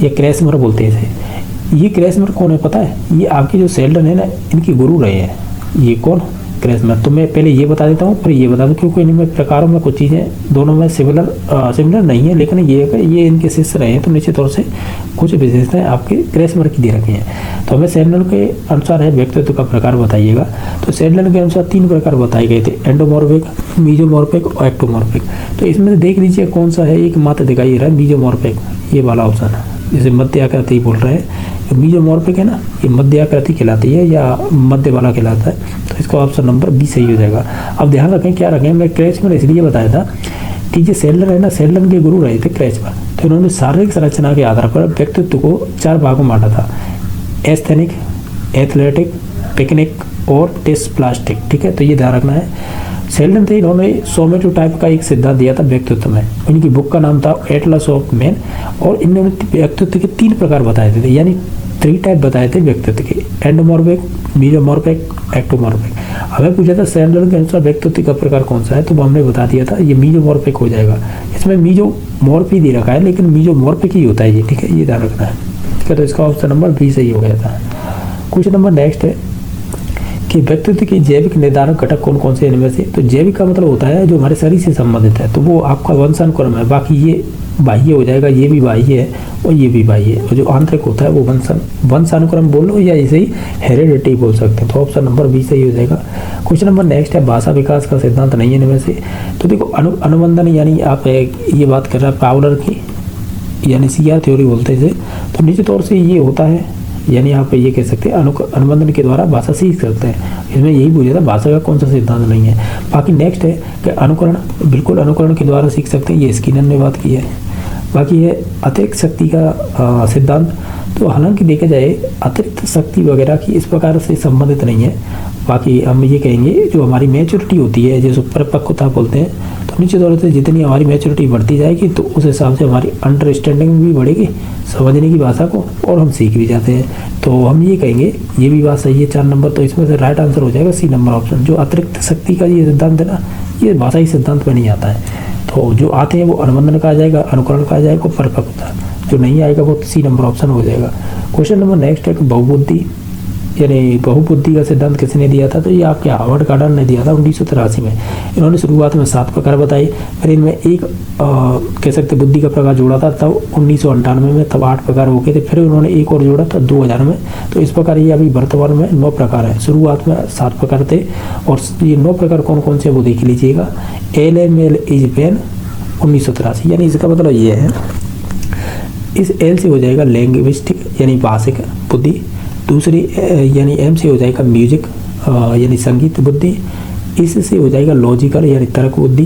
ये क्रेचमर बोलते हैं इसे। ये क्रेचमर कौन है पता है, ये आपके जो सेल्डन है ना इनकी गुरु रहे हैं। ये कौन क्रेचमर, तो मैं पहले ये बता देता हूँ फिर ये बता दूँ, क्योंकि इनमें प्रकारों में कुछ चीज़ें दोनों में सिमिलर नहीं है, लेकिन ये इनके शिष्य रहे हैं, तो निश्चित तौर से कुछ विशेषताएं आपके क्रेचमर की दे रखी हैं। तो हमें सैंडल के अनुसार है व्यक्तित्व का प्रकार बताइएगा। तो सैंडल के अनुसार 3 प्रकार बताए गए थे, एंडोमॉर्फिक, मीजोमॉर्फिक और एक्टोमॉर्फिक। तो इसमें से देख लीजिए कौन सा है, एक मात्र दिखाई रहा है मीजोमॉर्फिक, ये वाला ऑप्शन है, जैसे मध्य आकृति बोल रहे हैं। मीजोमॉर्फिक है ना, ये मध्य आकृति कहलाती है या मध्य वाला कहलाता है, तो इसका ऑप्शन नंबर बी सही हो जाएगा। अब ध्यान रखें क्या रखें, मैं क्रेचमर इसलिए बताया था कि ये सेल्डन है ना, सेल्डन के गुरु रहे थे क्रेचमर, तो इन्होंने शारीरिक संरचना के आधार पर व्यक्तित्व को 4 भागों में बांटा था, एस्थेनिक, एथलेटिक, पिकनिक और डिस्प्लास्टिक, ठीक है। तो ये ध्यान रखना है। सेल्डन थे, इन्होंने सोमेटो टाइप का एक सिद्धांत दिया था व्यक्तित्व में, इनकी बुक का नाम था एटलस ऑफ मैन, और इन्होंने व्यक्तित्व के 3 प्रकार बताए थे, यानी 3 टाइप बताए थे व्यक्तित्व के, एंडोमॉर्फिक, मीजोमॉर्फिक, एक्टोमॉर्फिक। हमें पूछा था सेल्डन के अनुसार व्यक्तित्व का प्रकार कौन सा है, तो वो हमने बता दिया था ये मीजोमॉर्फिक हो जाएगा। इसमें मीजोमॉर्फी दे रखा है लेकिन मीजोमॉर्फिक ही होता है ये, ठीक है, ये ध्यान रखना है, ठीक है। तो इसका ऑप्शन नंबर बी सही हो गया था। क्वेश्चन नंबर नेक्स्ट है, कि व्यक्तित्व के जैविक निर्धारक घटक कौन कौन से इनमें से। तो जैविक का मतलब होता है जो हमारे शरीर से संबंधित है, तो वो आपका वंशानुक्रम है। बाकी ये बाह्य हो जाएगा, ये भी बाह्य है और ये भी बाह्य है। और जो आंतरिक होता है वो वंशानुक्रम बोल लो या इसे ही हेरिडिटी बोल सकते हैं। तो ऑप्शन नंबर बी सही हो जाएगा। क्वेश्चन नंबर नेक्स्ट है, भाषा विकास का सिद्धांत नहीं है इनमें से। तो देखो अनुबंधन यानी आप ये बात कर रहे हैं पावलर की, यानी सीआर थ्योरी बोलते हैं इसे। तो निश्चित तौर से ये होता है, यानी आप ये कह सकते हैं अनुबंधन के द्वारा भाषा सीख सकते हैं। इसमें यही पूछा था भाषा का कौन सा सिद्धांत नहीं है। बाकी नेक्स्ट है कि अनुकरण, बिल्कुल अनुकरण के द्वारा सीख सकते हैं, ये स्किनर ने बात की है। बाकी है अतिरिक्त शक्ति का सिद्धांत। तो हालांकि देखा जाए अतिरिक्त शक्ति वगैरह की इस प्रकार से संबंधित नहीं है। बाकी हम ये कहेंगे जो हमारी मैच्योरिटी होती है, जिसको परिपक्वता बोलते हैं, तो निश्चित तौर से जितनी हमारी मैच्योरिटी बढ़ती जाएगी तो उस हिसाब से हमारी अंडरस्टैंडिंग भी बढ़ेगी, समझने की भाषा को, और हम सीख भी जाते हैं। तो हम ये कहेंगे ये भी बात सही है 4 नंबर। तो इसमें से राइट आंसर हो जाएगा सी नंबर ऑप्शन। जो अतिरिक्त शक्ति का ये सिद्धांत है ना, ये भाषाई सिद्धांत में नहीं आता है। तो जो आते हैं वो अनुबंधन का आ जाएगा, अनुकरण का आ जाएगा, परिपक्वता। जो नहीं आएगा वो सी नंबर ऑप्शन हो जाएगा। क्वेश्चन नंबर नेक्स्ट है बहुबुद्धि यानी बहुबुद्धि का सिद्धांत किसने दिया था। तो ये आपके हार्वर्ड गार्डन ने दिया था 1983 में। इन्होंने शुरुआत में 7 प्रकार बताए, फिर इनमें एक कह सकते बुद्धि का प्रकार जोड़ा था तब 1998 में, तब 8 प्रकार हो गए थे। फिर उन्होंने एक और जोड़ा था 2000 में। तो इस प्रकार ये अभी वर्तमान में 9 प्रकार है। शुरुआत में 7 प्रकार थे और ये 9 प्रकार कौन कौन से वो देख लीजिएगा। LML इज पेन 1983, यानी इसका मतलब ये है, इस L से हो जाएगा लैंग्विस्टिक यानी भाषिक बुद्धि। दूसरी यानी M से हो जाएगा म्यूजिक यानी संगीत बुद्धि। इससे हो जाएगा लॉजिकल यानी तर्क बुद्धि।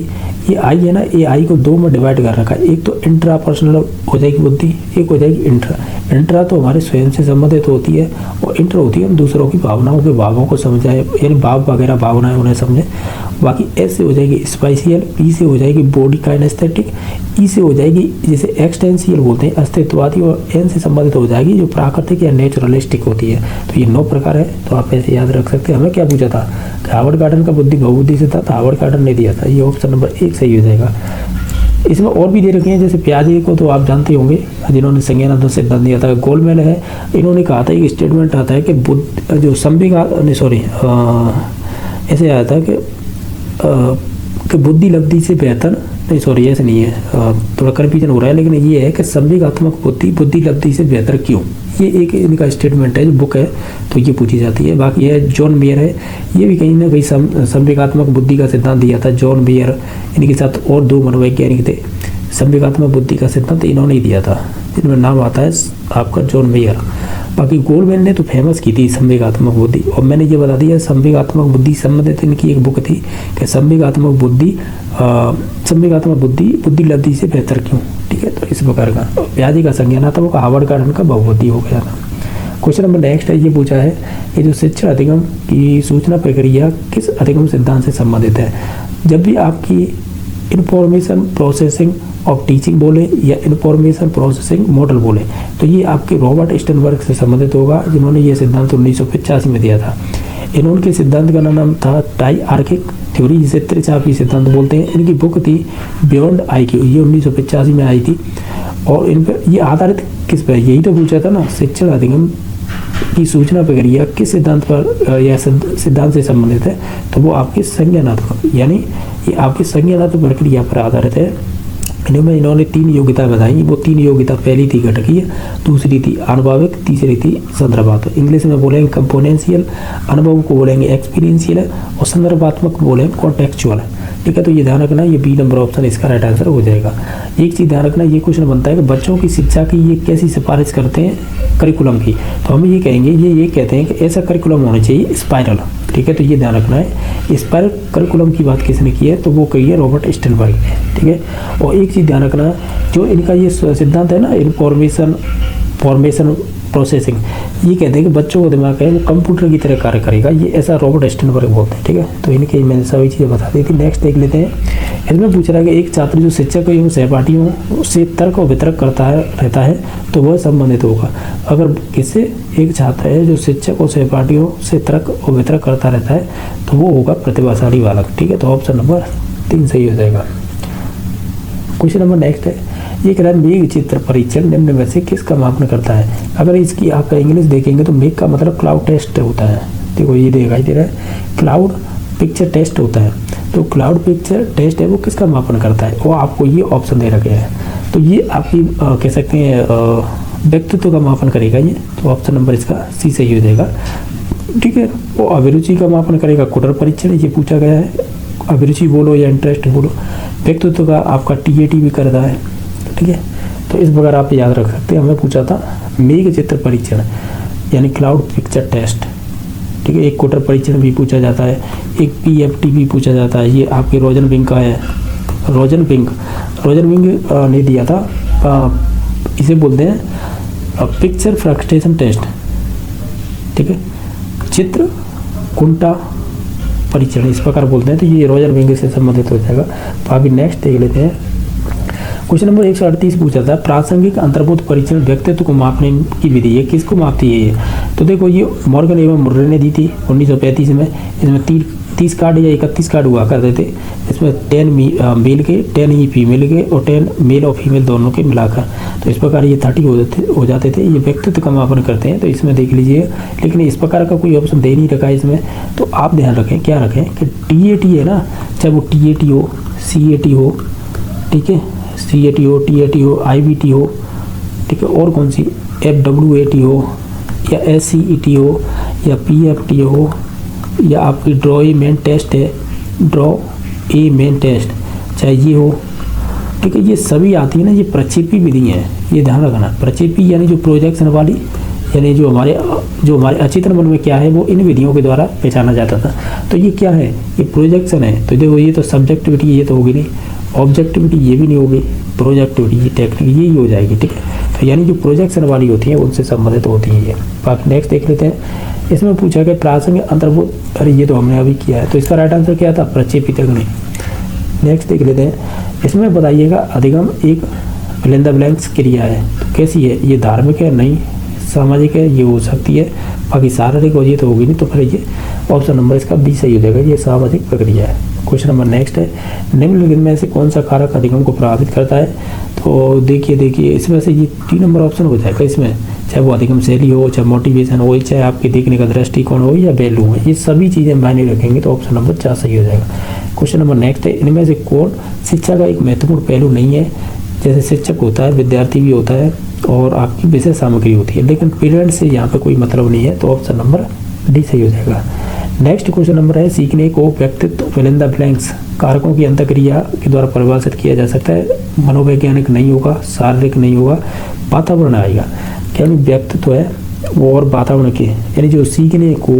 ये आई है ना, ये आई को 2 में डिवाइड कर रखा है। एक तो इंट्रापर्सनल हो जाएगी बुद्धि, एक हो जाएगी इंट्रा। इंट्रा तो हमारे स्वयं से संबंधित होती है और इंट्रा होती है हम दूसरों की भावनाओं के भावों को समझाए, यानी भाव वगैरह भावनाएं उन्हें समझे। बाकी एस से हो जाएगी स्पाइशियल, पी से हो जाएगी बॉडी काइनेस्थेटिक, ई से हो जाएगी जिसे एक्सटेंशियल बोलते हैं अस्तित्ववादी, और एन से संबंधित हो जाएगी जो प्राकृतिक या नेचुरलिस्टिक होती है। तो ये 9 प्रकार है। तो आप ऐसे याद रख सकते हैं। हमें क्या पूछा था कि हार्वर्ड गार्डन का बुद्धि बहुबुद्धि से था, तो हार्वर्ड गार्डन ने दिया था। ये ऑप्शन नंबर 1 सही हो जाएगा। इसमें और भी दे रखे हैं, जैसे प्याजे को तो आप जानते होंगे, जिन्होंने संज्ञानात्मक सिद्धांत दिया था। गोलमेल है, इन्होंने कहा था एक स्टेटमेंट आता है कि बुद्ध जो ऐसे आया था कि बुद्धि लब्धि से बेहतर नहीं, सॉरी ऐसे नहीं है, थोड़ा कन्फ्यूजन हो रहा है, लेकिन ये है कि संवेगात्मक बुद्धि बुद्धि लब्धि से बेहतर क्यों। ये एक इनका स्टेटमेंट है जो बुक है, तो ये पूछी जाती है। बाकी है जॉन मेयर है, ये भी कहीं ना कहीं संवेगात्मक बुद्धि का सिद्धांत दिया था। जॉन मेयर, इनके साथ और 2 मनोवैज्ञानिक थे, संवेगात्मक बुद्धि का सिद्धांत इन्होंने ही दिया था, जिनमें नाम आता है आपका जॉन मेयर। बाकी गोलमैन ने तो फेमस की थी संवेगात्मक बुद्धि, और मैंने ये बता दिया संवेगात्मक बुद्धि संबंधित इनकी एक बुक थी कि संवेगात्मक बुद्धि बुद्धि लब्धि से बेहतर क्यों। ठीक है, तो इस प्रकार का प्याजे का संज्ञानात्मक हार्वर्ड गार्डन का बहुबुद्धि हो गया था। क्वेश्चन नंबर नेक्स्ट है, ये पूछा है ये जो शिक्षण अधिगम की सूचना प्रक्रिया किस अधिगम सिद्धांत से संबंधित है। जब भी आपकी इंफॉर्मेशन प्रोसेसिंग ऑफ टीचिंग बोले या इंफॉर्मेशन प्रोसेसिंग मॉडल बोले, तो ये आपके रॉबर्ट स्टर्नबर्ग से संबंधित होगा, जिन्होंने ये सिद्धांत 1985 में दिया था। इन्होंने सिद्धांत का नाम था टाइआर्किक थ्योरी, जिसे त्रिचापी सिद्धांत बोलते हैं। इनकी बुक थी बियॉन्ड IQ, ये 1985 में आई थी। और इन पर ये आधारित किस पर, यही तो पूछा था ना, शिक्षण अधिगम की सूचना प्रक्रिया किस सिद्धांत पर या सिद्धांत से संबंधित है। तो वो आपकी संज्ञानात्मक, यानी ये आपकी संज्ञानात्मक प्रक्रिया पर आधारित है। इनमें इन्होंने 3 योग्यता बताई। वो 3 योग्यता, पहली थी घटकीय, दूसरी थी अनुभविक, तीसरी थी संदर्भात्मक। इंग्लिश में बोलेंगे कंपोनेंशियल, अनुभव को बोलेंगे एक्सपीरियंशियल, और संदर्भात्मक को बोलेंगे कॉन्टेक्चुअल। ठीक है, तो ये ध्यान रखना, ये बी नंबर ऑप्शन इसका राइट आंसर हो जाएगा। एक चीज़ ध्यान रखना, ये क्वेश्चन बनता है कि बच्चों की शिक्षा की ये कैसी सिफारिश करते हैं करिकुलम की। तो हम ये कहेंगे, ये कहते हैं कि ऐसा करिकुलम होना चाहिए स्पाइरल। ठीक है, तो ये ध्यान रखना है। स्पाइरल करिकुलम की बात किसने की है, तो वो कही है रॉबर्ट स्टर्नबर्ग ने। ठीक है, और एक चीज़ ध्यान रखना, जो इनका ये सिद्धांत है ना इन्फॉर्मेशन फॉर्मेशन प्रोसेसिंग, ये कहते हैं कि बच्चों का दिमाग है वो कंप्यूटर की तरह कार्य करेगा, ये ऐसा रॉबर्ट स्टर्नबर्ग बोलते हैं। ठीक है, तो इनके मैंने सभी चीज़ें बता दी थी। नेक्स्ट देख लेते हैं। इसमें पूछ रहा है कि एक छात्र जो शिक्षक एवं सहपाठियों से तर्क और वितर्क रहता है तो वह संबंधित होगा। अगर किससे, एक छात्र है जो शिक्षक और सहपाठियों से तर्क और वितर्क करता रहता है तो वो होगा प्रतिभाशाली बालक। ठीक है, तो ऑप्शन नंबर 3 सही हो जाएगा। क्वेश्चन नंबर नेक्स्ट है, ये कह रहा है मेघ चित्र परीक्षण निम्न में से किसका मापन करता है। अगर इसकी आप इंग्लिश देखेंगे तो मेघ का मतलब क्लाउड टेस्ट होता है। देखो ये दिखाई दे रहा है क्लाउड पिक्चर टेस्ट होता है। तो क्लाउड पिक्चर टेस्ट है वो किसका मापन करता है, वो आपको ये ऑप्शन दे रखे हैं। तो ये आपकी कह सकते हैं व्यक्तित्व का मापन करेगा ये, तो ऑप्शन नंबर इसका सी सही हो जाएगा। ठीक है, वो अभिरुचि का मापन करेगा कुटर परीक्षण, ये पूछा गया है। अभिरुचि बोलो या इंटरेस्ट बोलो। व्यक्तित्व का आपका TAT भी करता है। ठीक है, तो इस प्रकार आप याद रख सकते हैं। हमें पूछा था मेघ चित्र परीक्षण यानी क्लाउड पिक्चर टेस्ट। ठीक है, एक कुटर परीक्षण भी पूछा जाता है, एक PFT भी पूछा जाता है। ये आपके रोजनविंग का है। रोजनविंग ने दिया था, इसे बोलते हैं पिक्चर फ्रस्ट्रेशन टेस्ट। ठीक है, चित्र कुंठा परीक्षण इस प्रकार बोलते हैं। तो ये रोजनविंग से संबंधित हो जाएगा। तो अभी नेक्स्ट देख लेते हैं। क्वेश्चन नंबर 138 पूछा था प्रासंगिक अंतर्बोध परीक्षण व्यक्तित्व को मापने की विधि, ये किसको मापती है ये? तो देखो ये मॉर्गन एवं मुर्रे ने दी थी 1935 में। इसमें 30 कार्ड या 31 कार्ड हुआ करते थे। इसमें 10 मेल के 10 ही फीमेल के और 10 मेल और फीमेल दोनों के मिलाकर, तो इस प्रकार ये 30 हो जाते थे। ये व्यक्तित्व का मापन करते हैं। तो इसमें देख लीजिए, लेकिन इस प्रकार का कोई ऑप्शन दे नहीं रखा है इसमें। तो आप ध्यान रखें, क्या रखें कि TAT है ना, चाहे वो TAT हो, CAT हो, ठीक है, CAT हो, TAT हो, IBT हो, ठीक है, और कौन सी FWAT हो या SCET हो या PFT हो या आपकी ड्रॉ ए मेन टेस्ट है, ड्रॉ ए मेन टेस्ट, चाहे ये हो। ठीक है, ये सभी आती है ना, ये प्रक्षेपी विधि है, ये ध्यान रखना। प्रक्षेपी यानी जो प्रोजेक्शन वाली, यानी जो हमारे अचेतन मन में क्या है वो इन विधियों के द्वारा पहचाना जाता था। तो ये क्या है, ये प्रोजेक्शन है। तो देखो ये तो सब्जेक्टिविटी ये तो होगी नहीं, ऑब्जेक्टिविटी ये भी नहीं होगी, प्रोजेक्टिविटी ये टेक्निक ये ही हो जाएगी। ठीक है, तो यानी जो प्रोजेक्शन वाली होती है उनसे संबंधित होती है ये। बाकी नेक्स्ट देख लेते हैं। इसमें पूछा गया प्रासंगिक अंतर्बोध, अरे ये तो हमने अभी किया है। तो इसका राइट आंसर क्या था, प्रक्षेपित अग्नि। नेक्स्ट देख लेते हैं। इसमें बताइएगा अधिगम एक फिल इन द ब्लैंक्स क्रिया है, तो कैसी है, ये धार्मिक है, नहीं सामाजिक है, ये हो सकती है, बाकी शारीरिक हो ये तो होगी नहीं। तो फिर ये ऑप्शन नंबर इसका B सही हो जाएगा, ये सामाजिक प्रक्रिया है। क्वेश्चन नंबर नेक्स्ट है, निम्नलिखित में से कौन सा कारक अधिगम को प्रभावित करता है? तो देखिए इसमें से ये 3 नंबर ऑप्शन हो जाएगा इसमें, चाहे वो अधिगम शैली हो, चाहे मोटिवेशन हो, चाहे आपके देखने का दृष्टिकोण हो या वैल्यू हो, ये सभी चीज़ें मायने रखेंगे। तो ऑप्शन नंबर 4 सही हो जाएगा। क्वेश्चन नंबर नेक्स्ट है, इनमें से कौन शिक्षा का एक महत्वपूर्ण पहलू नहीं है? जैसे शिक्षक होता है, विद्यार्थी भी होता है और आपकी विषय सामग्री होती है, लेकिन पेरेंट्स से यहाँ पे कोई मतलब नहीं है। तो ऑप्शन नंबर D सही हो जाएगा। नेक्स्ट क्वेश्चन नंबर है, सीखने को व्यक्तित्व फिल इन द ब्लैंक्स कारकों की अंतःक्रिया के द्वारा परिभाषित किया जा सकता है। मनोवैज्ञानिक नहीं होगा, शारीरिक नहीं होगा, वातावरण आएगा। यानी व्यक्तित्व है वो और वातावरण के, यानी जो सीखने को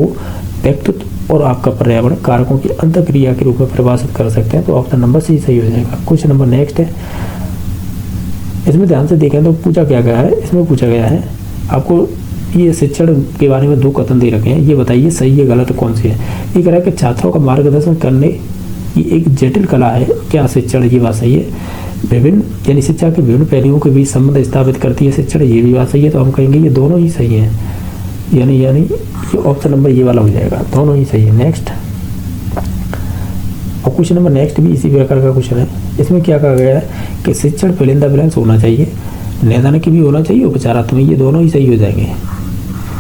व्यक्तित्व और आपका पर्यावरण कारकों की अंतःक्रिया के रूप में परिभाषित कर सकते हैं। तो ऑप्शन नंबर C सही हो जाएगा। क्वेश्चन नंबर नेक्स्ट है, इसमें ध्यान से देखें तो पूछा क्या गया है, इसमें पूछा गया है आपको ये शिक्षण के बारे में 2 कथन दे रखे हैं, ये बताइए सही है गलत कौन सी है। ये कह रहा है कि छात्रों का मार्गदर्शन करने की एक जटिल कला है क्या शिक्षण, ये बात सही है। विभिन्न यानी शिक्षा के विभिन्न पहलुओं के बीच संबंध स्थापित करती है शिक्षण, ये भी बात सही है। तो हम कहेंगे ये दोनों ही सही है, यानी ये ऑप्शन नंबर ये वाला हो जाएगा, दोनों ही सही है। नेक्स्ट और क्वेश्चन नंबर नेक्स्ट भी इसी प्रकार का क्वेश्चन है। इसमें क्या कहा गया है कि शिक्षण फिल इन द ब्लैंक्स होना चाहिए, नैदानिक भी होना चाहिए, उपचारात्मक, ये दोनों ही सही हो जाएंगे।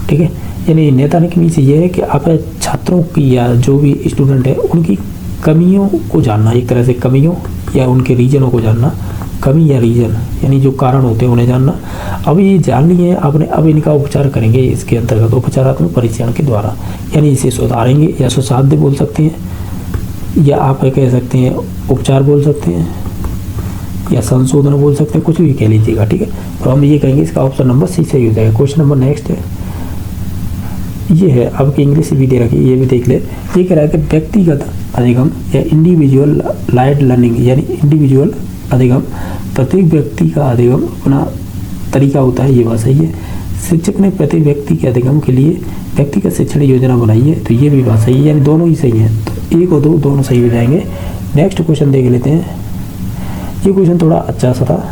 ठीक है, यानी नैदानिक मीन्स ये है कि आप छात्रों की या जो भी स्टूडेंट है उनकी कमियों को जानना, एक तरह से कमियों या उनके रीजनों को जानना, कमी या रीजन यानी जो कारण होते हैं उन्हें जानना। अब ये जान लिए हैं आपने, अब इनका उपचार करेंगे इसके अंतर्गत उपचारात्मक परीक्षण के द्वारा, यानी इसे सुधारेंगे या सुसाध्य बोल सकते हैं या आप कह सकते हैं उपचार बोल सकते हैं या संशोधन बोल सकते हैं, कुछ भी कह लीजिएगा। ठीक है, तो हम ये कहेंगे इसका ऑप्शन नंबर C सही हो जाएगा। क्वेश्चन नंबर नेक्स्ट है, ये है आपकी इंग्लिश भी दे रखी है, ये भी देख ले। ये कह रहा है कि व्यक्तिगत अधिगम या इंडिविजुअल लाइड लर्निंग, यानी इंडिविजुअल अधिगम प्रत्येक व्यक्ति का अधिगम अपना तरीका होता है, ये बात सही है। शिक्षक ने प्रत्येक व्यक्ति के अधिगम के लिए व्यक्तिगत शिक्षण योजना बनाई है, तो ये भी बात सही है, यानी दोनों ही सही है। तो 1 और 2 दोनों सही हो जाएंगे। नेक्स्ट क्वेश्चन देख लेते हैं। ये क्वेश्चन थोड़ा अच्छा सा था।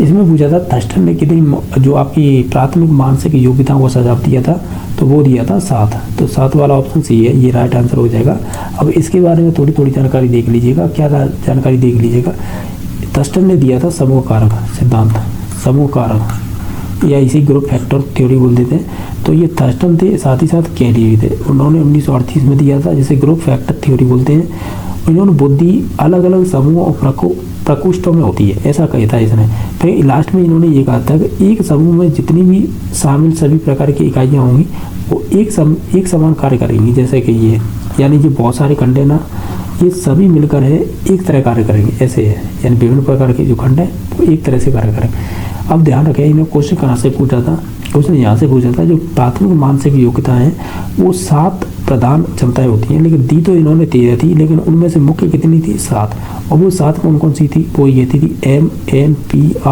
इसमें पूछा था थर्स्टन ने कितनी जो आपकी प्राथमिक मानसिक योग्यताओं को सुझाव दिया था, तो वो दिया था 7। तो 7 वाला ऑप्शन सही है, ये राइट आंसर हो जाएगा। अब इसके बारे में थोड़ी जानकारी देख लीजिएगा। क्या जानकारी देख लीजिएगा। थर्स्टन ने दिया था समूह कारक सिद्धांत, समूह कारक, या इसे ग्रुप फैक्टर थ्योरी बोल देते हैं। तो ये थर्स्टन थे, साथ ही साथ कैरी भी थे, उन्होंने 1938 में दिया था, जिसे ग्रुप फैक्टर थ्योरी बोलते हैं। इन्होंने बुद्धि अलग अलग समूहों और प्रकोष्ठों में होती है, ऐसा कहा था इसने। फिर लास्ट में इन्होंने ये कहा था कि एक समूह में जितनी भी शामिल सभी प्रकार की इकाइयाँ होंगी वो एक समान कार्य करेंगी, जैसे कि ये, यानी कि बहुत सारे खंड है ना, ये सभी मिलकर है एक तरह कार्य करेंगे, ऐसे है, यानी विभिन्न प्रकार के जो खंड है वो एक तरह से कार्य करेंगे। अब ध्यान रखें, इन्हें क्वेश्चन कहाँ से पूछा था, उसने यहाँ से पूछा था जो प्राथमिक मानसिक योग्यता है वो 7 प्रधान क्षमताएं होती हैं, लेकिन दी तो इन्होंने 13 थी, लेकिन उनमें से मुख्य कितनी थी, 7। और वो 7 कौन कौन सी थी, वो ये थी MNPRSVW।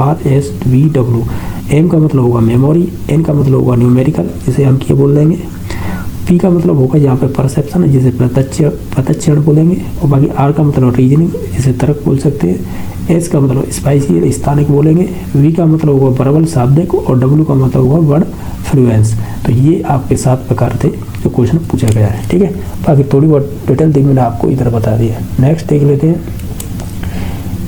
M का मतलब होगा मेमोरी, N का मतलब होगा न्यूमेरिकल, जिसे हम क्या बोल देंगे, P का मतलब होगा यहाँ पे परसेप्शन, जिसे प्रत्यक्षण बोलेंगे, और बाकी R का मतलब रीजनिंग, जिसे तर्क बोल सकते हैं, S का मतलब स्पाइशियल स्थानिक बोलेंगे, V का मतलब होगा वर्बल शाब्दिक, और W का मतलब होगा वर्ड फ्लुएंस। तो ये आपके 7 प्रकार थे जो क्वेश्चन पूछा गया है, ठीक है। बाकी थोड़ी बहुत डिटेल थी मैंने आपको इधर बता दिया। नेक्स्ट देख लेते हैं,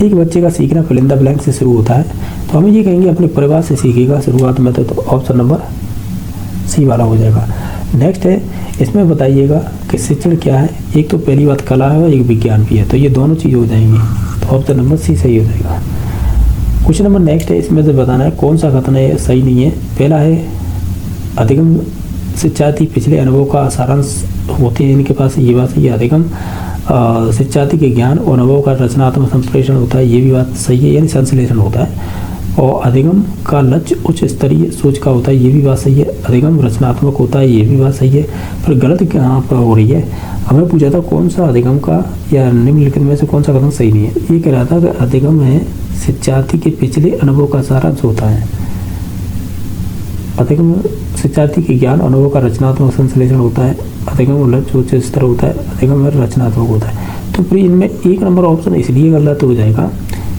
एक बच्चे का सीखना फिल इन द ब्लैंक से शुरू होता है, तो हम ये कहेंगे अपने परिवार से सीखेगा शुरुआत में, तो ऑप्शन नंबर C वाला हो जाएगा। नेक्स्ट है, इसमें बताइएगा कि शिक्षण क्या है। एक तो पहली बात कला है और एक विज्ञान भी है, तो ये दोनों चीज़ हो जाएंगी, तो ऑप्शन नंबर C सही हो जाएगा। क्वेश्चन नंबर नेक्स्ट है, इसमें से बताना है कौन सा कथन है सही नहीं है। पहला है अधिगम शिक्षार्थी पिछले अनुभव का सारांश होते हैं इनके पास, ये बात सही है। अधिगम शिक्षार्थी के ज्ञान और अनुभव का रचनात्मक संप्रेषण होता है, ये भी बात सही है, यानी संश्लेषण होता है। और अधिगम का लक्ष्य उच्च स्तरीय सोच का होता है, ये भी बात सही है। अधिगम रचनात्मक होता है, ये भी बात सही है। पर गलत कहाँ पर हो रही है, हमें पूछा था कौन सा अधिगम का या निम्नलिखित में से कौन सा कथन सही नहीं है। ये कह रहा था कि अधिगम है शिक्षार्थी के पिछले अनुभव का सारांश होता है। अधिगम शिक्षार्थी के ज्ञान अनुभव का रचनात्मक संश्लेषण होता है। अधिगम लक्ष्य उच्च स्तर होता है, अधिगम रचनात्मक होता है। तो फिर इनमें एक नंबर ऑप्शन इसलिए गलत हो जाएगा,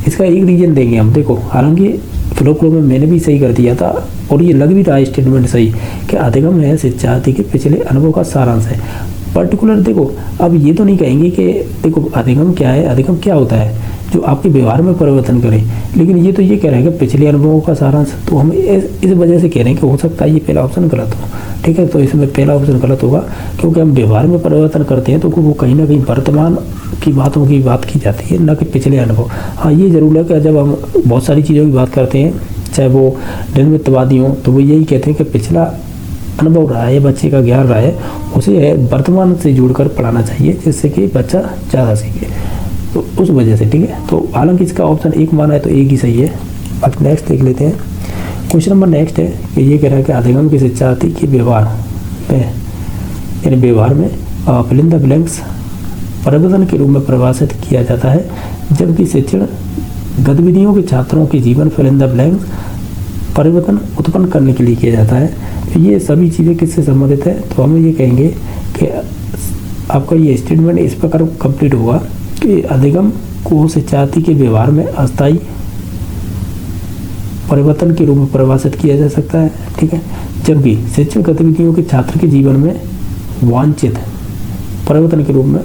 इसका एक रीजन देंगे हम। देखो, हालांकि फ्लो में मैंने भी सही कर दिया था और ये लग भी रहा है स्टेटमेंट सही कि अधिगम है शिक्षार्थी के पिछले अनुभव का सारांश है। पर्टिकुलर देखो, अब ये तो नहीं कहेंगे कि देखो अधिगम क्या है, अधिगम क्या होता है जो आपके व्यवहार में परिवर्तन करे, लेकिन ये तो ये कह रहे हैं कि पिछले अनुभवों का सारांश। तो हम इस वजह से कह रहे हैं कि हो सकता है ये पहला ऑप्शन गलत हो, ठीक है। तो इसमें पहला ऑप्शन गलत होगा, क्योंकि हम व्यवहार में परिवर्तन करते हैं तो वो कहीं ना कहीं वर्तमान की बातों की बात की जाती है, न कि पिछले अनुभव। हाँ, ये जरूर है कि जब हम बहुत सारी चीज़ों की बात करते हैं, चाहे वो निर्मितवादी हों, तो वो यही कहते हैं कि पिछला अनुभव रहा है, बच्चे का ज्ञान रहा है, उसे वर्तमान से जोड़कर पढ़ाना चाहिए, जिससे कि बच्चा ज़्यादा सीखे, तो उस वजह से, ठीक है। तो हालांकि इसका ऑप्शन 1 माना है तो एक ही सही है। अब नेक्स्ट देख लेते हैं। क्वेश्चन नंबर नेक्स्ट है कि ये कह रहा है कि अधिगम के शिक्षार्थी के व्यवहार में, यानी व्यवहार में फिल इन द ब्लैंक्स परिवर्तन के रूप में परिभाषित किया जाता है, जबकि शिक्षण गतिविधियों के छात्रों के जीवन फिल इन द ब्लैंक्स परिवर्तन उत्पन्न करने के लिए किया जाता है। तो ये सभी चीज़ें किससे संबंधित है, तो हम ये कहेंगे कि आपका ये स्टेटमेंट इस प्रकार कंप्लीट होगा कि अधिगम को शिक्षार्थी के व्यवहार में अस्थायी परिवर्तन के रूप में परिभाषित किया जा सकता है, ठीक है, जबकि शिक्षण गतिविधियों के छात्र के जीवन में वांछित परिवर्तन के रूप में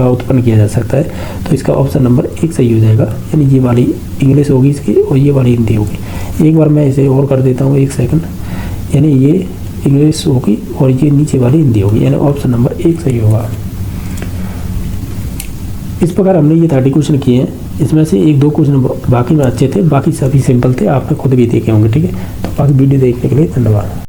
उत्पन्न किया जा सकता है। तो इसका ऑप्शन नंबर 1 सही हो जाएगा, यानी ये वाली इंग्लिश होगी इसकी और ये वाली हिंदी होगी। एक बार मैं इसे और कर देता हूँ, 1 सेकंड, यानी ये इंग्लिश होगी और ये नीचे वाली हिंदी होगी, यानी ऑप्शन नंबर 1 सही होगा। इस प्रकार हमने ये 30 क्वेश्चन किए हैं, इसमें से 1-2 क्वेश्चन बाकी में अच्छे थे, बाकी सभी सिंपल थे, आपने खुद भी देखे होंगे, ठीक है। तो बाकी वीडियो देखने के लिए धन्यवाद।